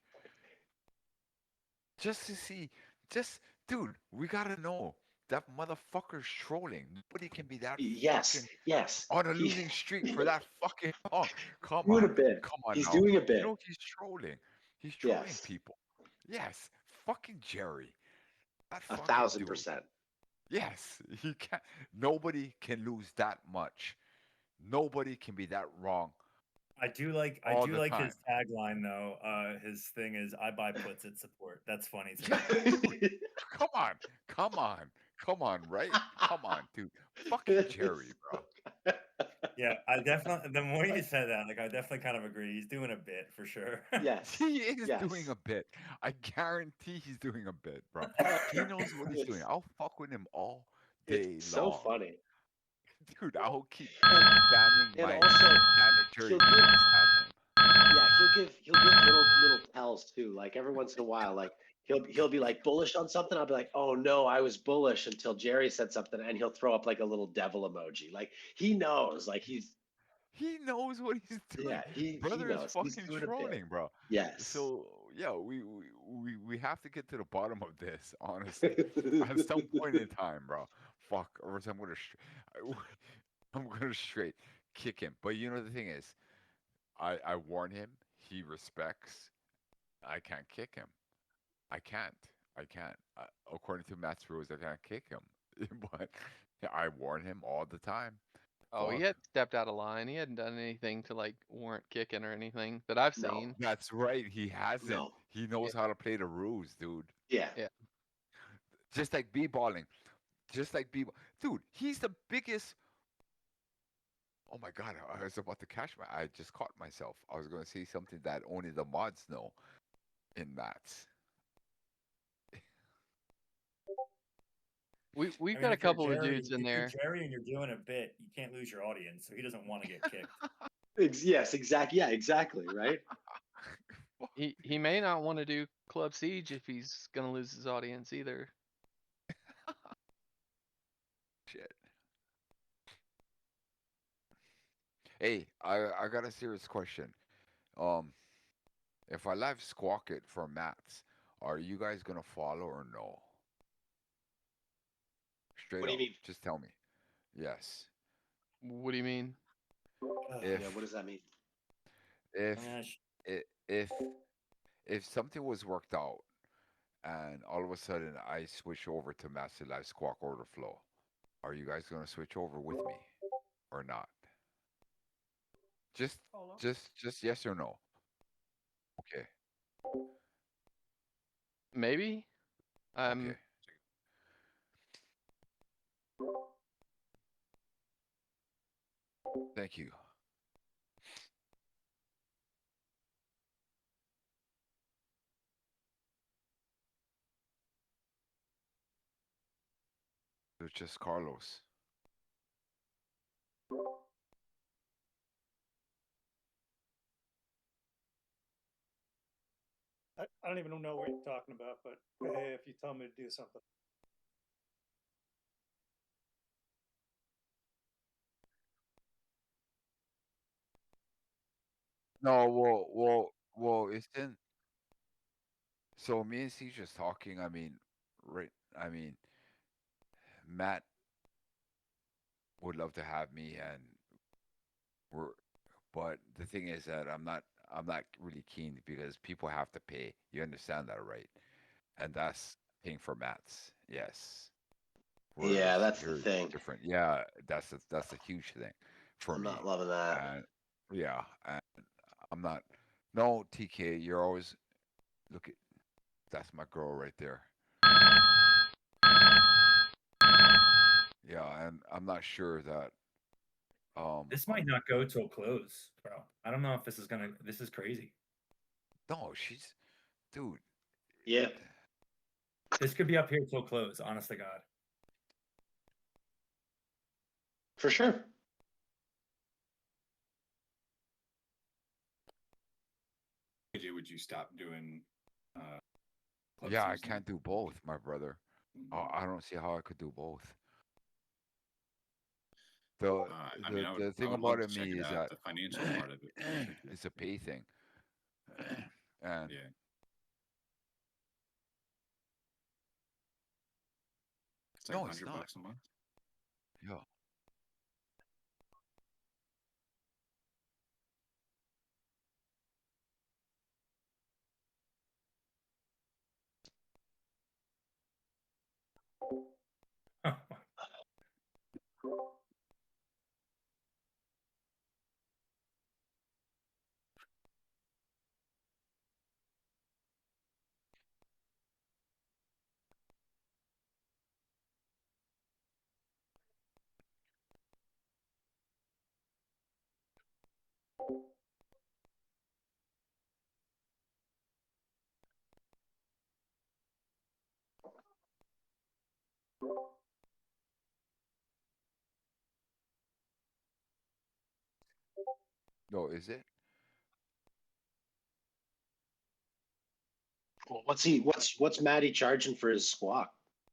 Just to see, just dude, we gotta know that motherfucker's trolling. Nobody can be that Yes. fucking Yes. on a He, losing streak for that fucking long. Come doing a on, bit. come on He's now. doing a You bit. know he's trolling. He's trolling Yes. people. Yes, fucking Jerry. That A fucking dude. 1000%. Yes, he can't. Nobody can lose that much. Nobody can be that wrong I do like all the time. his tagline though. His thing is "I buy puts at support." That's funny to me. Yeah, dude. Come on, come on, come on, right? Come on, dude. Fucking Jerry, bro. Yeah, I definitely. The more you said that, like, I definitely kind of agree. He's doing a bit for sure. Yes. He is Yes. doing a bit. I guarantee he's doing a bit, bro. He knows what he's doing. I'll fuck with him all day It's so long. funny. Dude, I'll keep And, banning and my also, damn Jerry he'll Jones give, at him. yeah, he'll give little tells too. Like every once in a while, like he'll be like bullish on something. I'll be like, oh no, I was bullish until Jerry said something, and he'll throw up like a little devil emoji. Like he knows, like He knows what he's doing. yeah, he Brother is knows. He's fucking doing a bit. trolling, bro. Yes. So yeah, we have to get to the bottom of this, honestly. At some point in time, bro. Fuck, or else I'm gonna, I'm gonna straight kick him. But you know the thing is, I warn him. He respects. I can't kick him. I can't. I can't. According to Matt's rules, I can't kick him. But I warn him all the time. Oh, he Fuck. had stepped out of line. He hadn't done anything to like warrant kicking or anything that I've No. seen. That's right. He hasn't. No. He knows how to play the rules, dude. Yeah. Yeah. Just like b-balling. Just like b dude, he's the biggest. Oh my god, I was about to catch my I just caught myself. I was gonna say something that only the mods know in mats. We've I mean, got a if you're couple of Jerry- dudes in if you're there. Jerry and you're doing a bit, you can't lose your audience, so he doesn't want to get kicked. Yes. Exactly. Yeah. Exactly. Right. He may not want to do Club Siege if he's gonna lose his audience either. Shit. Hey, I got a serious question. If I live squawk it for mats, are you guys gonna follow or no? Straight What do up, you mean? just tell me. Yes. What do you mean? If Yeah. What does that mean? if Gosh. if something was worked out and all of a sudden I switch over to Master Live Squawk Order Flow, are you guys gonna switch over with me or not? Just Follow. just yes or no. Okay. Maybe. Okay. Thank you. It's just Carlos. I don't even know what you're talking about, but hey, if you tell me to do something. No, well, it's in. So me and C just talking. I mean, right? I mean, Matt would love to have me, and we're. But the thing is that I'm not really keen because people have to pay. You understand that, right? And that's paying for mats. Yes. Yeah, Whereas that's the you're thing. different. Yeah, that's a huge thing for I'm me. not loving that. And yeah, and I'm not. No, TK, you're always look at. That's my girl right there. Yeah, and I'm not sure that. This might not go till close, bro. I don't know if this is gonna. This is crazy. No, she's, dude. Yeah. This could be up here till close. Honest to God. For sure. would you stop doing? Club Yeah, I C's can't then? do both, my brother. Mhm. I don't see how I could do both. The I mean, the I thing would about love to it check me it is out. that The financial part of it would be tricky. it's a pay thing, and Yeah. It's like no, it's not. $100 a month. Yeah. No, is it? Well, what's Matty charging for his squawk?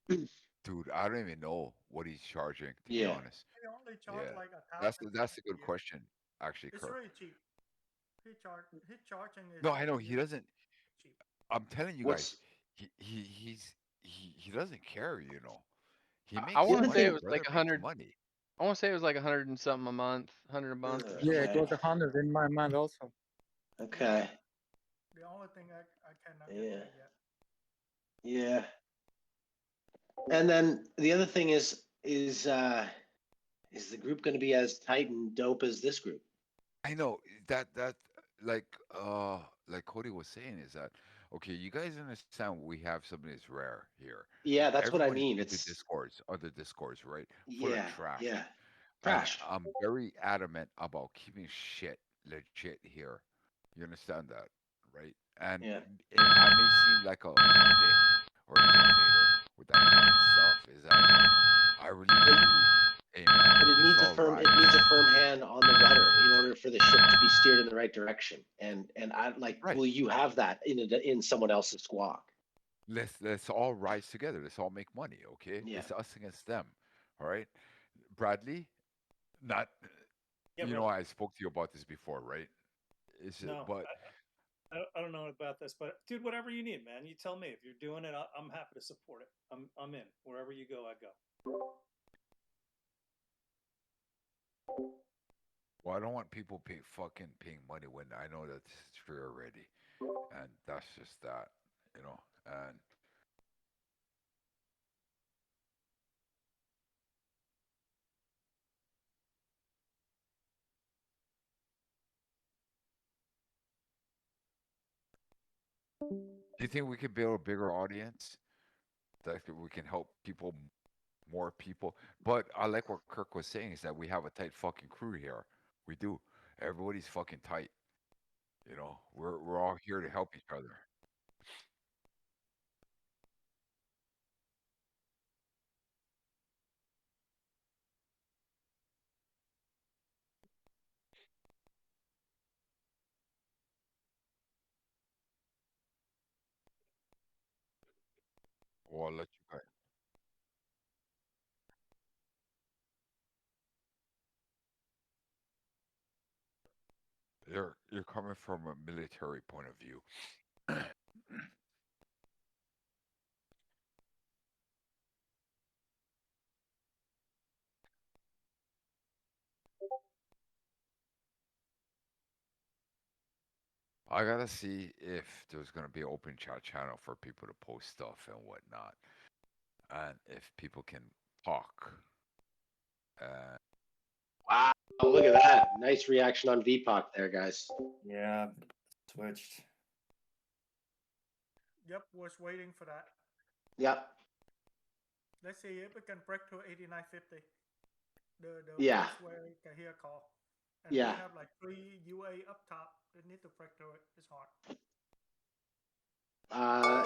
Dude, I don't even know what he's charging, to be Yeah. honest. He only charge Yeah, like that's 1,000 that's a good here. question, actually, It's Kirk. really cheap. His charging is No, I know he really doesn't. cheap. I'm telling you guys, What's he doesn't care. He I makes the want other to say money. it thing? was like Brother makes 100. money. I want to say it was like 100 and something a month, 100 a month or Yeah, something. it Okay. was 100 in my mind also. Okay. The only thing I cannot get Yeah. there yet. Yeah. And then the other thing is the group going to be as tight and dope as this group? I know that like like Cody was saying is that okay, you guys understand we have something that's rare here. Yeah, that's what I Everybody's mean. into It's other discords, right? Full of yeah, trash. yeah. And Trash. I'm very adamant about keeping shit legit here. You understand that, right? And Yeah. I may seem like a dick or a dictator with that kind of stuff. Is that I really do believe, hey man, But this all rides. it needs a firm hand on the rudder in order for the ship to be steered in the right direction. And I like, Right. will you have that in someone else's squawk? Let's all rise together. Let's all make money, okay? Yeah. It's us against them. All right. Bradley, not Yeah, you know, brother. I spoke to you about this before, right? Is it No, but I don't know about this, but dude, whatever you need, man, you tell me. If you're doing it, I'm happy to support it. I'm in. Wherever you go, I go. well, I don't want people paying money when I know that's true already. And that's just that, you know. And do you think we could build a bigger audience? That we can help people, more people. But I like what Kirk was saying is that we have a tight fucking crew here. We do. Everybody's fucking tight. You know, we're all here to help each other. Well, I'll let you guys. You're coming from a military point of view. I gotta see if there's gonna be an open chat channel for people to post stuff and whatnot, and if people can talk. Uh, Wow, look at that. Nice reaction on VPOC there, guys. Yeah, switched. Yep, was waiting for that. Yep. Let's see if we can break to 8950. The Yeah. place where you can hear call. And Yeah. we have like 3 UA up top. We need to break to it. It's hard.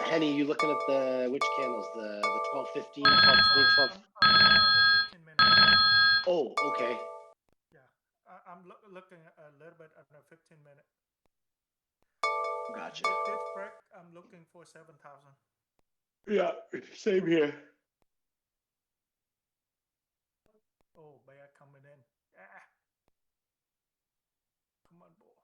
Henny, you looking at which candles? The 1215, Sorry, 1220, 12. I'm looking at the 15 minute. Oh, okay. Yeah, I'm looking a little bit at the 15 minute. Gotcha. This break, I'm looking for 7,000. Yeah, same here. Oh, bear coming in. Ah. Come on, ball.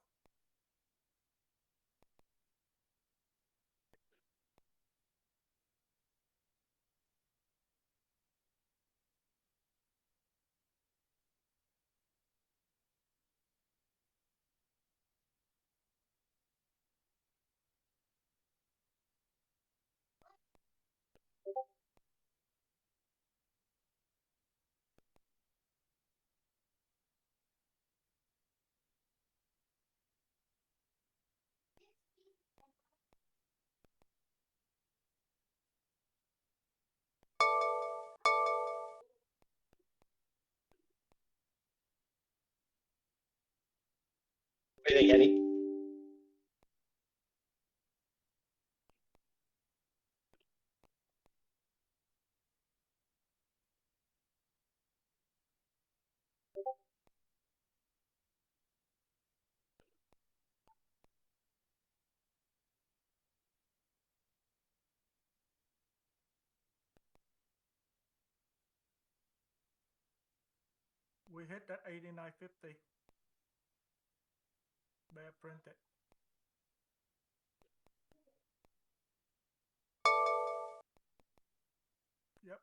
What do you think, Henny? We hit that 89.50. Bear printed. Yep.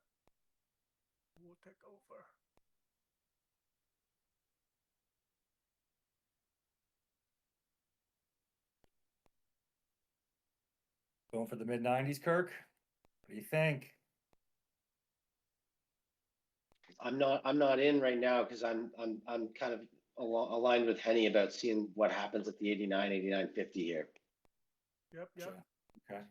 We'll take over. Going for the mid 90s, Kirk? What do you think? I'm not in right now because I'm kind of aligned with Henny about seeing what happens at the 89.50 here. Yep. Okay.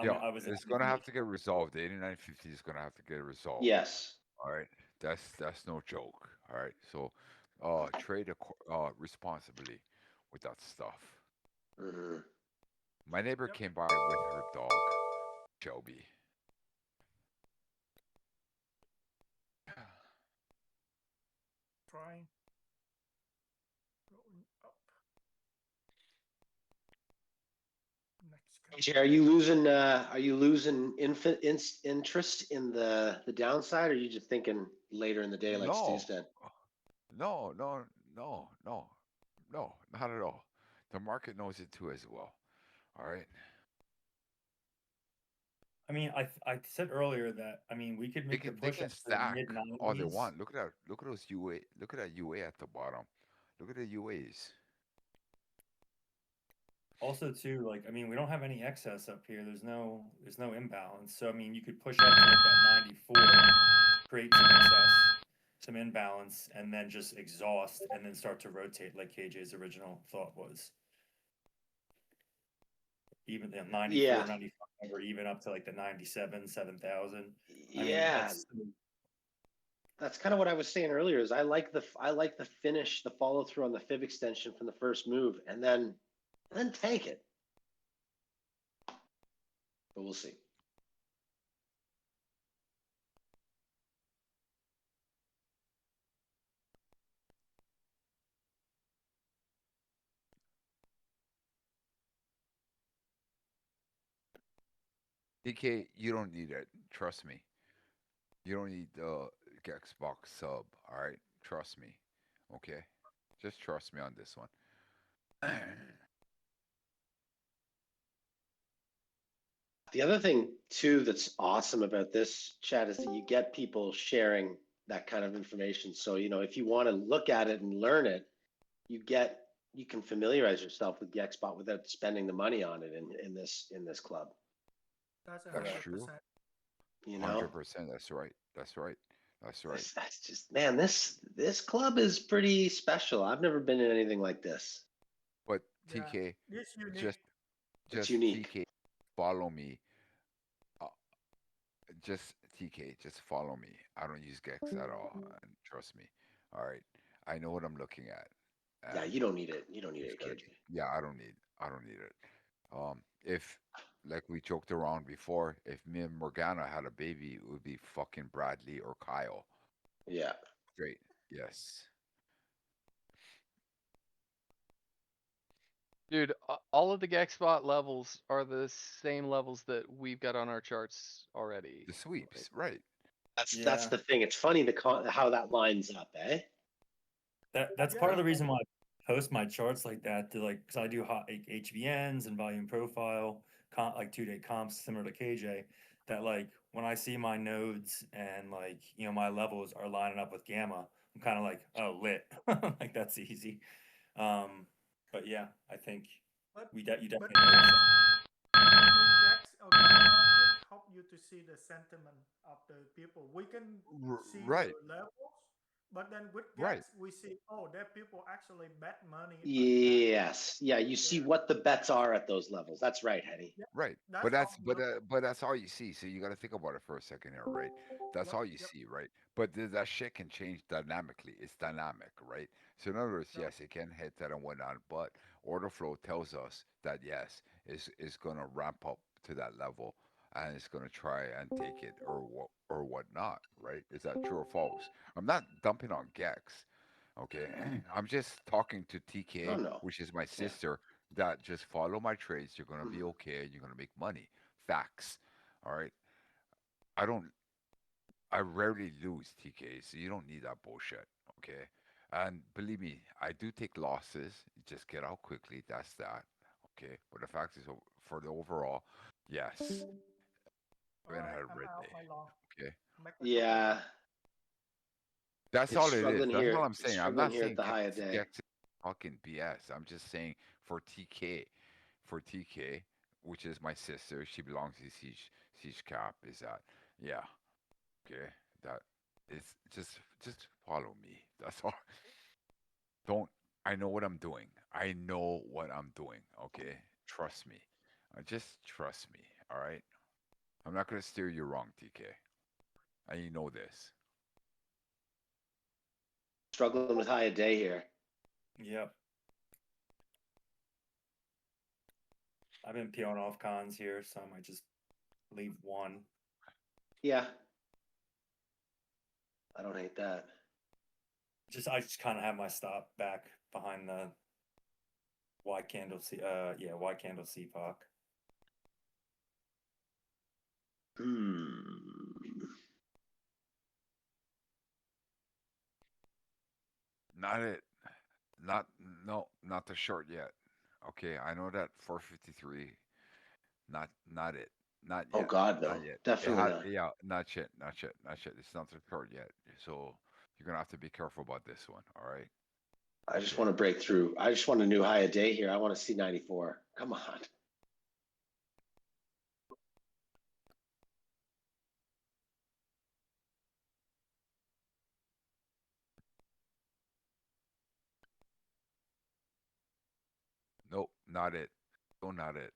Yeah, I was it's gonna have to get resolved. The 89.50 is gonna have to get resolved. Yes. All right, that's no joke. All right, so trade responsibly with that stuff. Mm-hmm. My neighbor Yep. came by with her dog, Shelby. Trying. Going up. Next. AJ, are you losing interest in the downside, or are you just thinking later in the day like Stu No, said? no, no, no, no, no, not at all. The market knows it too as well. All right. I mean, I said earlier that we could They make the can they push can up to the stack mid all they 90s. want. Look at that. Look at those UA. Look at that UA at the bottom. Look at the UAs. Also, too, we don't have any excess up here. There's no imbalance. So you could push up to like that 94, create some excess, some imbalance, and then just exhaust, and then start to rotate like KJ's original thought was. Even 94, Yeah. 95, or even up to like the 97, 7,000. Yeah. That's kind of what I was saying earlier. Is I like the finish, the follow through on the fib extension from the first move, and then tank it. But we'll see. DK, you don't need it. Trust me. You don't need the Xbox sub. All right. Trust me. Okay. Just trust me on this one. The other thing too that's awesome about this chat is that you get people sharing that kind of information. So, if you want to look at it and learn it, you can familiarize yourself with Gexbot without spending the money on it in this club. That's That's 100%. true. 100%. That's right. That's right. That's right. That's just, man, this club is pretty special. I've never been in anything like this. But Yeah, TK, it's unique. just It's unique. TK, follow me. Just TK, just follow me. I don't use Gex at all, and trust me. All right, I know what I'm looking at. Yeah, And you don't need it. You don't need it's it, gotta KJ. be. Yeah, I don't need it. If like we joked around before, if me and Morgana had a baby, it would be fucking Bradley or Kyle. Yeah. Great. Yes. Dude, all of the Gexbot levels are the same levels that we've got on our charts already. The sweeps, right? That's Yeah. the thing. It's funny how that lines up, eh? That's part of the reason why I post my charts like that to like because I do hot like HVNs and volume profile like 2-day comps similar to KJ. That like when I see my nodes and like my levels are lining up with gamma, I'm kind of like, oh, lit. Like that's easy. But yeah, I think But you definitely but notice that. Gex or Gamma, it help you to see the sentiment of the people. We can see Right, the levels, but then with right. Gex, we see, oh, that people actually bet money on that. Yes. Yeah, you see Yeah. what the bets are at those levels. That's right, Hetty. Yeah. Right, That's how we look at but that's all you see. So you got to think about it for a second here, right? That's Yep. all you Yep. see, right? But that shit can change dynamically. It's dynamic, right? So in other words, Yep. yes, it can hit that and whatnot, but order flow tells us that yes, is going to ramp up to that level, and it's going to try and take it or whatnot, right? Is that true or false? I'm not dumping on Gex, okay? I'm just talking to Oh TK, no. which is my Yeah. sister, that just follow my trades. You're gonna be Mhm. okay. You're gonna make money. Facts. All right. I don't. I rarely lose, TK. So you don't need that bullshit. Okay. And believe me, I do take losses. Just get out quickly. That's that. Okay. But the fact is, for the overall, yes, All I haven't right, had a I'm red out day. my long. Okay. Make a couple Yeah. more. That's It's all it is. struggling That's all here. I'm It's saying. I'm struggling not here at saying the high a day. Gex is fucking BS. I'm just saying for TK, for TK, which is my sister, she belongs to Siege Cap. Is that yeah? Okay, that is just follow me. That's all. Don't. I know what I'm doing. I know what I'm doing. Okay, trust me. Just trust me. All right. I'm not gonna steer you wrong, TK. And you know this. Struggling with high a day here. Yep. I've been peeling off cons here, so I might just leave one. Yeah. I don't hate that. I just kind of have my stop back behind the Y candle Y candle CPOC. Not it. Not no, not the short yet. Okay, I know that 453. Not it. Not Oh yet. God, no. Not yet. It Definitely had not. yeah, not yet. Not yet. Not yet. It's not the short yet. So you're gonna have to be careful about this one. All right. I just Okay. want to break through. I just want a new high a day here. I want to see 94. Come on. Nope, not it. No, not it.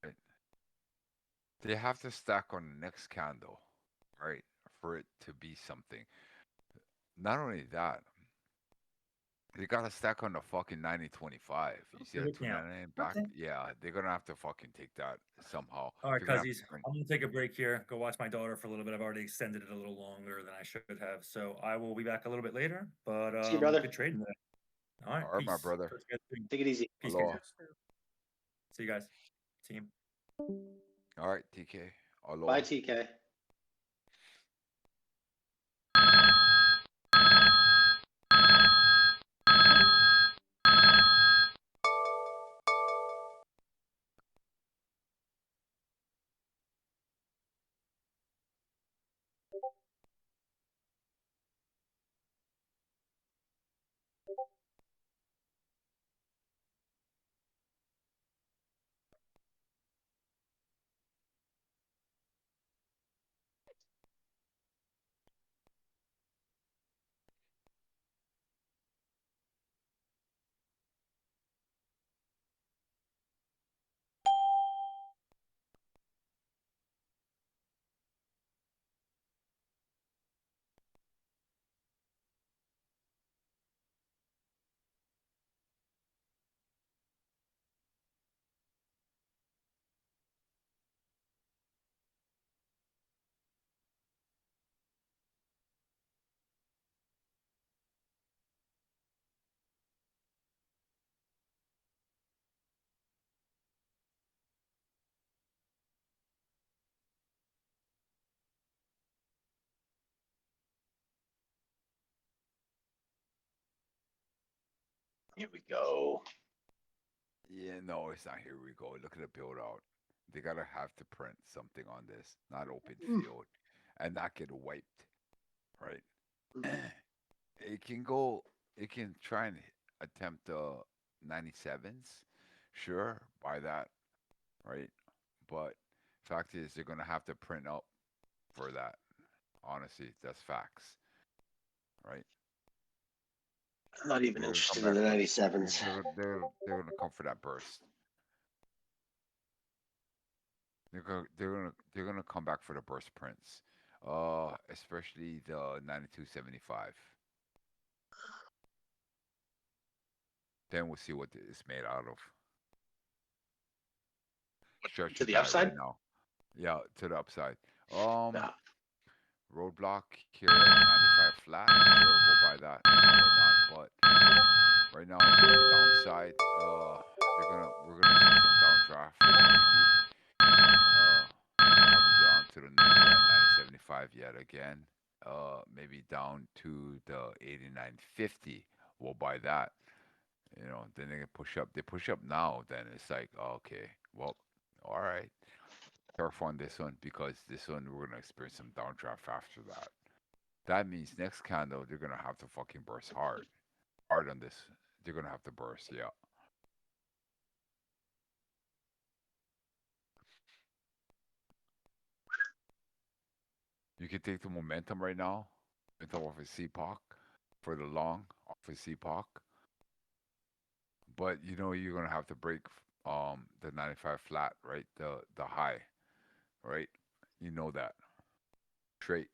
Right. They have to stack on the next candle, right, for it to be something. Not only that, they gotta stack on the fucking 9025. You see that Good count. 299 back? Okay. Yeah, they're gonna have to fucking take that somehow. All right, They're gonna have cuzzies. to bring. I'm gonna take a break here. Go watch my daughter for a little bit. I've already extended it a little longer than I should have. So I will be back a little bit later. But See you, brother. good trading today. All right, All right, my peace. brother. Talk to you guys soon. Take it easy. Peace, Aloha. guys. See you guys. Team. All right, TK. Bye, Aloha. TK. Here we go. Yeah, no, it's not. Here we go. Look at the build out. They gotta have to print something on this, not open field, and not get wiped, right? It can go. It can try and attempt 97s. Sure, buy that, right? But fact is, they're gonna have to print up for that. Honestly, that's facts, right? I'm not even They're gonna come interested in back the for. 97s. They're gonna come for that burst. They're gonna come back for the burst prints, especially the 9275. Then we'll see what it's made out of. Stretch To your the diet right upside? now. Yeah, to the upside. Um, Yeah. roadblock here at 95 flat. Sure, we'll buy that and whatnot. But right now, downside. We're gonna see some downdraft maybe. Probably down to the 9075 yet again. Maybe down to the 8950. We'll buy that. Then they can push up. They push up now. Then it's like, okay, well, all right. Careful on this one because this one we're gonna experience some downdraft after that. That means next candle they're gonna have to fucking burst hard, hard on this. They're gonna have to burst, yeah. You can take the momentum right now, momentum off of CPOC for the long off of CPOC, but you're gonna have to break the 95 flat, right? The high, right? You know that. Straight.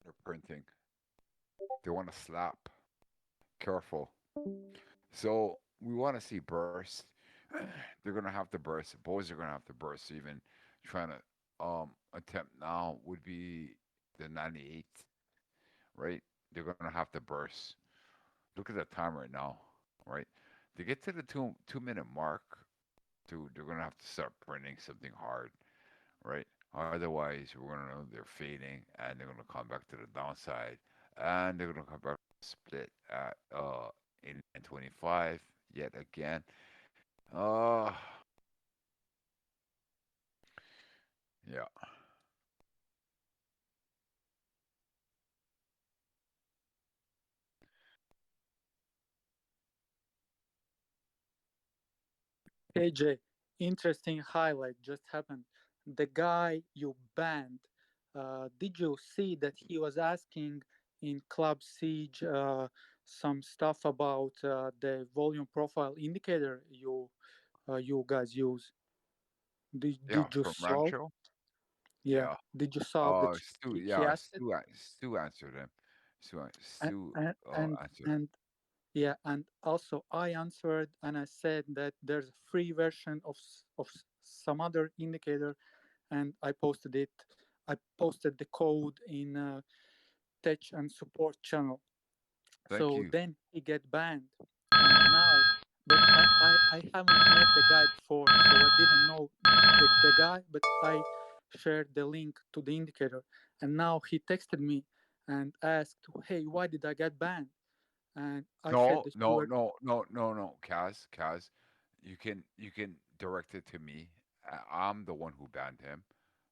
They're printing. They want to slap. Careful. So we want to see burst. They're gonna have to burst. Boys are gonna have to burst. Even trying to attempt now would be the 98, right? They're gonna have to burst. Look at the time right now, right? To get to the two-minute mark, dude, they're gonna have to start printing something hard, right? Otherwise, we're gonna know they're fading, and they're gonna come back to the downside, and they're gonna come back split at 89.25 yet again. Uh, yeah. AJ, interesting highlight just happened. The guy you banned, did you see that he was asking in Club Siege some stuff about the volume profile indicator you guys use? Yeah, Did you from solve? Rancho. Yeah, Yeah. did you solve that? Stu. He Yeah, asked it, Stu answered him. and Stu and and, answered. and yeah, and also I answered and I said that there's a free version of some other indicator, and I posted it. I posted the code in tech and support channel. Thank So you. then he get banned, and now, but I haven't met the guy before, so I didn't know the guy, but I shared the link to the indicator, and now he texted me and asked, "Hey, why did I get banned?" And I said No, that you no, were no, no, no, no. Kaz, you can direct it to me. I'm the one who banned him.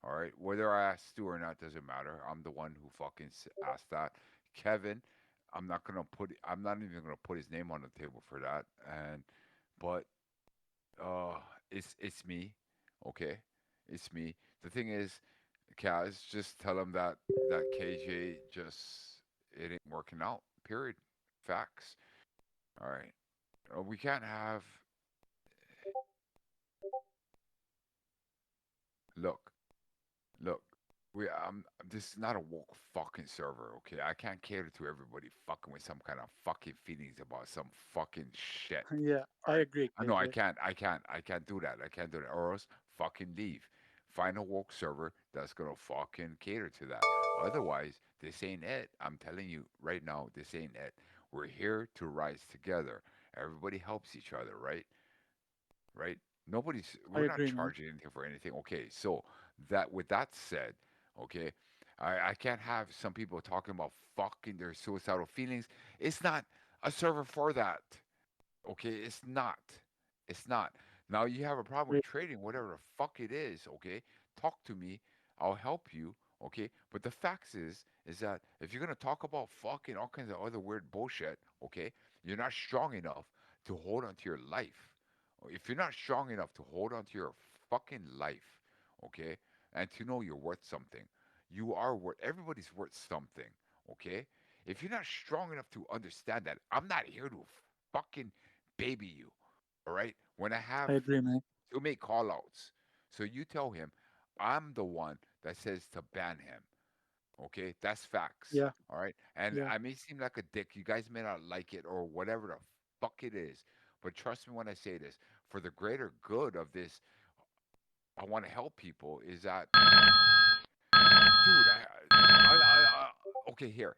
All right. Whether I asked Stu or not doesn't matter. I'm the one who fucking asked that. Kevin, I'm not even gonna put his name on the table for that. But uh, it's me, okay? It's me. The thing is, Kaz, just tell him that KJ just it ain't working out. Period. Facts. All right. We can't have. Look, look. This is not a woke fucking server, okay? I can't cater to everybody fucking with some kind of fucking feelings about some fucking shit. Yeah, All I right. agree, I know I KJ. can't. I can't do that. I can't do that. Or else fucking leave. Find a woke server that's gonna fucking cater to that. Otherwise, this ain't it. I'm telling you right now, this ain't it. We're here to rise together. Everybody helps each other, right? Right? I We're not agree, man. charging anything for anything. Okay, so that with that said, okay, I can't have some people talking about fucking their suicidal feelings. It's not a server for that. Okay, it's not. It's not. Now you have a problem with trading, whatever the fuck it is, okay? Talk to me. I'll help you, okay? But the facts is that if you're gonna talk about fucking all kinds of other weird bullshit, okay, you're not strong enough to hold on to your life. If you're not strong enough to hold on to your fucking life, okay, and to know you're worth something, you are worth. Everybody's worth something, okay? If you're not strong enough to understand that, I'm not here to fucking baby you. All right. When I have I agree, man. to make call outs. So you tell him I'm the one that says to ban him. Okay? That's facts. Yeah, All right. And yeah. I may seem like a dick. You guys may not like it or whatever the fuck it is. But trust me when I say this, for the greater good of this, I want to help people. Is that, dude? Okay, here.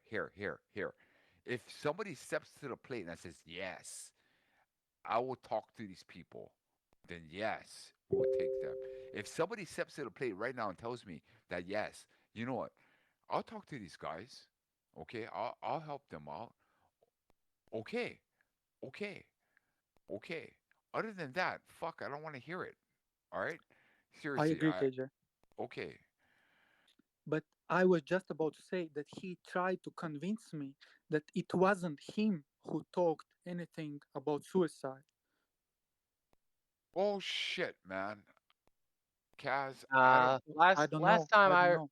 If somebody steps to the plate and says yes, I will talk to these people, then yes, we will take them. If somebody steps to the plate right now and tells me that yes, you know what? I'll talk to these guys. Okay, I'll help them out. Okay, okay, okay. Other than that, fuck, I don't want to hear it. All right? I Seriously, agree, KJ. okay. But I was just about to say that he tried to convince me that it wasn't him who talked anything about suicide. Oh shit, man. Kaz, I don't. I don't Last know. time I don't know.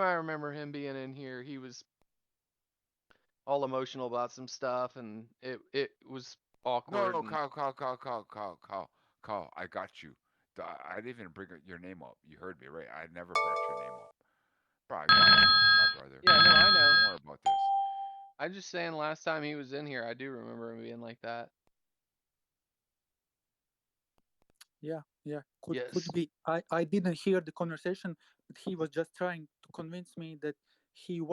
I remember him being in here, he was all emotional about some stuff, and it was No, awkward. no, And Kyle, I got you. I didn't even bring your name up. You heard me, right? I never brought your name up. Bro, I got you, my brother. yeah, no, I know. Don't worry about this. I'm just saying, last time he was in here, I do remember him being like that. Yeah, could Yes. be. I didn't hear the conversation, but he was just trying to convince me that he was